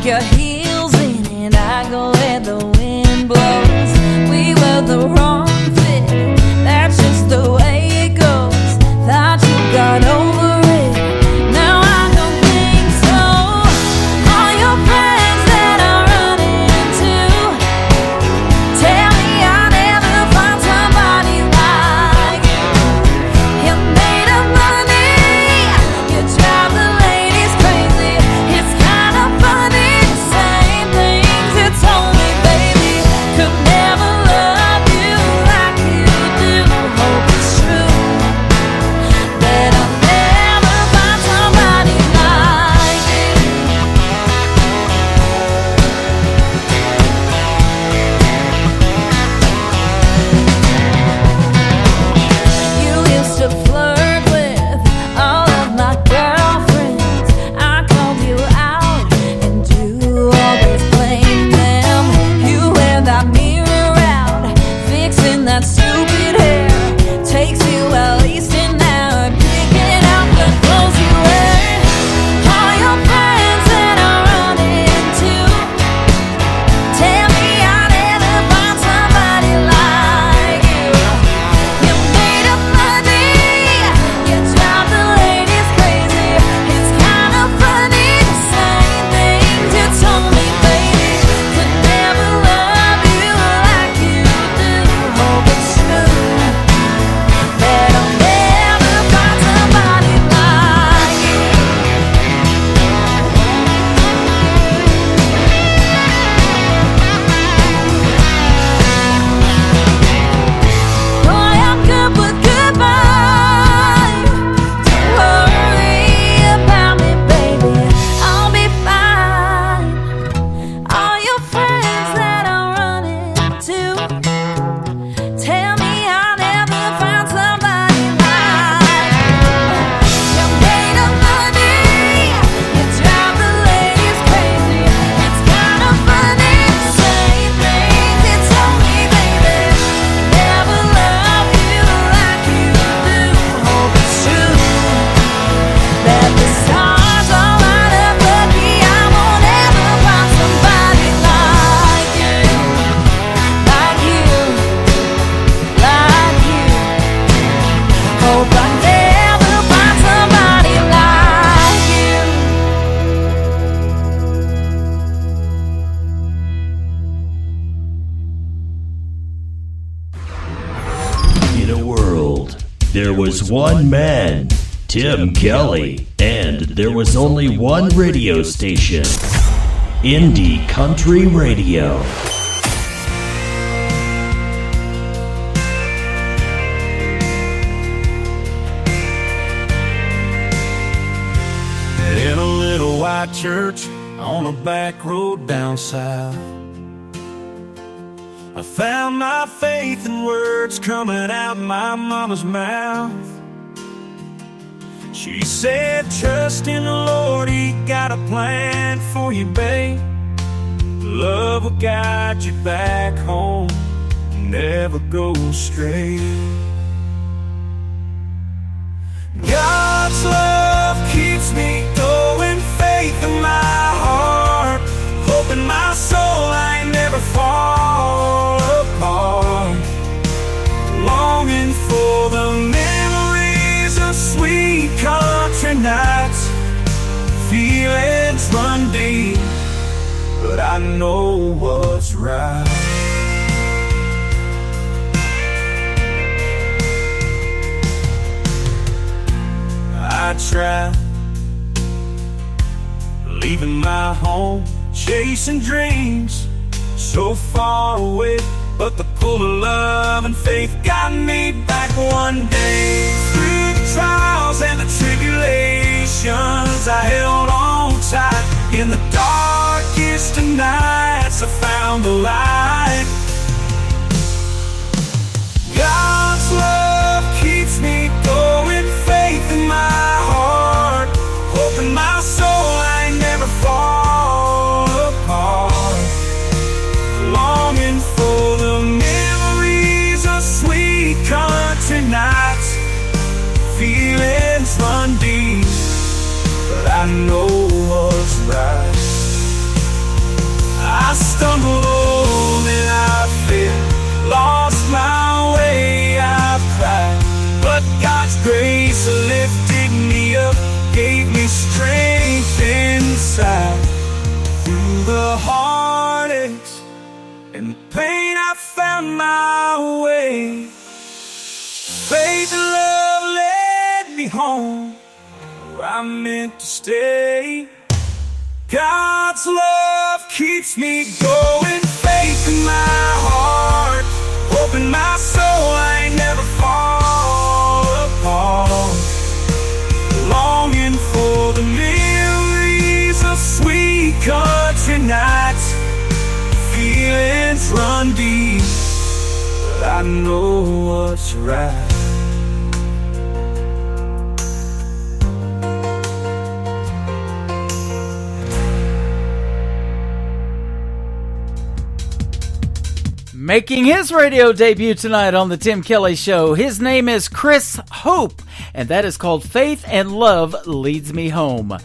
Your heels in and I go where the wind blows. We were the wrong fit, that's just the way it goes. Thought you got over it, now I don't think so. All your friends that I run into tell me I'll never find somebody like you. You're made of money, you drive the ladies crazy. It's kind of funny. There was one man, Tim Kelly, and there was only one radio station, Indie Country Radio. In a little white church on a back road down south, I found my faith in words coming out my mama's mouth. She said, trust in the Lord, He got a plan for you, babe. Love will guide you back home, never go astray. God's love keeps me going, faith in my heart, hope in my soul I never fall apart. Longing for the memories of sweet country nights, feelings run deep, but I know what's right. I tried leaving my home, chasing dreams so far away, but the pull of love and faith got me back one day. Through the trials and the tribulations, I held on tight. In the darkest of nights, I found the light. God's love keeps me going, faith in my heart, hope in my soul, I never fall apart. Longing for the memories of sweet country nights, feelings run deep, but I know what's right. I stumbled and I fell, lost my way, I cried, but God's grace lifted me up, gave me strength inside. Through the heartaches and the pain, I found my way. Faith and love led me home, where I'm meant to stay. God's love keeps me going, faith in my heart, hope in my soul, I never fall apart. Longing for the memories of sweet country nights, feelings run deep, but I know what's right. Making his radio debut tonight on the Tim Kelly Show, his name is Chris Hope, and that is called Faith and Love Leads Me Home.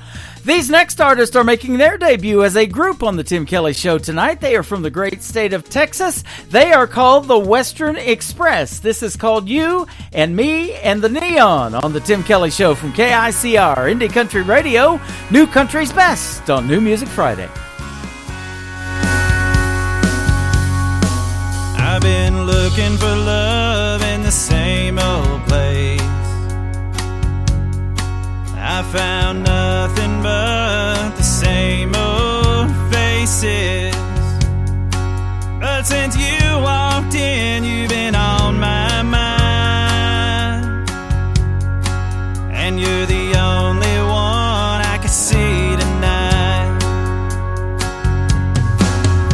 These next artists are making their debut as a group on the Tim Kelly Show tonight. They are from the great state of Texas. They are called the Western Express. This is called You and Me and the Neon on the Tim Kelly Show from KICR, Indie Country Radio, New Country's Best on New Music Friday. I've been looking for love in the same old place. I found nothing but the same old faces. But since you walked in, you've been on my mind. And you're the only one I can see tonight.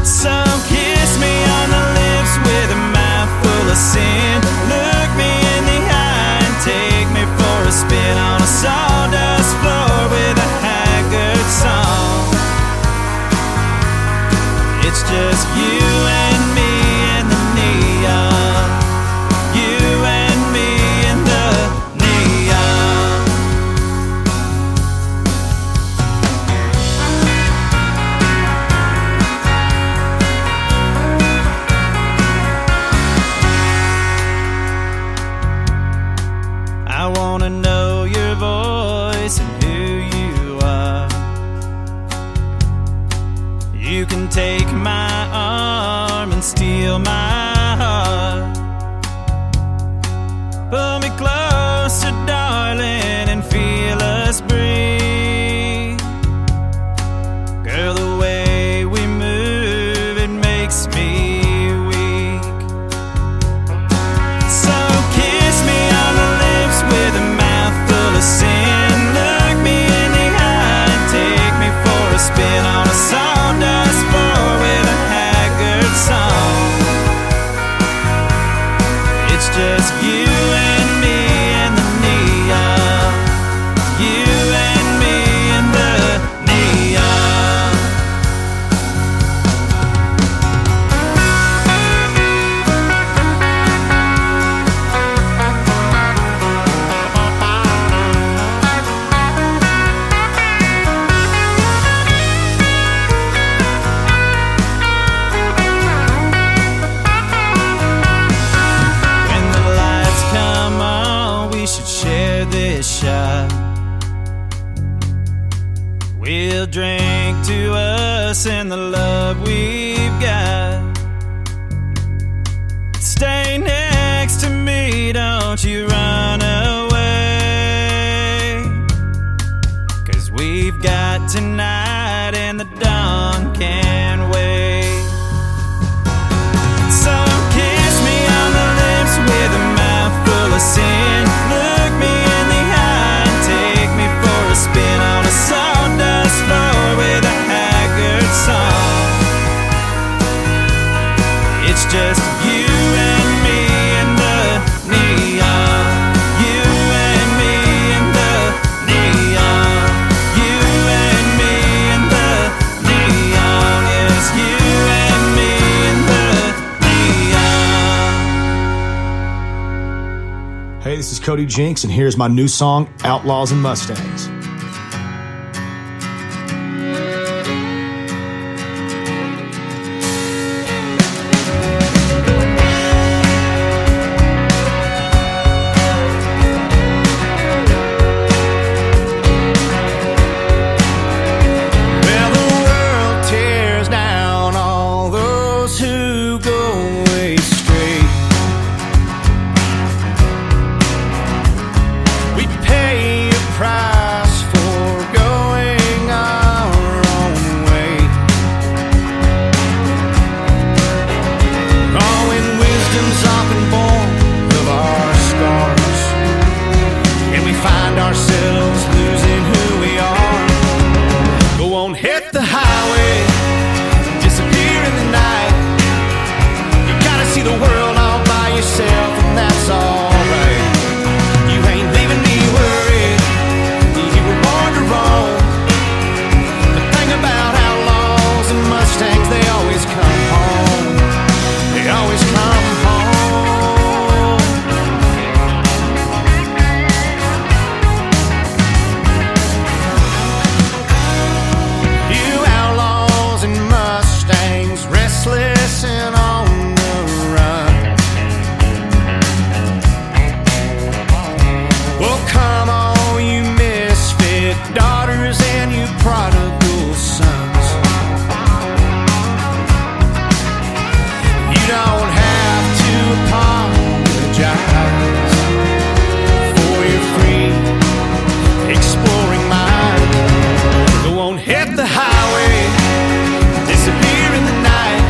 So kiss me on the lips with a mouth full of sin. Look me in the eye and take me for a spin on a sawdust floor with a haggard song. It's just you and me and the neon. You and me and the neon. I wanna know your voice and who you are. You can take my arm and steal my heart. Pull me closer, darling, and feel us breathe. Girl, the way we move, it makes me weak. So kiss me on the lips with a mouth full of sin. Look me in the eye and take me for a spin on a sawdust floor with a haggard song. a drink to us and the love we've got. Stay next to me, don't you run away, 'cause we've got tonight and the dawn can't wait. So kiss me on the lips with a mouth full of sin. Look me in the eye and take me for a spin on a sawdust floor with a haggard song. It's just you and me and the neon. You and me and the neon. You and me and the neon. Yes, you and me and the neon. Hey, this is Cody Jinks, and here's my new song, Outlaws and Mustangs. Well, the world tears down all those who go astray. We pay a price for going our own way. Oh, when wisdom's often born of our scars, and we find ourselves losing who we are. Go on, hit the highway, disappear in the night. You gotta see the world all by yourself, and that's alright. You ain't leaving me worried, you were born to roam. The thing about outlaws and Mustangs, they always come home. They always come home. You outlaws and Mustangs, restless and on the run. Well, come on, you misfit daughters and you prodigal sons. You don't have to apologize for your free exploring mind. Go on, hit the highway, disappear in the night.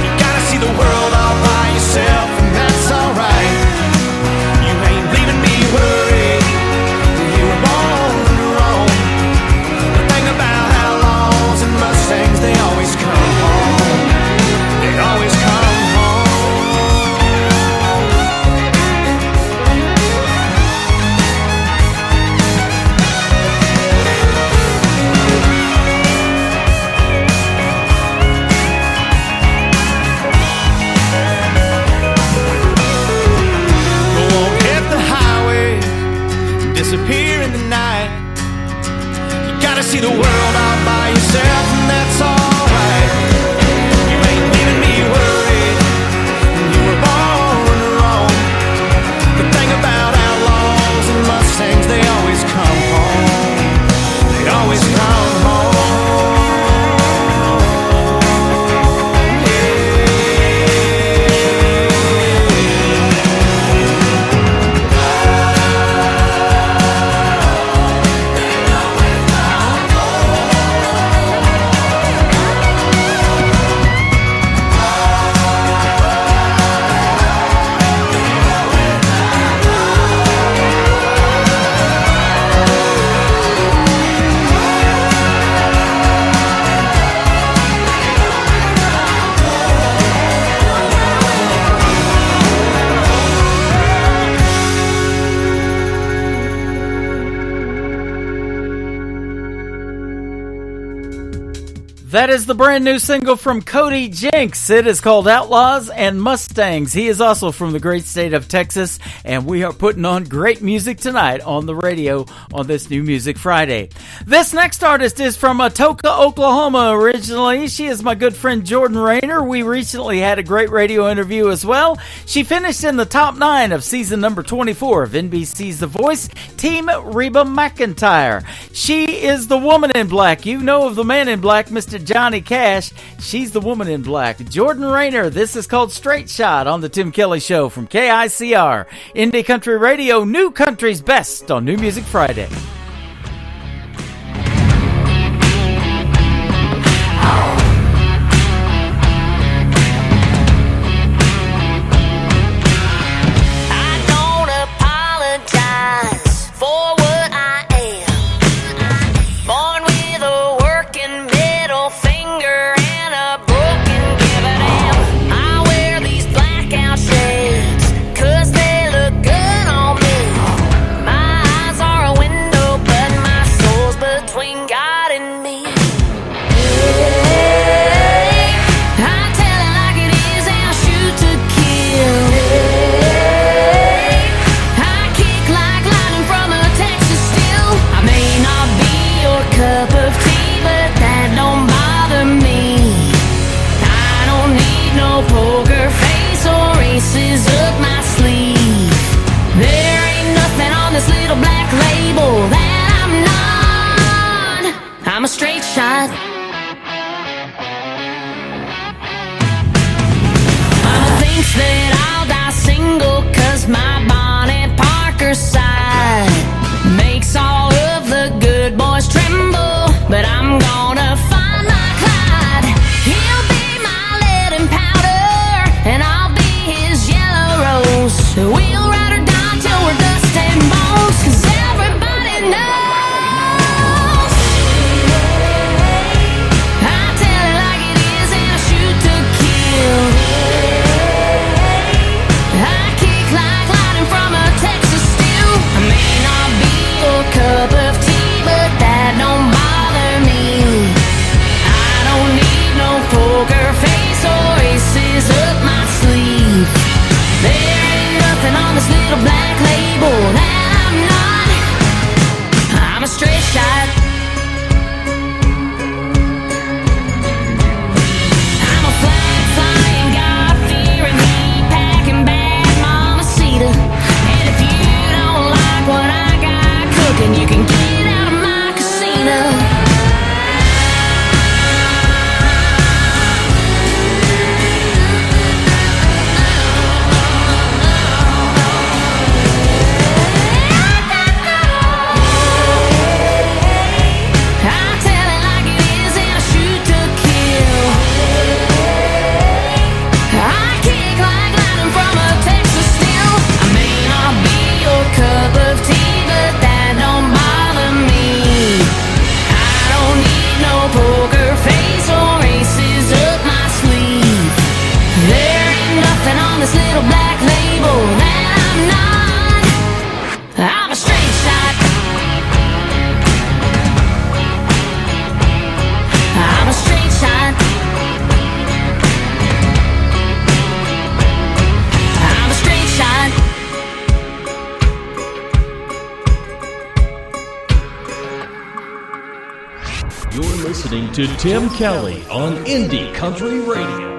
You gotta see the world all by yourself, and that's alright. You ain't leaving me worried, you were born to roam. The thing about outlaws and Mustangs, they always come home. They always come home. Go on, hit the highway, disappear in the night. You gotta see the world all by yourself, and that's alright. You ain't leaving me worried, you were born to roam. The thing about outlaws and Mustangs, they always come home. They always come home. That is the brand new single from Cody Jinks. It is called Outlaws and Mustangs. He is also from the great state of Texas, and we are putting on great music tonight on the radio on this New Music Friday. This next artist is from Atoka, Oklahoma originally. She is my good friend Jordan Rayner. We recently had a great radio interview as well. She finished in the top 9 of season number 24 of NBC's The Voice, Team Reba McEntire. She is the woman in black. You know of the man in black, Mr. Johnny Cash. She's the woman in black. Jordan Rayner. This is called Straight Shot on the Tim Kelly Show from KICR. Indie Country Radio, New Country's Best on New Music Friday. A straight shot. Mama thinks that I'll die single, 'cause my Bonnie Parker side makes all of the good boys tremble. But I'm gonna find my Clyde. He'll be my lead and powder, and I'll be his yellow rose. We'll ride or die till we're dust and bones, 'cause everybody knows. Cup of tea, but that don't bother me. I don't need no poker face or aces up my sleeve. There ain't nothing on this little black label that I'm not. I'm a straight shot. I'm a flag-flying, God-fearing, heat-packing, bad mamacita. And if you don't like what I and you can get out of my casino. I tell it like it is and I shoot to kill. I kick like lightning from a Texas steel. I may not be your cup of tea, but that don't bother me. I don't need no poker face or aces up my sleeve. There ain't nothing on this little black label that I'm not. I'm a straight shot. I'm a straight shot. I'm a straight shot. You're listening to Tim Kelly on Indie Country Radio.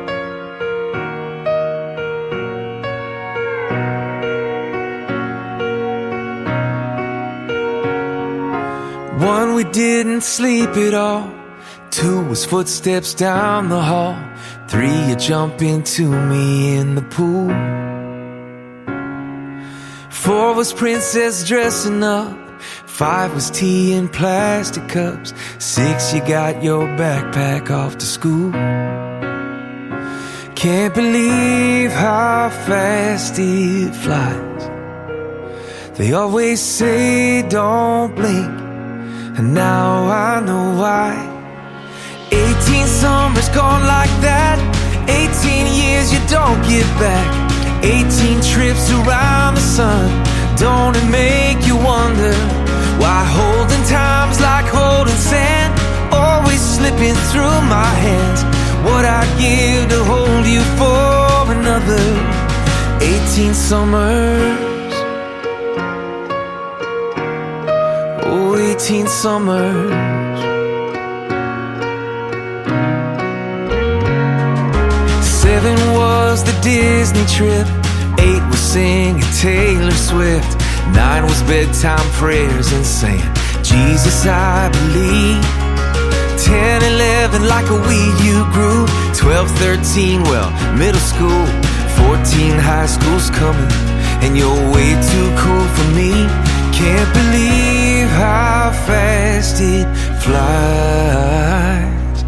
One, we didn't sleep at all. Two was footsteps down the hall. Three, you jump into me in the pool. Four was princess dressing up. Five was tea in plastic cups. Six, you got your backpack off to school. Can't believe how fast it flies. They always say don't blink, and now I know why. 18 summers gone like that. 18 years you don't get back. 18 trips around the sun. Don't it make you wonder why holding time's like holding sand, always slipping through my what I'd give to hold you for another 18 summers. Oh, 18 summers. 7 was the Disney trip. 8 was singing Taylor Swift. 9 was bedtime prayers and saying, Jesus, I believe. 10, 11, like a weed you grew. 12, 13, well, middle school. 14, high school's coming, and you're way too cool for me. Can't believe how fast it flies.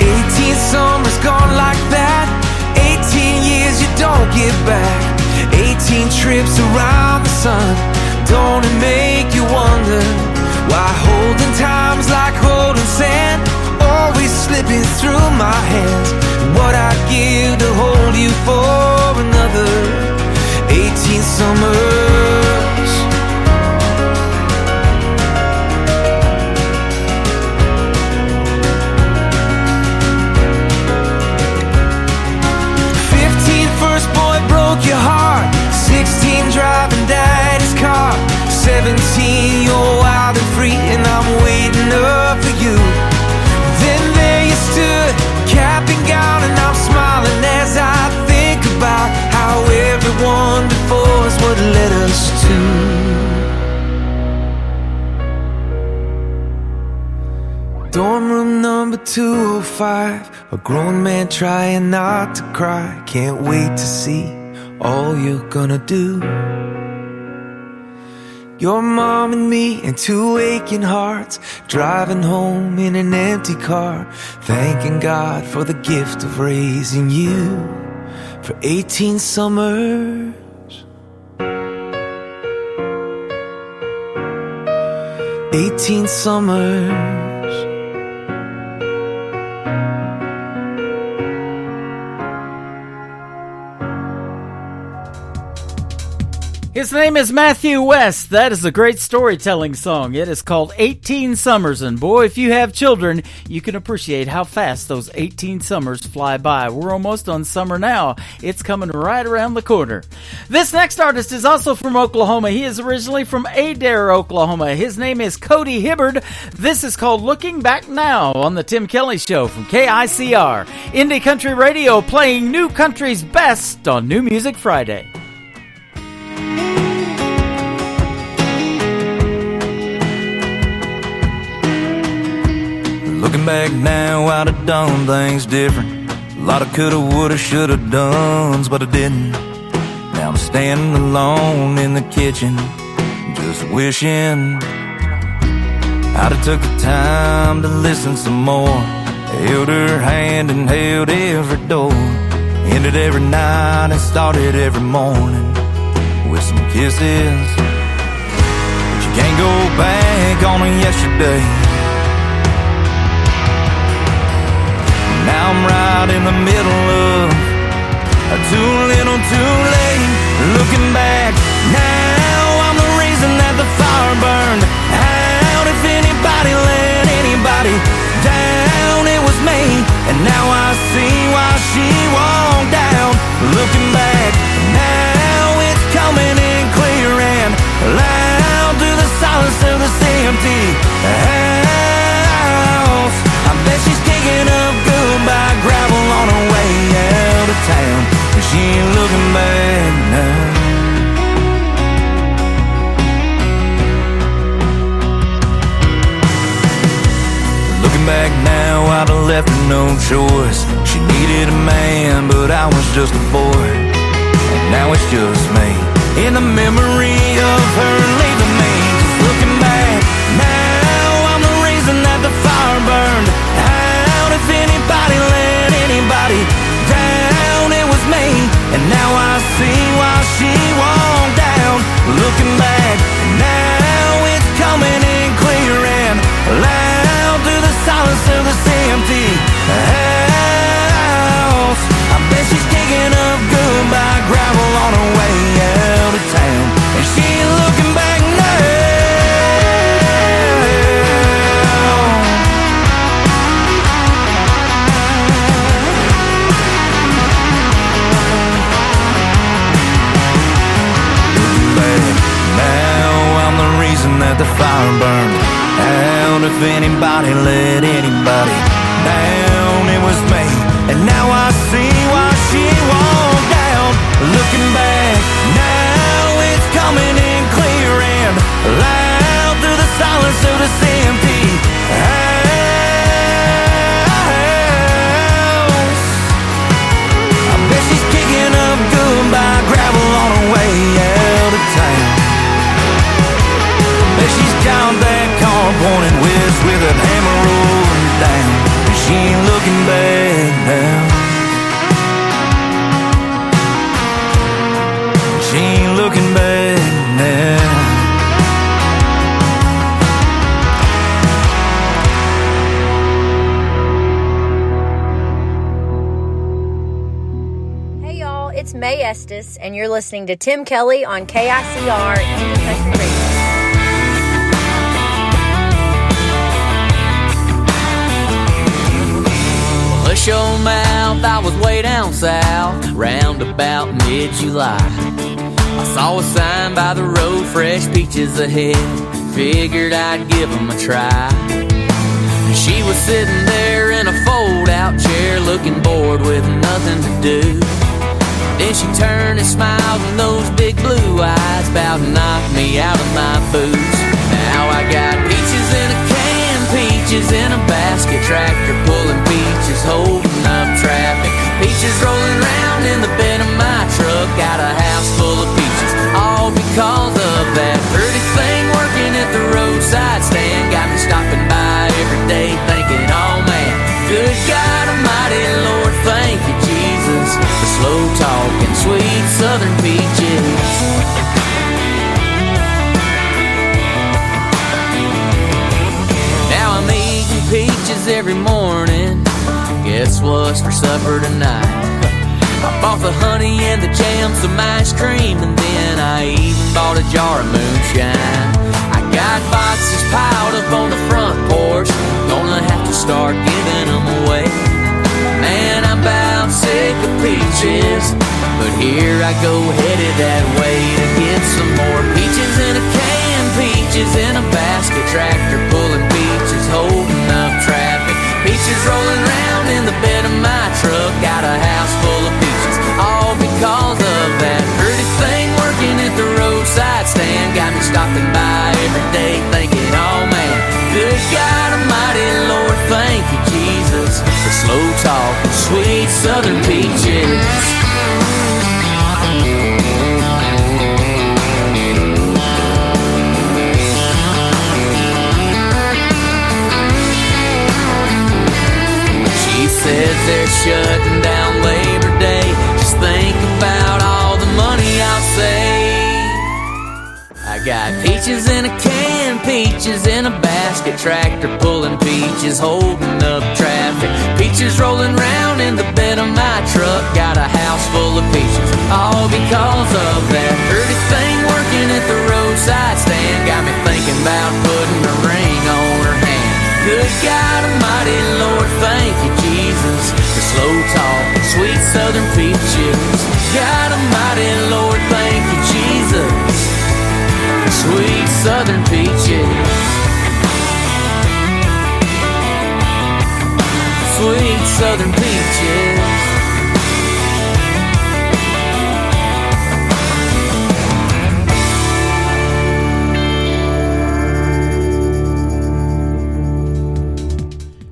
18 summers gone like that. 18 years you don't get back. 18 trips around the sun. Don't it make you wonder why holding time's like holding sand, always slipping through my hands? What I'd give to hold you for another 18 summers. First boy broke your heart. 16 driving daddy's car. 17 you're wild and free, and I'm waiting up for you. Then there you stood, cap and gown, and I'm smiling as I think about how everyone before us what led us to dorm room number 205. A grown man trying not to cry. Can't wait to see all you're gonna do. Your mom and me and 2 aching hearts, driving home in an empty car, thanking God for the gift of raising you for 18 summers. 18 summers. His name is Matthew West. That is a great storytelling song. It is called 18 Summers, and boy, if you have children, you can appreciate how fast those 18 summers fly by. We're almost on summer now. It's coming right around the corner. This next artist is also from Oklahoma. He is originally from Adair, Oklahoma. His name is Cody Hibbard. This is called Looking Back Now on the Tim Kelly Show from KICR. Indie Country Radio, playing new country's best on New Music Friday. Looking back now, I'd have done things different. A lot of coulda, woulda, shoulda dones, but I didn't. Now I'm standing alone in the kitchen, just wishing I'd have took the time to listen some more. Held her hand and held every door. Ended every night and started every morning with some kisses. But you can't go back on a yesterday. Now I'm right in the middle of too little, too late. Looking back now, I'm the reason that the fire burned out. If anybody let anybody down, it was me. And now I see why she walked down. Looking back now, it's coming in clear and loud through the silence of this empty house. I bet she's kicking up goodbye gravel on her way out of town, and she ain't looking back now. Looking back now, I'd have left her no choice. She needed a man, but I was just a boy. And now it's just me, in the memory of her leaving me. Just looking back now, I'm the reason that the fire burned out. If anybody let anybody down, it was me. And now I see why she walked down. Looking back now, it's coming in clear and loud through the silence of this empty house. I bet she's kicking up goodbye gravel on her way out of town, and she ain't looking if anybody let anybody down. It was me, and now I see why she walked out. Looking back, now it's coming in clear and loud through the silence of this empty house. I bet she's kicking up goodbye gravel on her way out of town. Bet she's got that car pointed west with a hammer rolling down. She ain't looking back now. She ain't looking back now. Hey y'all, it's May Estes, and you're listening to Tim Kelly on KICR Indie Country Radio. Hush your mouth, I was way down south, round about mid-July. I saw a sign by the road, fresh peaches ahead, figured I'd give them a try. She was sitting there in a fold-out chair, looking bored with nothing to do. Then she turned and smiled, and those big blue eyes about to knock me out of my boots. Now I got peaches in a can, peaches in a basket, tractor pulling peaches, holding up traffic. Peaches rolling round in the bed of my truck, got a house full of peaches, all because of that pretty thing working at the roadside stand. Got me stopping by every day thinking, oh man, good God Almighty, Lord, thank you, Jesus, for slow talking, sweet southern peaches. Now I'm eating peaches every morning. Guess what's for supper tonight? I bought the honey and the jam, some ice cream, and then I even bought a jar of moonshine. I got boxes piled up on the front porch, gonna have to start giving them away. Man, I'm about sick of peaches, but here I go headed that way to get some more peaches in a can, peaches in a basket, tractor pulling peaches, holding up traffic. Peaches rolling round in the bed of my truck, got a house full of peaches, all because of that pretty thing working at the roadside stand. Got me stopping by every day thinking, oh man, good God Almighty, Lord, thank you, Jesus, for slow talking, sweet southern peaches. Says they're shutting down Labor Day. Just think about all the money I'll save. I got peaches in a can, peaches in a basket, tractor pulling peaches, holding up traffic. Peaches rolling round in the bed of my truck, got a house full of peaches, all because of that pretty thing working at the roadside stand. Got me thinking about putting a ring on her hand. Good God Almighty, Lord, thank you, Jesus, for slow talking, sweet southern peaches. God Almighty, Lord, thank you, Jesus, for sweet southern peaches. Sweet southern peaches.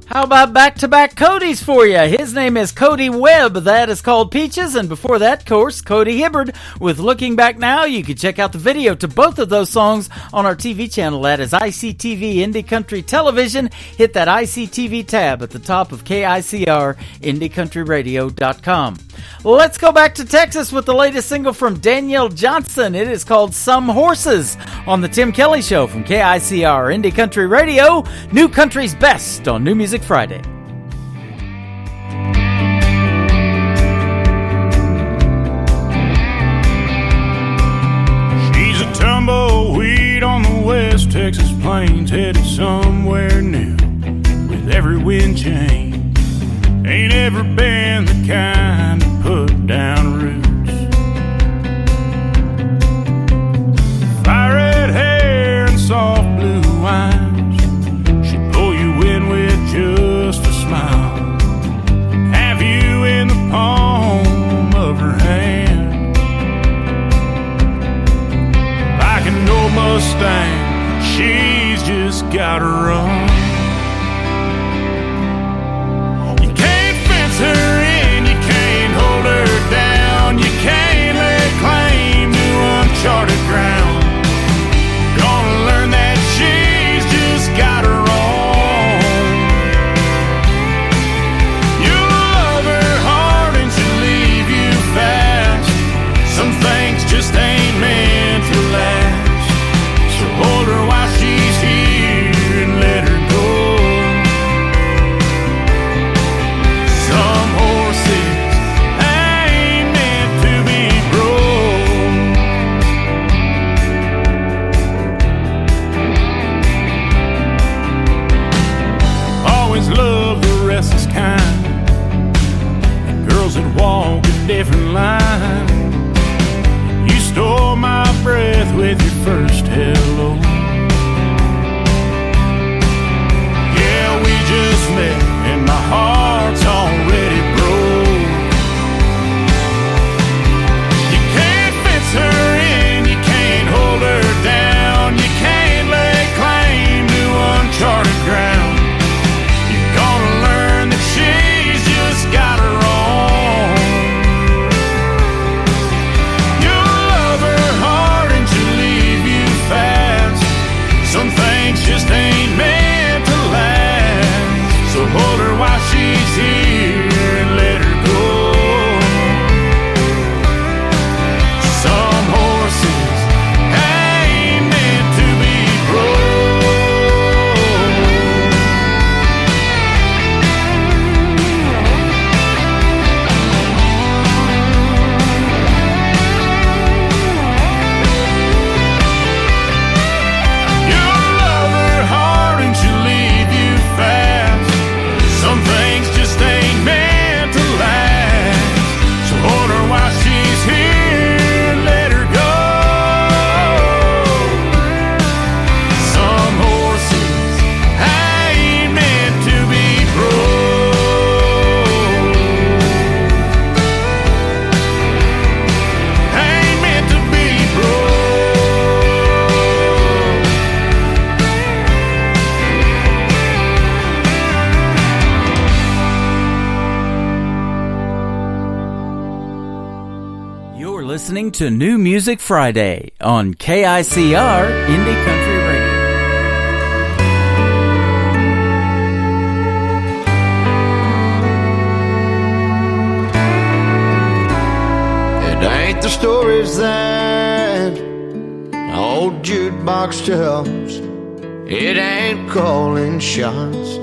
How about back-to-back Codys for you? His name is Cody Webb. That is called Peaches. And before that, of course, Cody Hibbard with Looking Back Now. You can check out the video to both of those songs on our TV channel. That is ICTV Indie Country Television. Hit that ICTV tab at the top of KICR IndieCountryRadio.com. Let's go back to Texas with the latest single from Danielle Johnson. It is called Some Horses on the Tim Kelly Show from KICR Indie Country Radio. New Country's Best on New Music Friday. She's a tumbleweed on the West Texas plains, headed somewhere new with every wind change. Ain't ever been the kind to put down roots. Fire red hair and soft blue eyes, she gotta run. You can't fence her in, you can't hold her down, you can't lay claim to uncharted ground. Gonna learn that she's just got her own. You love her hard and she'll leave you fast. Some things just ain't meant to last. So hold her while she's here and let her go. Some horses ain't meant to be broke. Always love the restless kind, and girls that walk a different line. You stole my breath with your first hello. Yeah, we just met and my heart's already broke. You can't fence her in, you can't hold her down, you can't lay claim to uncharted ground. You're gonna learn that she's just got her own. You'll love her hard and she'll leave you fast. Some things just ain't meant to last. So hold her while she's here and let her go. Some horses ain't meant to be You'll love her hard and she'll leave you fast. Some things just ain't meant to last. So hold her while she's here and let her go. Some horses ain't meant to be broke. Ain't meant to be You're listening to New Music Friday on KICR Indie Country Radio. It ain't the stories that old jukebox tells. It ain't calling shots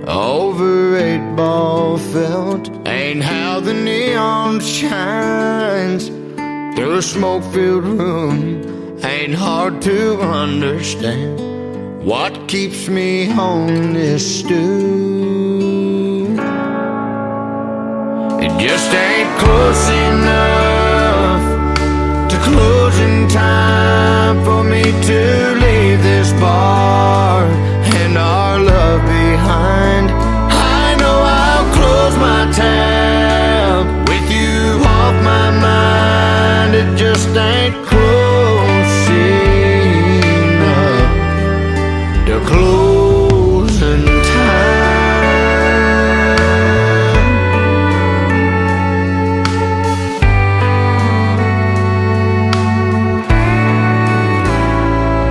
over 8-ball felt. Ain't how the neon shines through a smoke-filled room. Ain't hard to understand what keeps me on this stew. It just ain't close enough to closing time for me to leave this bar and our love behind. I know I'll close my tab with you off my mind. It just ain't close enough to closing time.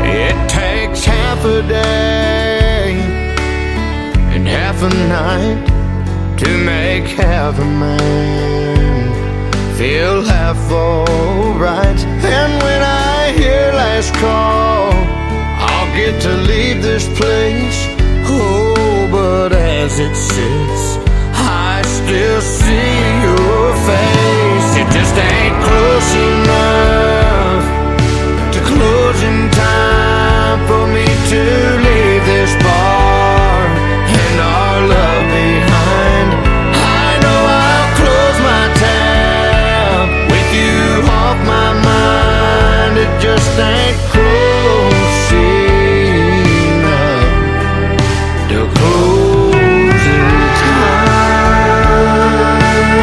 It takes half a day and half a night to make half a man feel half alright. And when I hear last call, I'll get to leave this place. Oh, but as it sits, I still see your face. It just ain't close enough to closing time for me to leave this bar and our love behind. I know I'll close my tab with you off my mind. It just ain't close enough to closing time.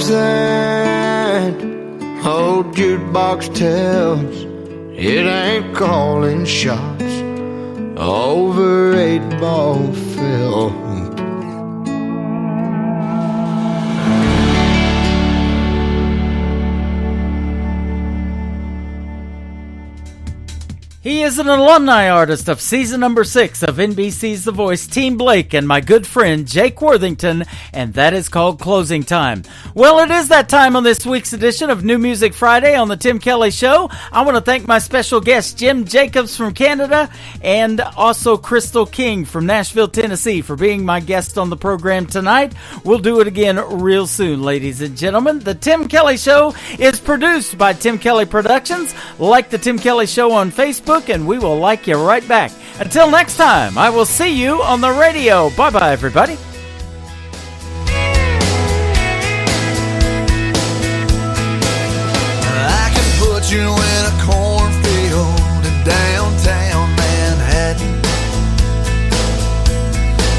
stories that old jukebox tells. It ain't calling shots over 8-ball film. He is an alumni artist of season number 6 of NBC's The Voice, Team Blake, and my good friend Jake Worthington, and that is called Closing Time. Well, it is that time on this week's edition of New Music Friday on the Tim Kelly Show. I want to thank my special guest Jim Jacobs from Canada and also Crystal King from Nashville, Tennessee for being my guest on the program tonight. We'll do it again real soon, ladies and gentlemen. The Tim Kelly Show is produced by Tim Kelly Productions. Like the Tim Kelly Show on Facebook, and we will like you right back. Until next time, I will see you on the radio. Bye-bye, everybody. I can put you in a cornfield in downtown Manhattan.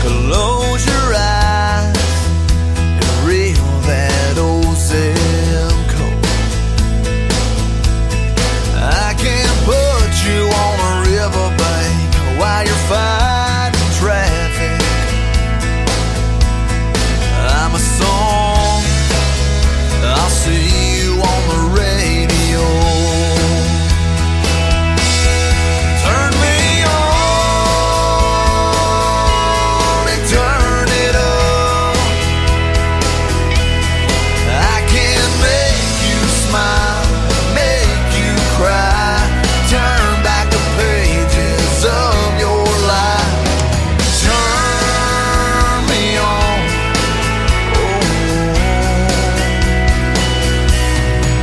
Close your eyes and reel that old zip code. I can put you on a riverbank while you're fighting traffic. I'm a song, I'll see you on the radio. Turn me on and turn it up. I can make you smile, make you cry, turn back the pages of your life. Turn me on.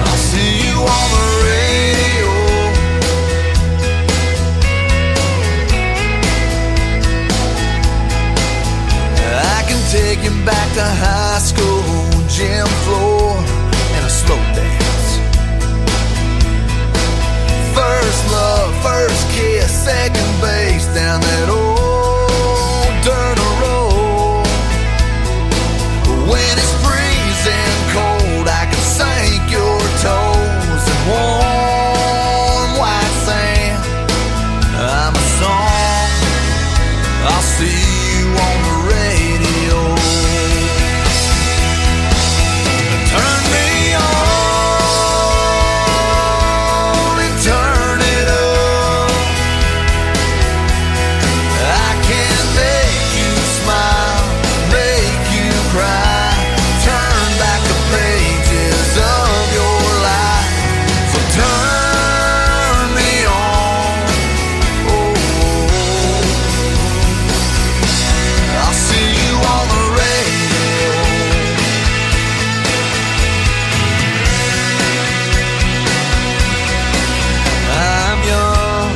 I'll see you on the radio. I can take you back to high school, gym floor, and a slow dance. First love, first kiss, second base down that old dirt road. When it's freezing cold, I can sink your toes in warm white sand. I'm a song, I'll see you on the radio. Turn me on and turn it up. I can make you smile, make you cry, turn back the pages of your life. So turn me on. I'll see you on the radio. I'm young,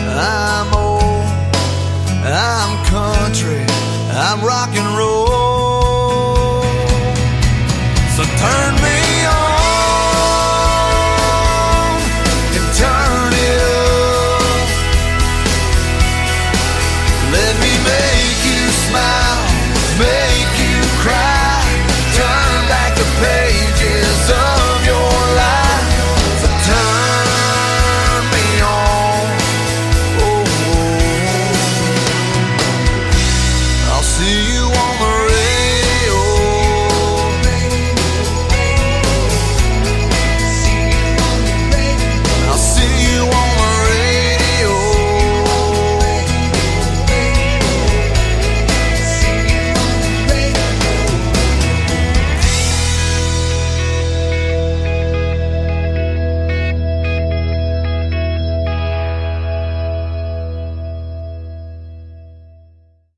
I'm old, I'm country, I'm rock and roll. So turn